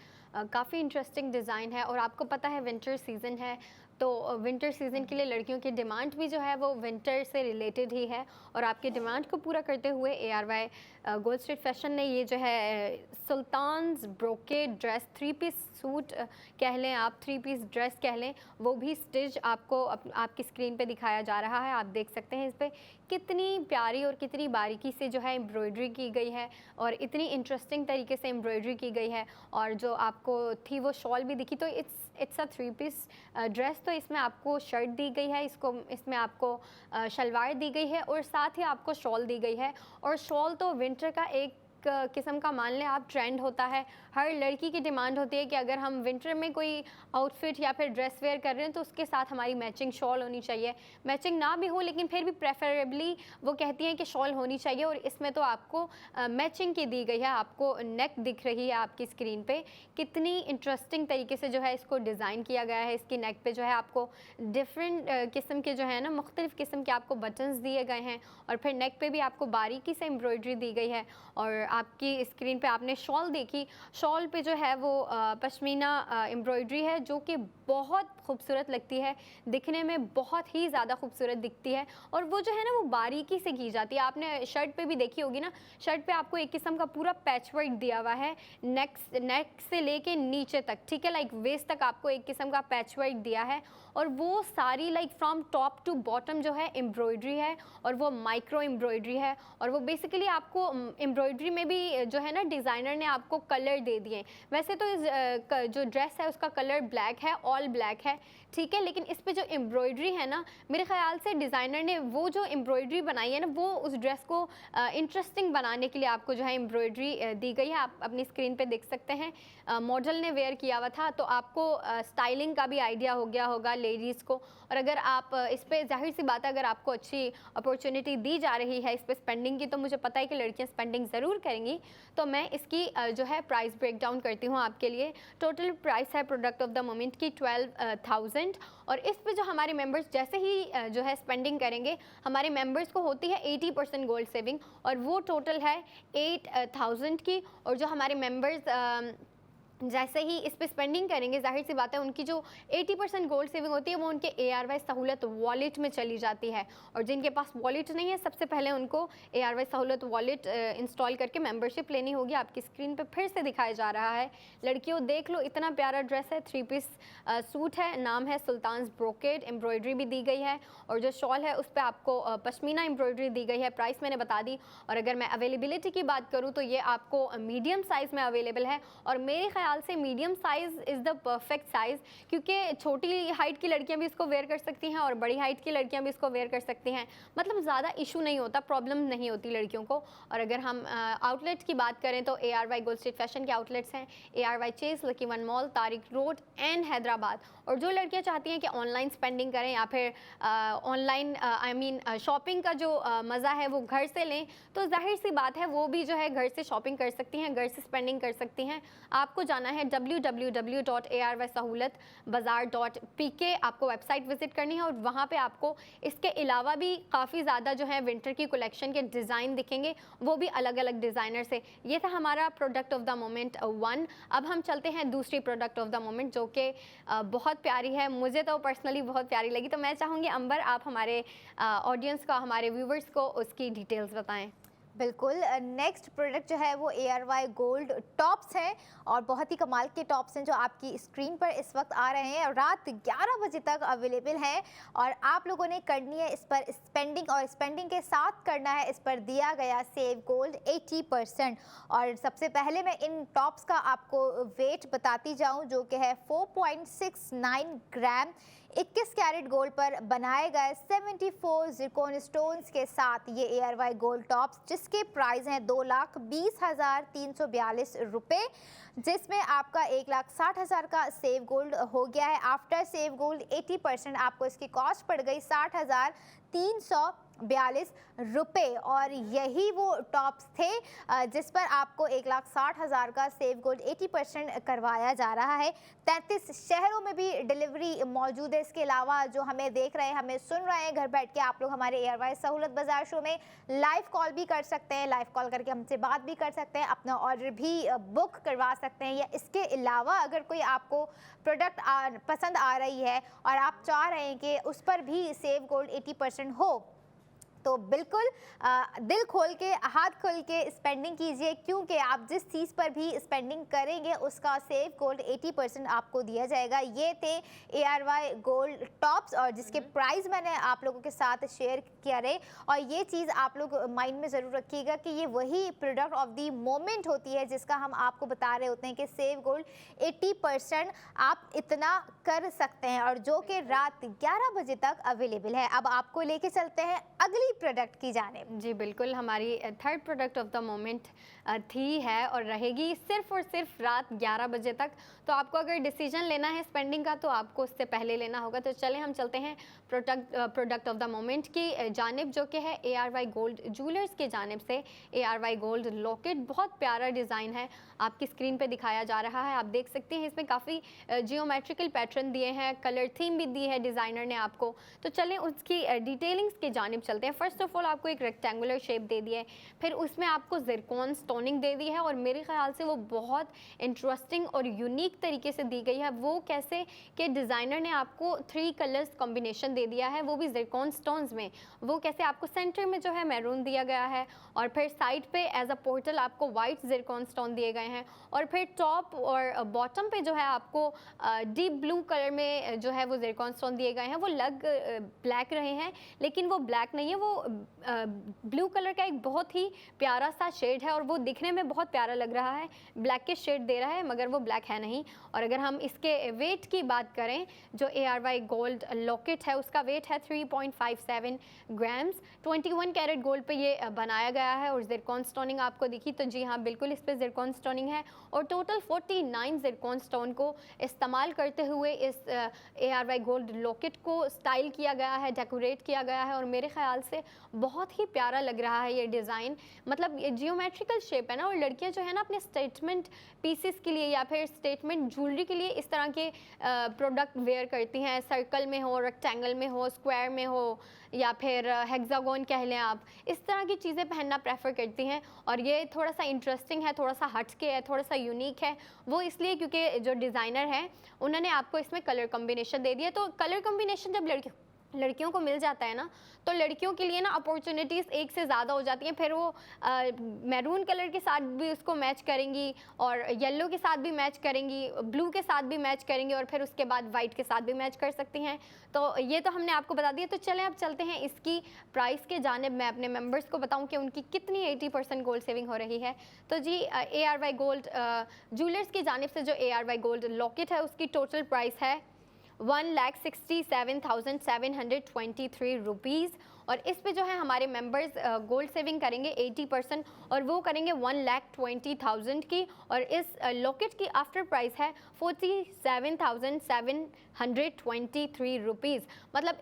काफ़ी इंटरेस्टिंग डिज़ाइन है और आपको पता है विंटर सीज़न है, तो विंटर सीज़न के लिए लड़कियों की डिमांड भी जो है वो विंटर से रिलेटेड ही है। और आपकी डिमांड को पूरा करते हुए ARY गोल्ड स्ट्रीट फैशन ने ये जो है Sultan's Brocade dress 3 piece suit कह लें आप, 3 पीस ड्रेस कह लें, वो भी स्टिच आपको आपकी स्क्रीन पे दिखाया जा रहा है। आप देख सकते हैं इस पे कितनी प्यारी और कितनी बारीकी से जो है एम्ब्रॉयडरी की गई है और इतनी इंटरेस्टिंग तरीके से एम्ब्रॉयडरी की गई है। और जो आपको थी वो शॉल भी दिखी, तो इट्स अ 3 पीस ड्रेस। तो इसमें आपको शर्ट दी गई है, इसमें आपको शलवार दी गई है और साथ ही आपको शॉल दी गई है। और शॉल तो विंटर का एक किस्म का मान लें आप ट्रेंड होता है। हर लड़की की डिमांड होती है कि अगर हम विंटर में कोई आउटफिट या फिर ड्रेस वेयर कर रहे हैं तो उसके साथ हमारी मैचिंग शॉल होनी चाहिए। मैचिंग ना भी हो लेकिन फिर भी प्रेफरेबली वो कहती हैं कि शॉल होनी चाहिए। और इसमें तो आपको मैचिंग की दी गई है। आपको नेक दिख रही है आपकी स्क्रीन पे, कितनी इंटरेस्टिंग तरीके से जो है इसको डिज़ाइन किया गया है। इसकी नेक पे जो है आपको डिफरेंट किस्म के जो है ना मुख्तलिफ़ किस्म के आपको बटन्स दिए गए हैं और फिर नेक पे भी आपको बारीकी से एम्ब्रॉयडरी दी गई है। और आपकी स्क्रीन पे आपने शॉल देखी, शॉल पे जो है वो पश्मीना एम्ब्रॉयडरी है जो कि बहुत खूबसूरत लगती है, दिखने में बहुत ही ज़्यादा खूबसूरत दिखती है। और वो जो है ना वो बारीकी से की जाती है। आपने शर्ट पे भी देखी होगी ना, शर्ट पे आपको एक किस्म का पूरा पैचवर्क दिया हुआ है नेक से लेके नीचे तक, ठीक है, लाइक वेस्ट तक आपको एक किस्म का पैचवर्क दिया है। और वो सारी like from top to bottom जो है एम्ब्रॉयडरी है और वो माइक्रो एम्ब्रॉयडरी है। और वो बेसिकली आपको एम्ब्रॉयडरी में भी जो है ना डिज़ाइनर ने आपको कलर दे दिए। वैसे तो इस जो ड्रेस है उसका कलर ब्लैक है, ऑल ब्लैक है, ठीक है, लेकिन इस पे जो एम्ब्रॉयडरी है ना, मेरे ख्याल से डिज़ाइनर ने वो जो एम्ब्रॉयडरी बनाई है ना वो उस ड्रेस को इंटरेस्टिंग बनाने के लिए आपको जो है एम्ब्रॉयडरी दी गई है। आप अपनी स्क्रीन पे देख सकते हैं, मॉडल ने वेयर किया हुआ था तो आपको स्टाइलिंग का भी आइडिया हो गया होगा लेडीज़ को। और अगर आप इस पे जाहिर सी बात है अगर आपको अच्छी अपॉर्चुनिटी दी जा रही है इस पे स्पेंडिंग की, तो मुझे पता है कि लड़कियां स्पेंडिंग ज़रूर करेंगी। तो मैं इसकी जो है प्राइस ब्रेक डाउन करती हूँ आपके लिए। टोटल प्राइस है प्रोडक्ट ऑफ द मोमेंट की 12,000। और इस पे जो हमारे मेंबर्स जैसे ही जो है स्पेंडिंग करेंगे, हमारे मेंबर्स को होती है 80% गोल्ड सेविंग और वो टोटल है 8,000 की। और जो हमारे मेंबर्स जैसे ही इस पे स्पेंडिंग करेंगे, जाहिर सी बात है उनकी जो 80% गोल्ड सेविंग होती है वो उनके ARY सहूलत वॉलेट में चली जाती है। और जिनके पास वॉलेट नहीं है, सबसे पहले उनको ARY सहूलत वॉलेट इंस्टॉल करके मेंबरशिप लेनी होगी। आपकी स्क्रीन पे फिर से दिखाया जा रहा है। लड़कियों देख लो, इतना प्यारा ड्रेस है, 3 पीस सूट है, नाम है सुल्तान्स ब्रोकेड, एम्ब्रॉयडरी भी दी गई है। और जो शॉल है उस पर आपको पश्मीना एम्ब्रॉयडरी दी गई है। प्राइस मैंने बता दी। और अगर मैं अवेलेबिलिटी की बात करूँ तो ये आपको मीडियम साइज़ में अवेलेबल है। और मेरे ख्याल से medium size is the perfect size, क्योंकि छोटी हाइट की लड़कियां भी इसको वेयर कर सकती हैं और बड़ी हाइट की लड़कियां भी इसको वेयर कर सकती हैं। मतलब ज़्यादा इशू नहीं होता, प्रॉब्लम नहीं होती लड़कियों को। और अगर हम आउटलेट्स की बात करें तो ARY गोल्ड स्ट्रीट फैशन के आउटलेट्स हैं ARY Chase, lucky one mall, Tariq road and Hyderabad. और जो लड़कियां चाहती हैं कि ऑनलाइन स्पेंडिंग करें या फिर ऑनलाइन शॉपिंग का जो मज़ा है वो घर से लें, तो जाहिर सी बात है वो भी जो है घर से शॉपिंग कर सकती हैं, घर से स्पेंडिंग कर सकती हैं। आपको जाना है www.arysahoolatbazaar.pk, आपको वेबसाइट विजिट करनी है और वहाँ पे आपको इसके अलावा भी काफ़ी ज़्यादा जो है विंटर की कलेक्शन के डिज़ाइन दिखेंगे, वो भी अलग अलग डिज़ाइनर से। ये था हमारा प्रोडक्ट ऑफ द मोमेंट 1। अब हम चलते हैं दूसरी प्रोडक्ट ऑफ द मोमेंट जो कि बहुत प्यारी है, मुझे तो पर्सनली बहुत प्यारी लगी। तो मैं चाहूँगी अंबर आप हमारे ऑडियंस को, हमारे व्यूवर्स को उसकी डिटेल्स बताएँ। बिल्कुल, नेक्स्ट प्रोडक्ट जो है वो ARY गोल्ड टॉप्स हैं और बहुत ही कमाल के टॉप्स हैं जो आपकी स्क्रीन पर इस वक्त आ रहे हैं और रात 11 बजे तक अवेलेबल हैं। और आप लोगों ने करनी है इस पर स्पेंडिंग और स्पेंडिंग के साथ करना है इस पर दिया गया सेव गोल्ड 80%। और सबसे पहले मैं इन टॉप्स का आपको वेट बताती जाऊं जो कि है 4.69 ग्राम। 21 कैरेट गोल्ड पर बनाए गए 74 जिरकॉन स्टोन्स के साथ ये ARY गोल्ड टॉप्स, जिसके प्राइस हैं 2,20,342 रुपये, जिसमें आपका 1,60,000 का सेव गोल्ड हो गया है। आफ्टर सेव गोल्ड 80% आपको इसकी कॉस्ट पड़ गई 60,342 रुपये। और यही वो टॉप्स थे जिस पर आपको 1,60,000 का सेव गोल्ड 80% करवाया जा रहा है। 33 शहरों में भी डिलीवरी मौजूद है। इसके अलावा जो हमें देख रहे हैं, हमें सुन रहे हैं घर बैठ के, आप लोग हमारे ARY सहूलत बाजार शो में लाइव कॉल भी कर सकते हैं, लाइव कॉल करके हमसे बात भी कर सकते हैं, अपना ऑर्डर भी बुक करवा सकते हैं। या इसके अलावा अगर कोई आपको प्रोडक्ट पसंद आ रही है और आप चाह रहे हैं कि उस पर भी सेव गोल्ड 80% हो, तो बिल्कुल दिल खोल के, हाथ खोल के स्पेंडिंग कीजिए, क्योंकि आप जिस चीज़ पर भी स्पेंडिंग करेंगे उसका सेव गोल्ड 80% आपको दिया जाएगा। ये थे ARY गोल्ड टॉप्स और जिसके प्राइस मैंने आप लोगों के साथ शेयर किया रहे। और ये चीज़ आप लोग माइंड में ज़रूर रखिएगा कि ये वही प्रोडक्ट ऑफ द मोमेंट होती है जिसका हम आपको बता रहे होते हैं कि सेव गोल्ड 80% आप इतना कर सकते हैं, और जो कि रात 11 बजे तक अवेलेबल है। अब आपको लेके चलते हैं अगली प्रोडक्ट की जानिब। जी बिल्कुल, हमारी third product of the moment थी है और रहेगी सिर्फ और सिर्फ रात 11 बजे तक। तो आपको अगर डिसीजन लेना है स्पेंडिंग का तो आपको उससे पहले लेना होगा। तो चलें हम चलते हैं प्रोडक्ट ऑफ द मोमेंट की जानिब, जो कि है ARY गोल्ड ज्वेलर्स के जानिब से ARY गोल्ड लॉकेट। बहुत प्यारा डिज़ाइन है, आपकी स्क्रीन पे दिखाया जा रहा है, आप देख सकते हैं। इसमें काफ़ी जियोमेट्रिकल पैटर्न दिए हैं, कलर थीम भी दी है डिज़ाइनर ने आपको। तो चलें उसकी डिटेलिंग्स की जानिब चलते हैं। फर्स्ट ऑफ ऑल आपको एक रेक्टेंगुलर शेप दे दी है, फिर उसमें आपको ज़िरकॉन स्टोनिंग दे दी है, और मेरे ख्याल से वो बहुत इंटरेस्टिंग और यूनिक तरीके से दी गई है। वो कैसे कि डिज़ाइनर ने आपको 3 कलर्स कॉम्बिनेशन दे दिया है, वो भी ज़िरकॉन स्टोन्स में। वो कैसे आपको सेंटर में जो है मैरून दिया गया है, और फिर साइड पे एज अ पोर्टल आपको वाइट ज़िरकॉन स्टोन दिए गए हैं, और फिर टॉप और बॉटम पे जो है आपको डीप ब्लू कलर में जो है वो ज़िरकॉन स्टोन दिए गए हैं। वो लग ब्लैक रहे हैं, लेकिन वो ब्लैक नहीं है, वो ब्लू कलर का एक बहुत ही प्यारा सा शेड है, और वो दिखने में बहुत प्यारा लग रहा है। ब्लैक के शेड दे रहा है मगर वो ब्लैक है नहीं। और अगर हम इसके वेट की बात करें, जो ARY गोल्ड लॉकेट है उसका वेट है 3.57 ग्राम्स। 21 कैरेट गोल्ड पे ये बनाया गया है, और ज़िरकॉन स्टोनिंग आपको दिखी तो जी हाँ बिल्कुल इस पे ज़िरकॉन स्टोनिंग है। और टोटल 49 ज़िरकॉन स्टोन को इस्तेमाल करते हुए इस ARY गोल्ड लॉकेट को स्टाइल किया गया है, डेकोरेट किया गया है, और मेरे ख्याल से बहुत ही प्यारा लग रहा है ये डिज़ाइन। मतलब ये जियोमेट्रिकल शेप है ना, और लड़कियां जो है ना अपने स्टेटमेंट पीसेस के लिए या फिर स्टेटमेंट ज्वेलरी के लिए इस तरह के प्रोडक्ट वेयर करती हैं। सर्कल में हो, रेक्टेंगल में हो, स्क्वायर में हो, या फिर हेक्सागोन कह लें आप, इस तरह की चीज़ें पहनना प्रेफर करती हैं। और ये थोड़ा सा इंटरेस्टिंग है, थोड़ा सा हटके है, थोड़ा सा यूनिक है। वो इसलिए क्योंकि जो डिज़ाइनर है उन्होंने आपको इसमें कलर कॉम्बिनेशन दे दिया। तो कलर कॉम्बिनेशन जब लड़कियों को मिल जाता है ना, तो लड़कियों के लिए ना अपॉर्चुनिटीज़ एक से ज़्यादा हो जाती हैं। फिर वो मैरून कलर के साथ भी उसको मैच करेंगी, और येलो के साथ भी मैच करेंगी, ब्लू के साथ भी मैच करेंगी, और फिर उसके बाद वाइट के साथ भी मैच कर सकती हैं। तो ये तो हमने आपको बता दिया। तो चलें अब चलते हैं इसकी प्राइस के जानिब। मैं अपने मेंबर्स को बताऊं कि उनकी कितनी 80% गोल्ड सेविंग हो रही है। तो जी ARY गोल्ड ज्वेलर्स की जानिब से जो ARY गोल्ड लॉकेट है उसकी टोटल प्राइस है 1,67,723 रुपीज़। और इस पे जो है हमारे मेंबर्स गोल्ड सेविंग करेंगे 80%, और वो करेंगे 1,20,000 की। और इस लॉकेट की आफ्टर प्राइस है 47,723 रुपीज़। मतलब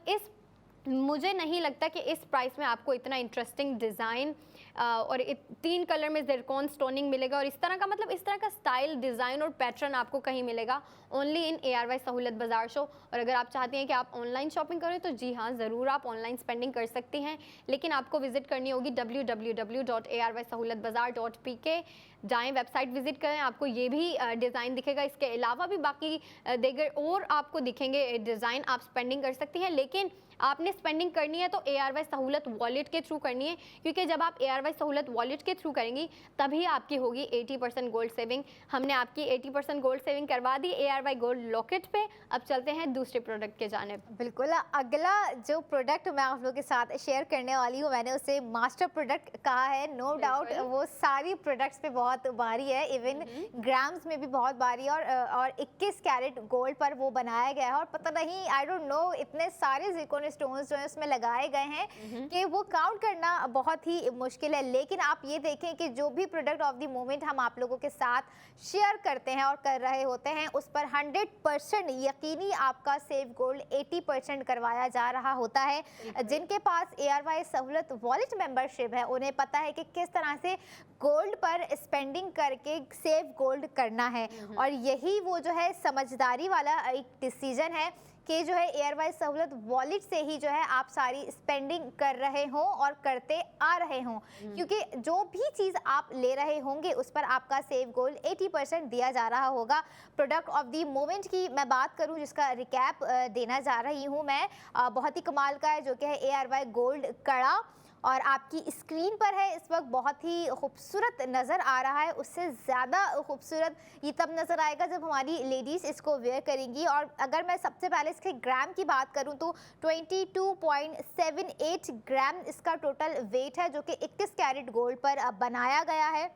मुझे नहीं लगता कि इस प्राइस में आपको इतना इंटरेस्टिंग डिज़ाइन और 3 कलर में ज़िरकॉन स्टोनिंग मिलेगा, और इस तरह का मतलब इस तरह का स्टाइल, डिज़ाइन और पैटर्न आपको कहीं मिलेगा ओनली इन ARY सहूलत बाज़ार शो। और अगर आप चाहते हैं कि आप ऑनलाइन शॉपिंग करें तो जी हाँ ज़रूर आप ऑनलाइन स्पेंडिंग कर सकती हैं, लेकिन आपको विज़िट करनी होगी www.arysahoulatbazaar.pk। जाएँ, वेबसाइट विज़िट करें, आपको ये भी डिज़ाइन दिखेगा। इसके अलावा भी बाकी देगर और आपको दिखेंगे डिज़ाइन, आप स्पेंडिंग कर सकती हैं। लेकिन आपने स्पेंडिंग करनी है तो ARY सहूलत वॉलेट के थ्रू करनी है, क्योंकि जब आप ARY सहूलत वॉलेट के थ्रू करेंगी तभी आपकी होगी 80% गोल्ड सेविंग। हमने आपकी 80% गोल्ड सेविंग करवा दी ARY गोल्ड लॉकेट पे। अब चलते हैं दूसरे प्रोडक्ट के जानिब। बिल्कुल, अगला जो प्रोडक्ट मैं आप लोगों के साथ शेयर करने वाली हूँ, मैंने उसे मास्टर प्रोडक्ट कहा है। नो डाउट वो सारी प्रोडक्ट्स पे बहुत भारी है, इवन ग्राम्स में भी बहुत भारी है, और 21 कैरेट गोल्ड पर वो बनाया गया है। और पता नहीं, आई डोंट नो, इतने सारे ज़िरकोनियम स्टोन्स जो है उसमें लगाए गए हैं कि वो काउंट करना बहुत ही मुश्किल है। लेकिन आप ये देखें कि जो भी प्रोडक्ट ऑफ द मोमेंट हम आप लोगों के साथ शेयर करते हैं और कर रहे होते हैं, उस पर 100% यकीनी आपका सेव गोल्ड 80% करवाया जा रहा होता है। जिनके पास ARY सहूलत वॉलेट मेंबरशिप है उन्हें पता है कि किस तरह से गोल्ड पर स्पेंडिंग करके सेव गोल्ड करना है, और यही वो जो है समझदारी वाला एक डिसीजन है कि जो है ARY सहूलत वॉलेट से ही जो है आप सारी स्पेंडिंग कर रहे हों और करते आ रहे हों, क्योंकि जो भी चीज़ आप ले रहे होंगे उस पर आपका सेव गोल्ड 80% दिया जा रहा होगा। प्रोडक्ट ऑफ द मोमेंट की मैं बात करूं, जिसका रिकैप देना जा रही हूं मैं, बहुत ही कमाल का है, जो कि है ARY गोल्ड कड़ा, और आपकी स्क्रीन पर है इस वक्त। बहुत ही खूबसूरत नज़र आ रहा है, उससे ज़्यादा खूबसूरत ये तब नज़र आएगा जब हमारी लेडीज़ इसको वेयर करेंगी। और अगर मैं सबसे पहले इसके ग्राम की बात करूं तो 22.78 ग्राम इसका टोटल वेट है, जो कि 21 कैरेट गोल्ड पर बनाया गया है।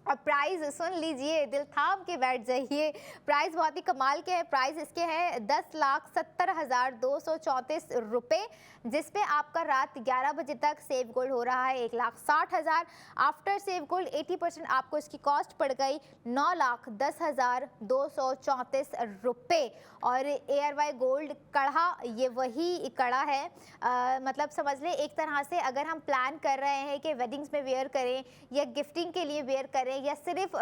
और प्राइस सुन लीजिए, दिल थाम के बैठ जाइए, प्राइस बहुत ही कमाल के हैं। प्राइस इसके हैं 10,70,234 रुपये, जिस पे आपका रात 11 बजे तक सेव गोल्ड हो रहा है 1,60,000। आफ्टर सेव गोल्ड 80% आपको इसकी कॉस्ट पड़ गई 9,10,234 रुपये। और ARY गोल्ड कड़ा, ये वही कड़ा है, मतलब समझ लें एक तरह से अगर हम प्लान कर रहे हैं कि वेडिंग्स में वेयर करें या गिफ्टिंग के लिए वेयर करें, या सिर्फ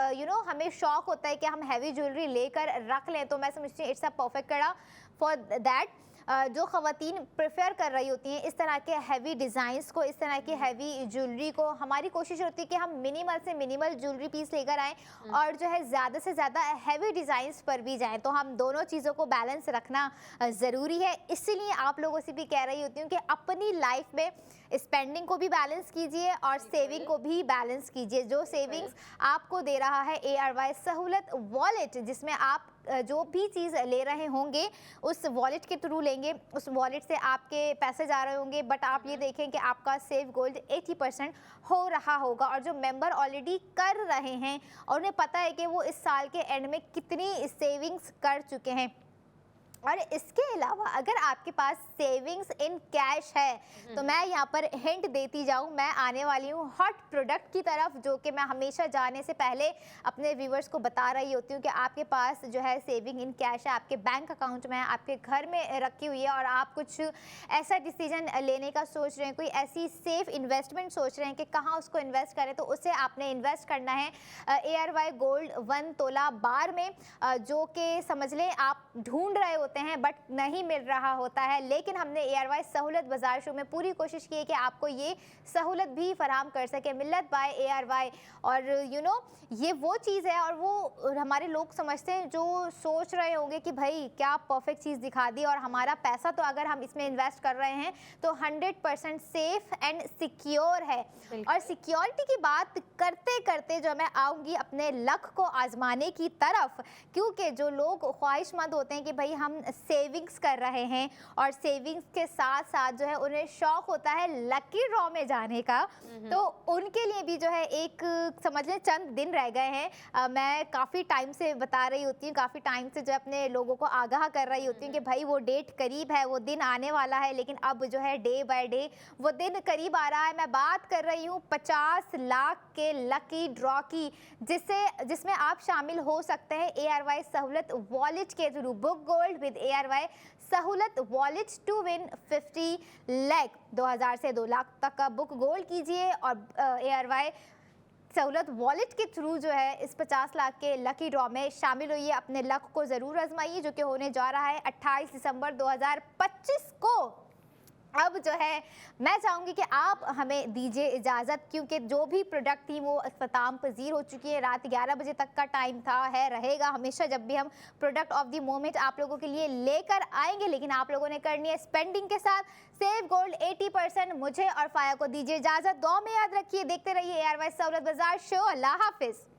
हमें शौक होता है कि हम हैवी ज्वेलरी लेकर रख लें, तो मैं समझती हूँ इट्स अ परफेक्ट कड़ा फॉर दैट। जो ख़वातीन प्रेफर कर रही होती हैं इस तरह के हैवी डिज़ाइंस को, इस तरह की हैवी ज्वेलरी को, हमारी कोशिश होती है कि हम मिनिमल से मिनिमल ज्वेलरी पीस लेकर आएँ और जो है ज़्यादा से ज़्यादा हैवी डिज़ाइंस पर भी जाएं। तो हम दोनों चीज़ों को बैलेंस रखना ज़रूरी है। इसीलिए आप लोगों से भी कह रही होती हूँ कि अपनी लाइफ में स्पेंडिंग को भी बैलेंस कीजिए और सेविंग को भी बैलेंस कीजिए। जो सेविंग्स आपको दे रहा है ARY सहूलत वॉलेट, जिसमें आप जो भी चीज़ ले रहे होंगे उस वॉलेट के थ्रू लेंगे, उस वॉलेट से आपके पैसे जा रहे होंगे, बट आप ये देखें कि आपका सेव गोल्ड 80% हो रहा होगा। और जो मेंबर ऑलरेडी कर रहे हैं और उन्हें पता है कि वो इस साल के एंड में कितनी सेविंग्स कर चुके हैं। और इसके अलावा अगर आपके पास सेविंग्स इन कैश है तो मैं यहाँ पर हिंट देती जाऊँ, मैं आने वाली हूँ हॉट प्रोडक्ट की तरफ, जो कि मैं हमेशा जाने से पहले अपने व्यूवर्स को बता रही होती हूँ कि आपके पास जो है सेविंग इन कैश है, आपके बैंक अकाउंट में है, आपके घर में रखी हुई है, और आप कुछ ऐसा डिसीजन लेने का सोच रहे हैं, कोई ऐसी सेफ इन्वेस्टमेंट सोच रहे हैं कि कहाँ उसको इन्वेस्ट करें, तो उसे आपने इन्वेस्ट करना है ARY गोल्ड 1 तोला बार में, जो कि समझ लें आप ढूंढ रहे होते हैं बट नहीं मिल रहा होता है। लेकिन हमने ARY सहूलत बाजार शो में पूरी कोशिश की है कि आपको ये सहूलत भी फराम कर सके, मिल्लत बाय ARY। और ये वो चीज़ है, और वो हमारे लोग समझते हैं जो सोच रहे होंगे कि भाई क्या परफेक्ट चीज़ दिखा दी, और हमारा पैसा तो अगर हम इसमें इन्वेस्ट कर रहे हैं तो 100% सेफ एंड सिक्योर है। और सिक्योरिटी की बात करते करते जो मैं आऊँगी अपने लक को आजमाने की तरफ, क्योंकि जो लोग ख्वाहिशमंद होते हैं कि भाई हम सेविंग्स कर रहे हैं और सेविंग्स के साथ साथ जो है उन्हें शौक होता है लकी ड्रॉ में जाने का, तो उनके लिए भी जो है एक समझ लें चंद दिन रह गए हैं। मैं काफ़ी टाइम से बता रही होती हूँ, काफ़ी टाइम से जो अपने लोगों को आगाह कर रही होती हूँ कि भाई वो डेट करीब है, वो दिन आने वाला है, लेकिन अब जो है डे बाय डे वो दिन करीब आ रहा है। मैं बात कर रही हूँ 50 लाख के लकी ड्रॉ की, जिसमें आप शामिल हो सकते हैं ARY सहूलत वॉलेट के through. Book gold with ARY सहूलत वॉलेट टू विन 50 लाख, 2000 से 2 लाख तक का बुक गोल्ड कीजिए और ARY सहूलत वॉलेट के थ्रू जो है इस 50 लाख के लकी ड्रॉ में शामिल होइए। अपने लक को ज़रूर आजमाइए, जो कि होने जा रहा है 28 दिसंबर 2025 को। अब जो है मैं चाहूँगी कि आप हमें दीजिए इजाज़त, क्योंकि जो भी प्रोडक्ट थी वो अख्ताम पजीर हो चुकी है। रात 11 बजे तक का टाइम था, है, रहेगा हमेशा जब भी हम प्रोडक्ट ऑफ द मोमेंट आप लोगों के लिए लेकर आएंगे, लेकिन आप लोगों ने करनी है स्पेंडिंग के साथ। Save gold 80%। मुझे और फाया को दीजिए इजाज़त, दुआ में याद रखिए, देखते रहिए ARY सहूलत बाजार शो। अल्लाह हाफिज़।